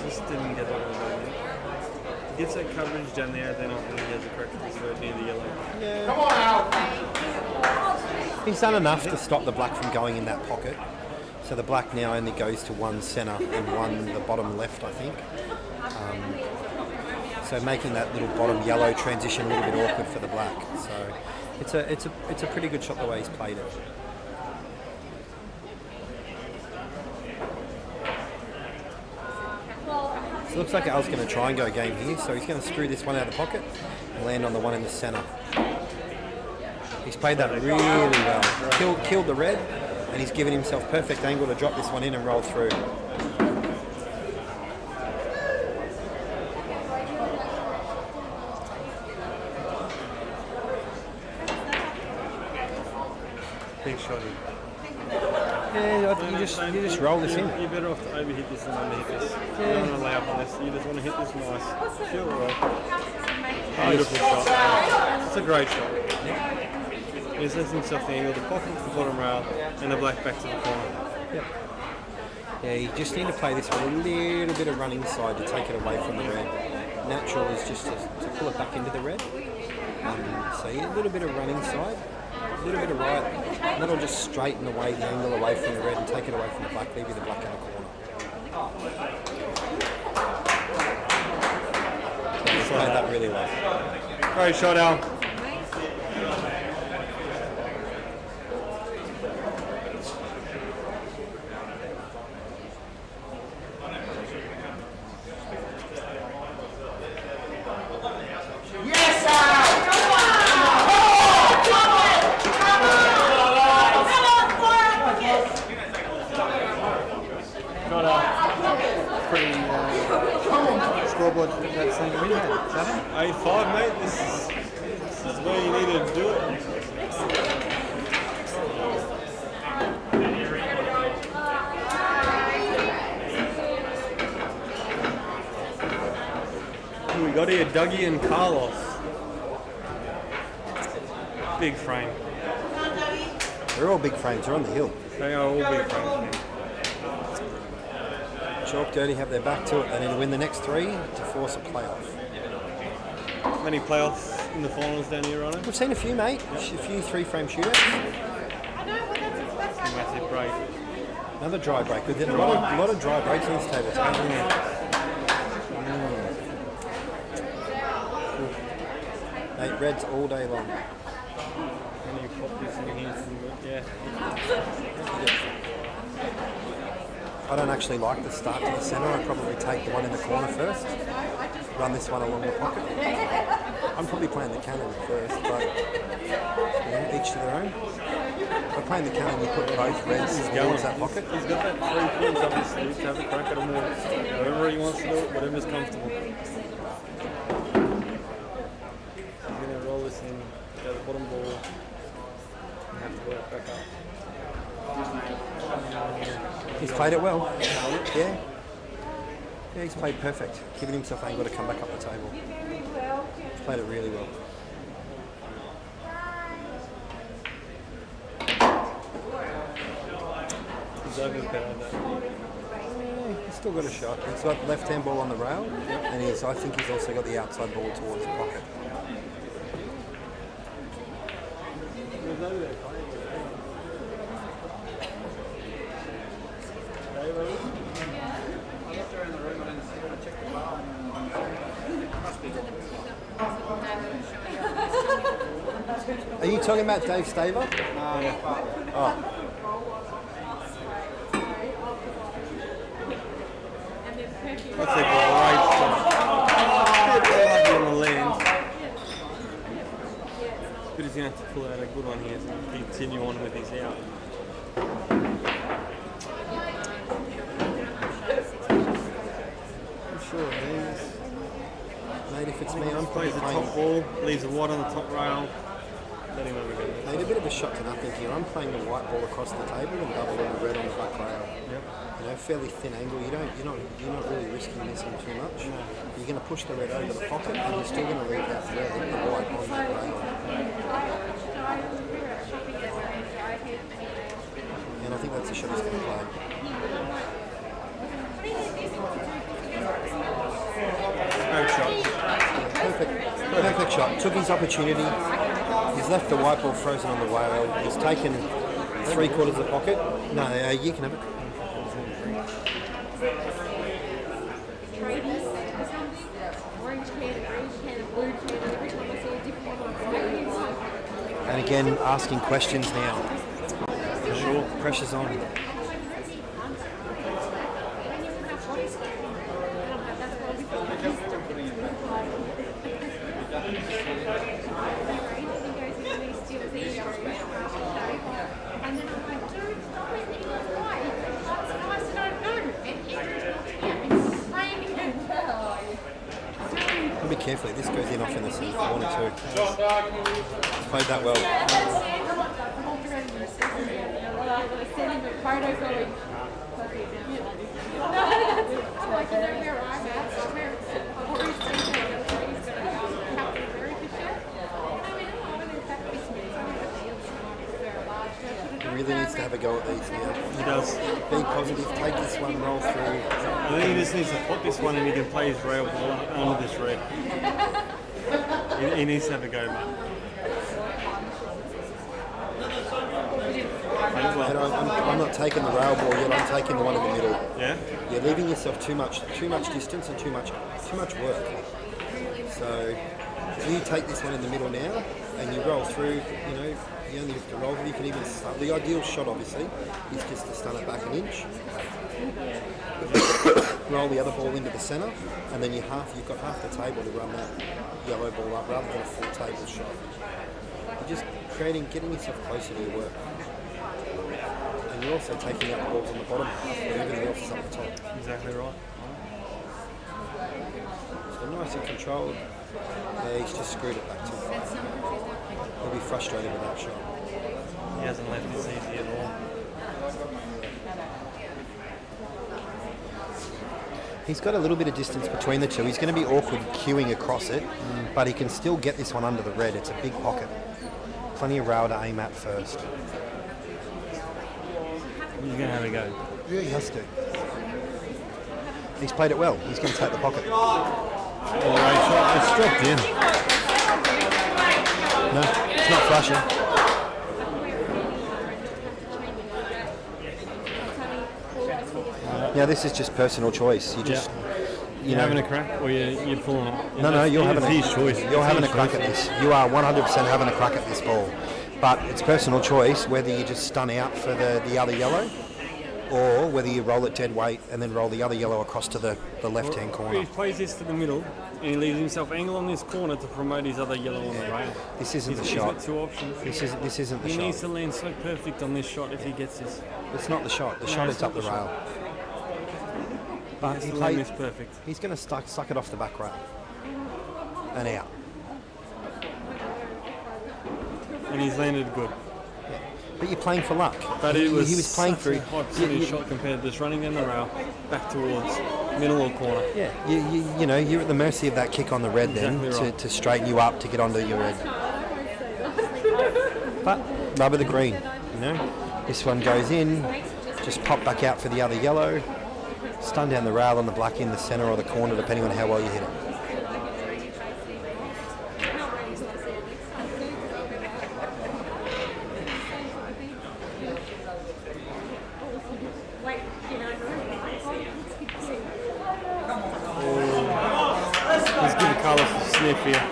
Just didn't get it all done. He gets that coverage done there, then I think he has a correct third near the yellow. Come on out. He's done enough to stop the black from going in that pocket. So the black now only goes to one centre and one the bottom left, I think. So making that little bottom yellow transition a little bit awkward for the black. So it's a pretty good shot the way he's played it. So it looks like Al's going to try and go game here. So he's going to screw this one out of the pocket and land on the one in the centre. He's played that really well. Killed the red, and he's given himself perfect angle to drop this one in and roll through. Big shot in. Yeah, you just roll this in. You're better off to overhit this than underhit this. You don't want to lay up on this. You just want to hit this nice. Feel it well. Beautiful shot. It's a great shot. He sets himself the angle, the pocket to the bottom rail, and the black back to the corner. Yep. Yeah, you just need to play this with a little bit of run inside to take it away from the red. Natural is just to pull it back into the red. So yeah, a little bit of run inside, a little bit of right. And that'll just straighten away the angle away from the red and take it away from the black, leave you the black in the corner. He's played that really well. Great shot, Al. Scoreboard that same we had. Is that it? 8-5, mate. This is where you need to do it. Who we got here? Dougie and Carlos. Big frame. They're all big frames, they're on the hill. They are all big frames. Chalk Dirty have their back to it. They need to win the next 3 to force a playoff. Many playoffs in the finals down here, Ryan. We've seen a few, mate. A few 3-frame shootouts. Massive break. Another dry break. There's a lot of dry breaks on this table. Mate, reds all day long. And you pop this in here, yeah. I don't actually like the start to the centre. I'd probably take the one in the corner first. Run this one along the pocket. I'm probably playing the cannon first, but yeah, each to their own. By playing the cannon, you put both reds towards that pocket. He's got that 3 points up his sleeve to have a crack at them all. Whatever he wants to do, whatever's comfortable. He's going to roll this in, go to the bottom ball, and have to work back up. He's played it well. Yeah. Yeah, he's played perfect. Giving himself angle to come back up the table. He's played it really well. He's overpowered that. He's still got a shot. He's got the left-hand ball on the rail, and I think he's also got the outside ball towards the pocket. Are you talking about Dave Staver? Oh. That's a great shot. On the land. But he's going to have to pull out a good one here to continue on with his out. I'm sure it is. Mate, if it's me, I'm probably Plays the playing. top ball, leaves the white on the top rail. Let him have a go. Mate, a bit of a shot to nothing here. I'm playing the white ball across the table and doubling the red on the back rail. Yep. You know, fairly thin angle. You're not really risking missing too much. You're going to push the red over the pocket, and you're still going to leave that red, the white, on the rail. And I think that's the shot he's going to play. Great shot. Perfect shot. Took his opportunity. He's left the white ball frozen on the whale. He's taken 3/4 of the pocket. No, you can have it. Orange can, blue can, every time I see a different one. And again, asking questions now. For sure. Pressure's on. And then I'm like, dude, stop it, it was white. That's nice, I don't know. And it's raining and Be careful. This goes in off in the corner too. He's played that well. He really needs to have a go at these now. He does. Be positive. Take this one, roll through. I think he just needs to put this one and he can play his rail ball under this red. He needs to have a go, mate. And I'm not taking the rail ball yet. I'm taking the one in the middle. Yeah? You're leaving yourself too much distance and too much work. So if you take this one in the middle now and you roll through, you know, you only have to roll. You can even start. The ideal shot, obviously, is just to stun it back an inch. Roll the other ball into the centre, and then you've got half the table to run that yellow ball up rather than a full table shot. You're just getting yourself closer to your work. And you're also taking out the balls on the bottom half, but everything else is up the top. Exactly right. So nice and controlled. Yeah, he's just screwed it back to him. He'll be frustrated with that shot. He hasn't left this easy at all. He's got a little bit of distance between the two. He's going to be awkward queuing across it, but he can still get this one under the red. It's a big pocket. Plenty of rail to aim at first. He's going to have a go. Yeah, he has to. He's played it well. He's going to take the pocket. All right, shot. It's dropped in. No, it's not flashing. Now this is just personal choice. You just, You're having a crack or you're pulling it? No, you're having his choice. You're having a crack at this. You are 100% having a crack at this ball. But it's personal choice whether you just stun out for the other yellow or whether you roll it dead weight and then roll the other yellow across to the left-hand corner. He plays this to the middle and he leaves himself angle on this corner to promote his other yellow on the rail. This isn't the He's shot. got two options. This isn't the He shot. needs to land so perfect on this shot if he gets this. It's not the shot. The shot it's is up the not the rail. But He he has to land plays. this perfect. He's going to suck it off the back rail and out. And he's landed good. But you're playing for luck. But he it was was playing such for a high percentage shot compared to just running down the rail back towards middle or corner. Yeah, you know, you're at the mercy of that kick on the red then Exactly right. to straighten you up to get onto your red. But rubber the green, you know. This one goes in, just pop back out for the other yellow, stun down the rail on the black in the centre or the corner depending on how well you hit it. Let's give Carlos a sniff here.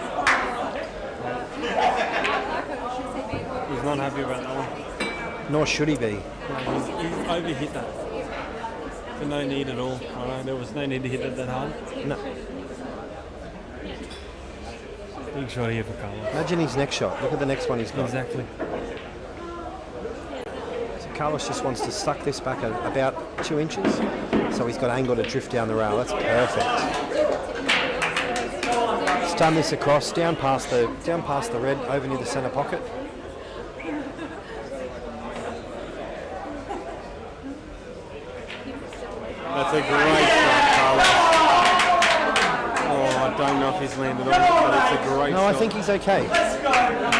He's not happy about that one. Nor should he be. He's overhit that for no need at all. There was no need to hit it that hard. No. Big shot here for Carlos. Imagine his next shot. Look at the next one he's got. Exactly. Carlos just wants to suck this back about 2 inches. So he's got angle to drift down the rail. That's perfect. Stun this across, down past the red, over near the centre pocket. That's a great shot, Carlos. Oh, I don't know if he's landed on it, but it's a great shot. No, I think he's okay. I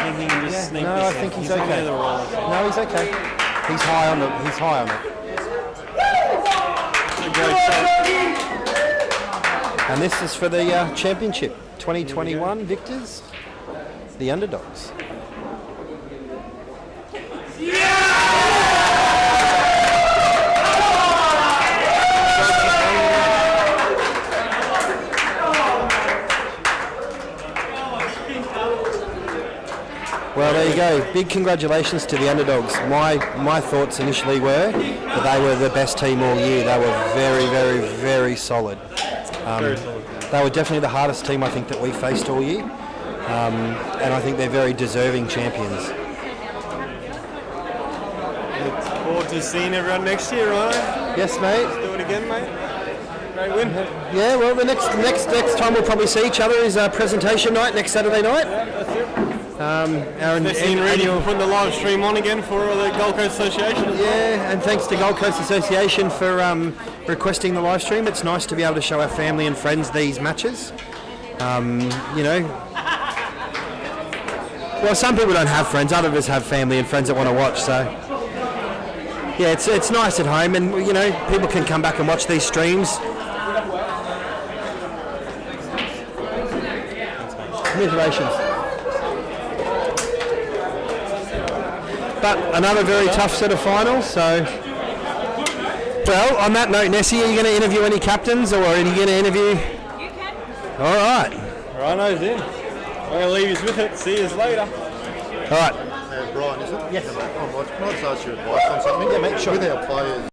think he can just sneak No, this I think in. he's on okay. the other roller. No, he's okay. He's high on it. He's high on it. It's a great shot. And this is for the championship 2021 victors, the Underdogs. Well, there you go. Big congratulations to the Underdogs. My thoughts initially were that they were the best team all year. They were very, very, very solid. Very solid. They were definitely the hardest team I think that we faced all year. And I think they're very deserving champions. Look forward to seeing everyone next year, right? Yes, mate. Do it again, mate. Great win. Yeah, well, the next time we'll probably see each other is presentation night next Saturday night. That's it. Our They're seeing ready annual- for putting the live stream on again for the Gold Coast Association as well. Yeah, and thanks to Gold Coast Association for requesting the live stream. It's nice to be able to show our family and friends these matches. You know, well, some people don't have friends. Other of us have family and friends that want to watch. So, yeah, it's nice at home, and you know, people can come back and watch these streams. Congratulations. But another very tough set of finals, so... Well, on that note, Nessie, are you going to interview any captains, or are you going to interview... You can. All right. Rhino's in. I'm going to leave you with it. See you later. All right. Brian, is it? Yes. Yeah, mate. Oh, mate. Can I just ask your advice on something? Yeah, mate, sure. With our players,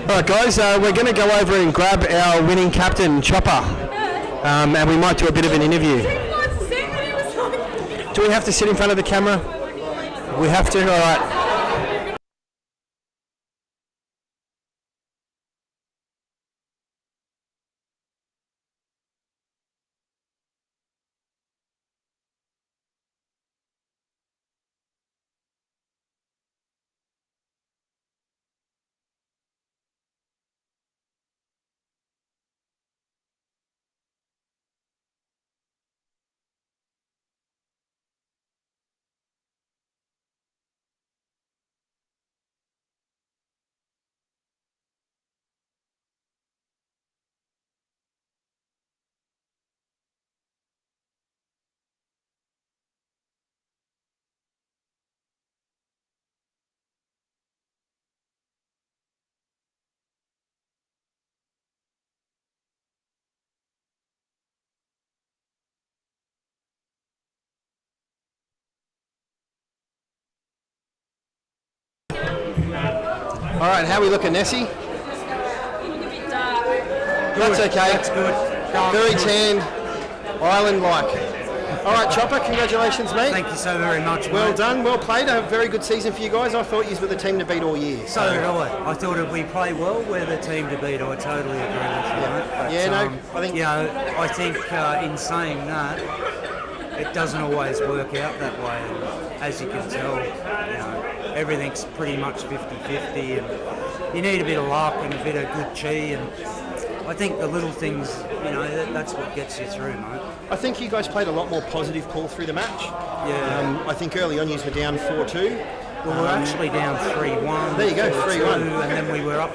All right, guys, we're going to go over and grab our winning captain, Chopper, and we might do a bit of an interview. Do we have to sit in front of the camera? We have to? All right. All right, how are we looking, Nessie? That's okay. That's good. Very tanned, island-like. All right, Chopper, congratulations, mate. Thank you so very much, Well mate. done, well played. A very good season for you guys. I thought you were the team to beat all year. So did I. I thought if we play well, we're the team to beat. I totally agree with you, mate. But, Yeah, no, I think- you know, I think in saying that, it doesn't always work out that way. And as you can tell, you know, everything's pretty much 50-50, and you need a bit of luck and a bit of good chi, and I think the little things, you know, that's what gets you through, mate. I think you guys played a lot more positive pull through the match. Yeah. I think early on you were down 4-2. Well, we're actually down 3-1. There you go, 3-1. And then we were up,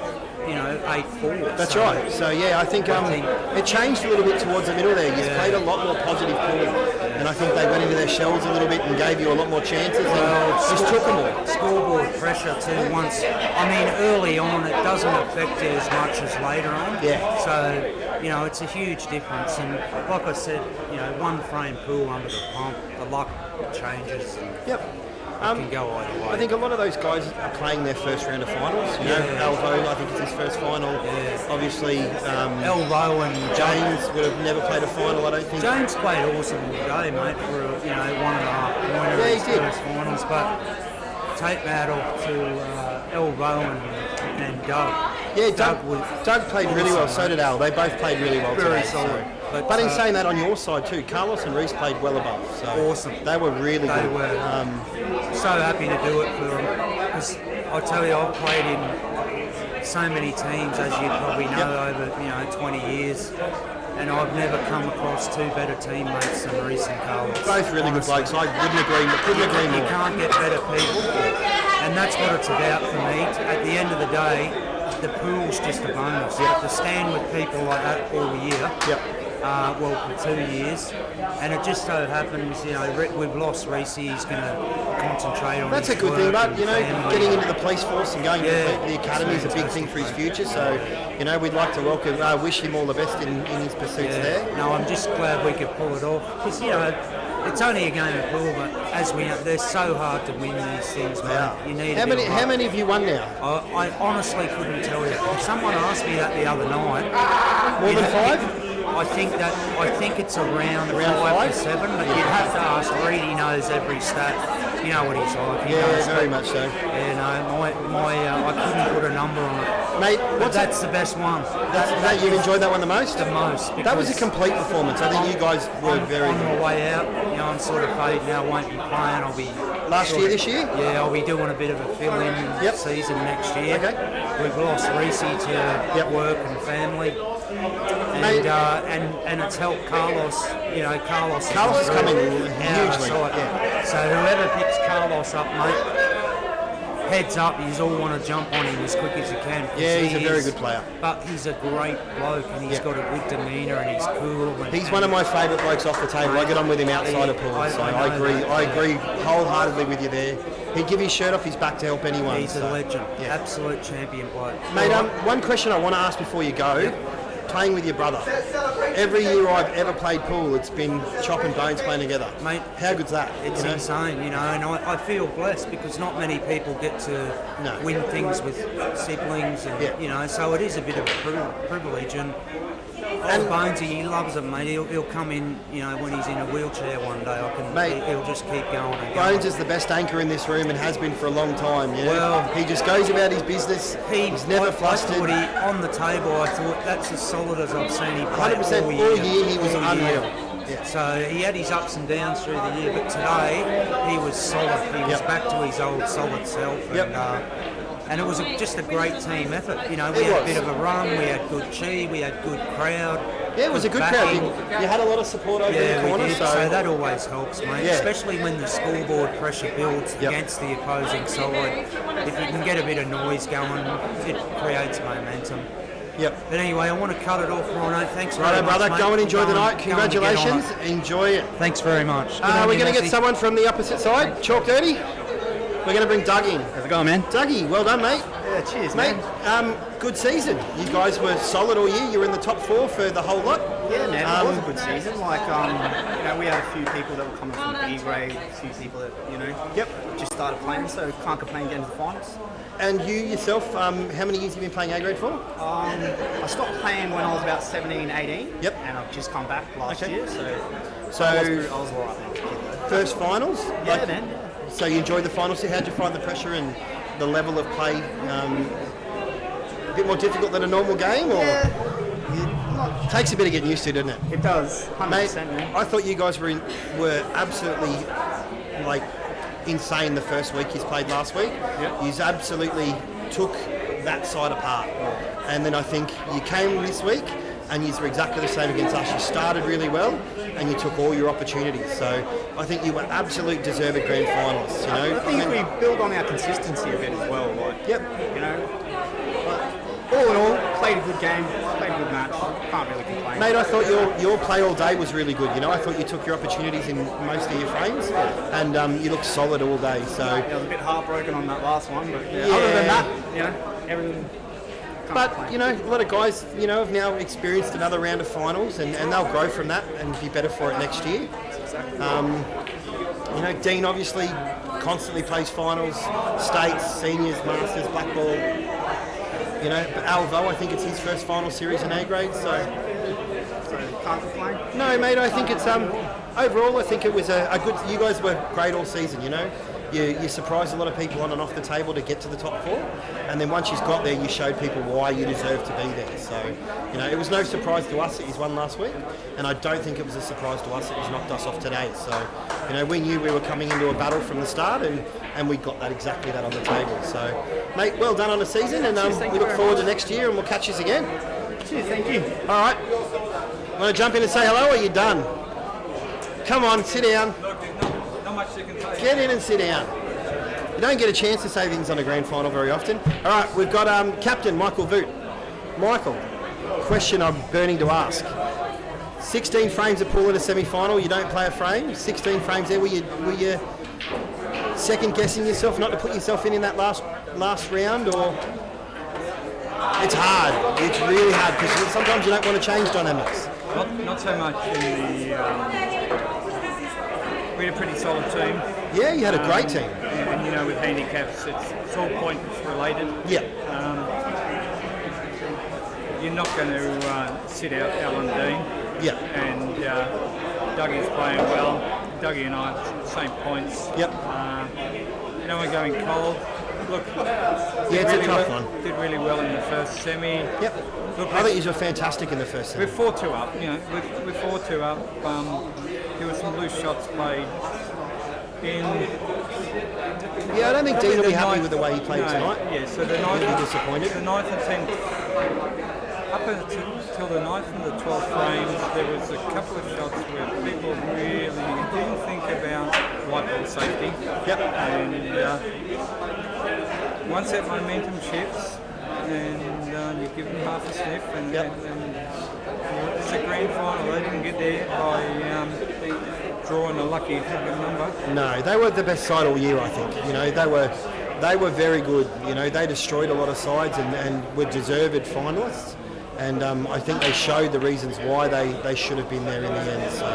you know, 8-4. That's so right. So yeah, I think it changed a little bit towards the middle there. You played a lot more positive pull, and I think they went into their shells a little bit and gave you a lot more chances. And just took them all. Scoreboard pressure too. Once, I mean, early on it doesn't affect you as much as later on. Yeah. So, you know, it's a huge difference. And like I said, you know, one frame pool under the pump, the luck changes. And Yep. it can go either way. I think a lot of those guys are playing their first round of finals. You know, Alvo, I think it's his first final. Yeah. Obviously, Elbow and James would have never played a final, I don't think. James played awesome today, mate, for a, you know, 1.5 pointer Yeah, in he his did. first finals. But take that off to Elbow and Doug. Yeah, was Doug played really well. awesome, So did Al. They both played really well Very today. solid. So. But, But in saying that, on your side too, Carlos and Reese played well above. So Awesome. They were really They good. were so happy to do it for them. Because I tell you, I've played in so many teams, as you probably know, over 20 years, and I've never come across two better teammates than Reese and Carlos. Both really good honestly. blokes. I couldn't agree You more. can't get better people, and that's what it's about for me. At the end of the day, the pool's just a bonus. To stand with people like that all year, well, for 2 years, and it just so happens, we've lost Reese. He's going to concentrate on That's a his good thing, work but and family. getting into the police force and going Yeah, to the academy is a big thing for his future. So, we'd like to wish him all the best in his pursuits there. No, I'm just glad we could pull it off because it's only a game of pool, but as we know, they're so hard to win these things, man. You need How a bit of luck. many have you won now? I honestly couldn't tell you. Someone asked me that the other night. More than 5? I think it's around Around 5 5? to 7, but you'd have to ask Reed. He knows every stat. You know what he's like. He knows, very but, much so. I couldn't put a number on it. Mate, But that's the best one. that you enjoyed that one the most? The most. That was a because complete performance. I think you guys were very on good. my way out. I'm sort of fading now. Won't be playing. I'll be Last year, this year? Yeah, I'll be doing a bit of a fill-in season next year. Okay. We've lost Reese to work and family, Mate. and it's helped Carlos. Carlos Carlos is coming out of hugely, sight. yeah. So whoever picks Carlos up, mate, heads up. You all want to jump on him as quick as you can. 'cause Yeah, he's a he very is- good player. But he's a great bloke, and he's got a good demeanour, and he's cool. And, He's one of my favourite blokes off the table. I get on with him outside of pool, so I know agree. that. I agree wholeheartedly with you there. He'd give his shirt off his back to help anyone. He's so. a legend, yeah. absolute champion bloke. Mate, one question I want to ask before you go. Playing with your brother. Every year I've ever played pool, it's been chop and bones playing together. Mate, how good's that? It's insane, and I feel blessed because not many people get to win things with siblings, and so it is a bit of a privilege. And Bonesy, he loves it, mate. He'll come in, when he's in a wheelchair one day. He'll just keep going and going. Bones is the best anchor in this room and has been for a long time. Well, he just goes about his business. He's never flustered. I thought on the table, I thought that's as solid as I've seen him play 100% all year. He was unreal. Yeah. So he had his ups and downs through the year, but today he was solid. He was back to his old solid self. And it was just a great team effort. We had a bit of a run, we had good chi, we had good crowd. Yeah, it was a good crowd. You had a lot of support over in the corner. We did. So that always helps, mate. Yeah. Especially when the scoreboard pressure builds against the opposing side. If you can get a bit of noise going, it creates momentum. Yep. But anyway, I want to cut it off, Rhino. Thanks very Righto, much, brother. mate. Go and enjoy the night. Go and get Congratulations. on it. Enjoy it. Thanks very much. We're going to get someone from the opposite side. Chalk Dirty. We're going to bring Doug in. How's it going, man? Dougie, well done, mate. Yeah, cheers, Mate, man. good season. You guys were solid all year. You were in the top 4 for the whole lot. Yeah, man, it was a good season. Like, we had a few people that were coming from B grade, a few people that, just started playing, so can't complain getting to the finals. And you yourself, how many years have you been playing A-grade for? I stopped playing when I was about 17, 18. Yep. And I've just come back last year, So I was all right, man. first finals? Yeah, man. So you enjoyed the finals. How'd you find the pressure and the level of play? A bit more difficult than a normal game, or takes a bit of getting used to, doesn't it? It does, 100%, Mate, man. I thought you guys were absolutely insane the first week you played last week. Yep. You absolutely took that side apart, and then I think you came this week and you were exactly the same against us. You started really well and you took all your opportunities. So I think you were absolute deserved grand finalists. I think we build on our consistency a bit as well. All in all, played a good game, played a good match. Can't really complain. Mate, I thought your play all day was really good. I thought you took your opportunities in most of your frames, and you looked solid all day. So I was a bit heartbroken on that last one, but other than that, everything. But a lot of guys, have now experienced another round of finals, and they'll grow from that and be better for it next year. Dean obviously constantly plays finals, states, seniors, masters, black ball. But Alvo, I think it's his first final series in A grade, so can't complain. No, mate, I think it's overall I think it was a good. You guys were great all season. You surprised a lot of people on and off the table to get to the top 4, and then once you got there, you showed people why you deserve to be there. So, it was no surprise to us that he's won last week, and I don't think it was a surprise to us that he's knocked us off today. So, we knew we were coming into a battle from the start, and we got that exactly that on the table. So, mate, well done on the season, and we look forward to next year, and we'll catch you again. Cheers, thank you. All right, want to jump in and say hello, or are you done? Come on, sit down. Get in and sit down. You don't get a chance to say things on a grand final very often. All right, we've got Captain Michael Voot. Michael, question I'm burning to ask. 16 frames of pool in a semi-final, you don't play a frame. 16 frames there, were you second guessing yourself not to put yourself in that last round, or? It's hard. It's really hard because sometimes you don't want to change dynamics. Not so much in the. We had a pretty solid team. Yeah, you had a great team. And with handicaps, it's all points related. Yeah. You're not going to sit out Alan Dean. Yeah. And Dougie's playing well. Dougie and I are same points. Yep. We're going cold. Look, it's a tough one. Did really well in the first semi. Yep. Look, I think you were fantastic in the first semi. We're 4-2 up. We're 4-2 up. There were some loose shots played. Yeah, I don't think Dean will be happy with the way he played tonight. Yeah, so the ninth, he'll be disappointed. The 9th and 10th, up until the 9th and the 12th frames, there was a couple of shots where people really didn't think about white ball safety. Yep. And once that momentum shifts, and you give them half a sniff, and it's a grand final. They didn't get there by drawing a lucky number. No, they were the best side all year, I think. They were very good. They destroyed a lot of sides and were deserved finalists. And I think they showed the reasons why they should have been there in the end. So,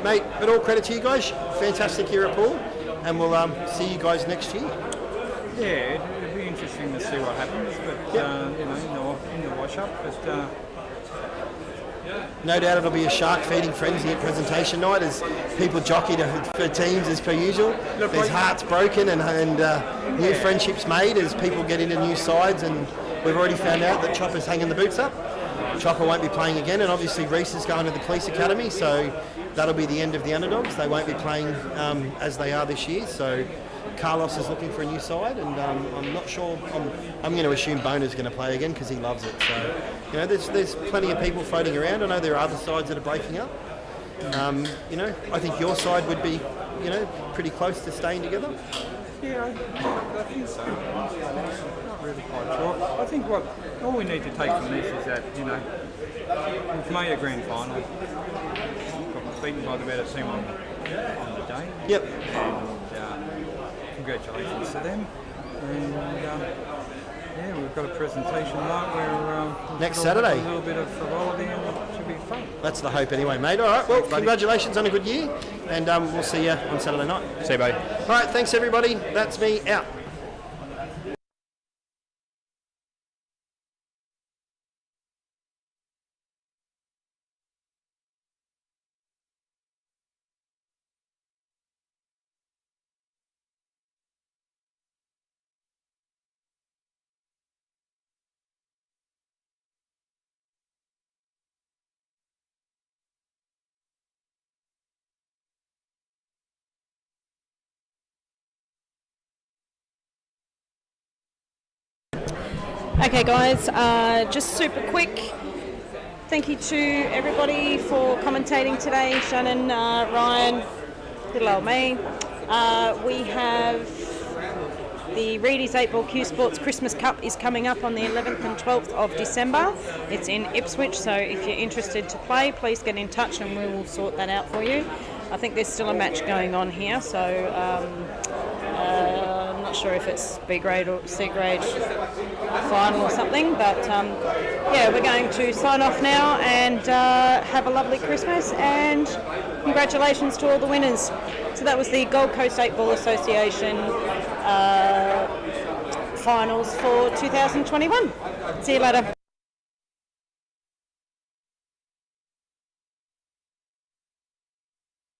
mate, but all credit to you guys. Fantastic year at pool, and we'll see you guys next year. Yeah, it'll be interesting to see what happens, but in the wash-up. But no doubt it'll be a shark feeding frenzy at presentation night as people jockey for teams as per usual. There's hearts broken and new friendships made as people get into new sides, and we've already found out that Chopper's hanging the boots up. Chopper won't be playing again, and obviously Reese is going to the police academy, so that'll be the end of the underdogs. They won't be playing as they are this year, so Carlos is looking for a new side, and I'm not sure. I'm going to assume Boner's going to play again because he loves it. So, there's plenty of people floating around. I know there are other sides that are breaking up. I think your side would be, pretty close to staying together. Yeah, I think so. Not really quite sure. I think all we need to take from this is that, we've made a grand final. Got beaten by the better team on the day. Yep. And congratulations to them. And yeah, we've got a presentation night where Next we'll have Saturday. a little bit of frivolity and it should be fun. That's the hope anyway, mate. All right, well, Thanks, buddy. congratulations on a good year, and we'll see you on Saturday night. See you, buddy. All right, thanks everybody. That's me out. Okay, guys, just super quick. Thank you to everybody for commentating today. Shannon, Ryan, little old me. We have the Reedy's 8-Ball Q Sports Christmas Cup is coming up on the 11th and 12th of December. It's in Ipswich, so if you're interested to play, please get in touch and we will sort that out for you. I think there's still a match going on here, so I'm not sure if it's B grade or C grade final or something, but yeah, we're going to sign off now and have a lovely Christmas, and congratulations to all the winners. So that was the Gold Coast 8-Ball Association finals for 2021. See you later.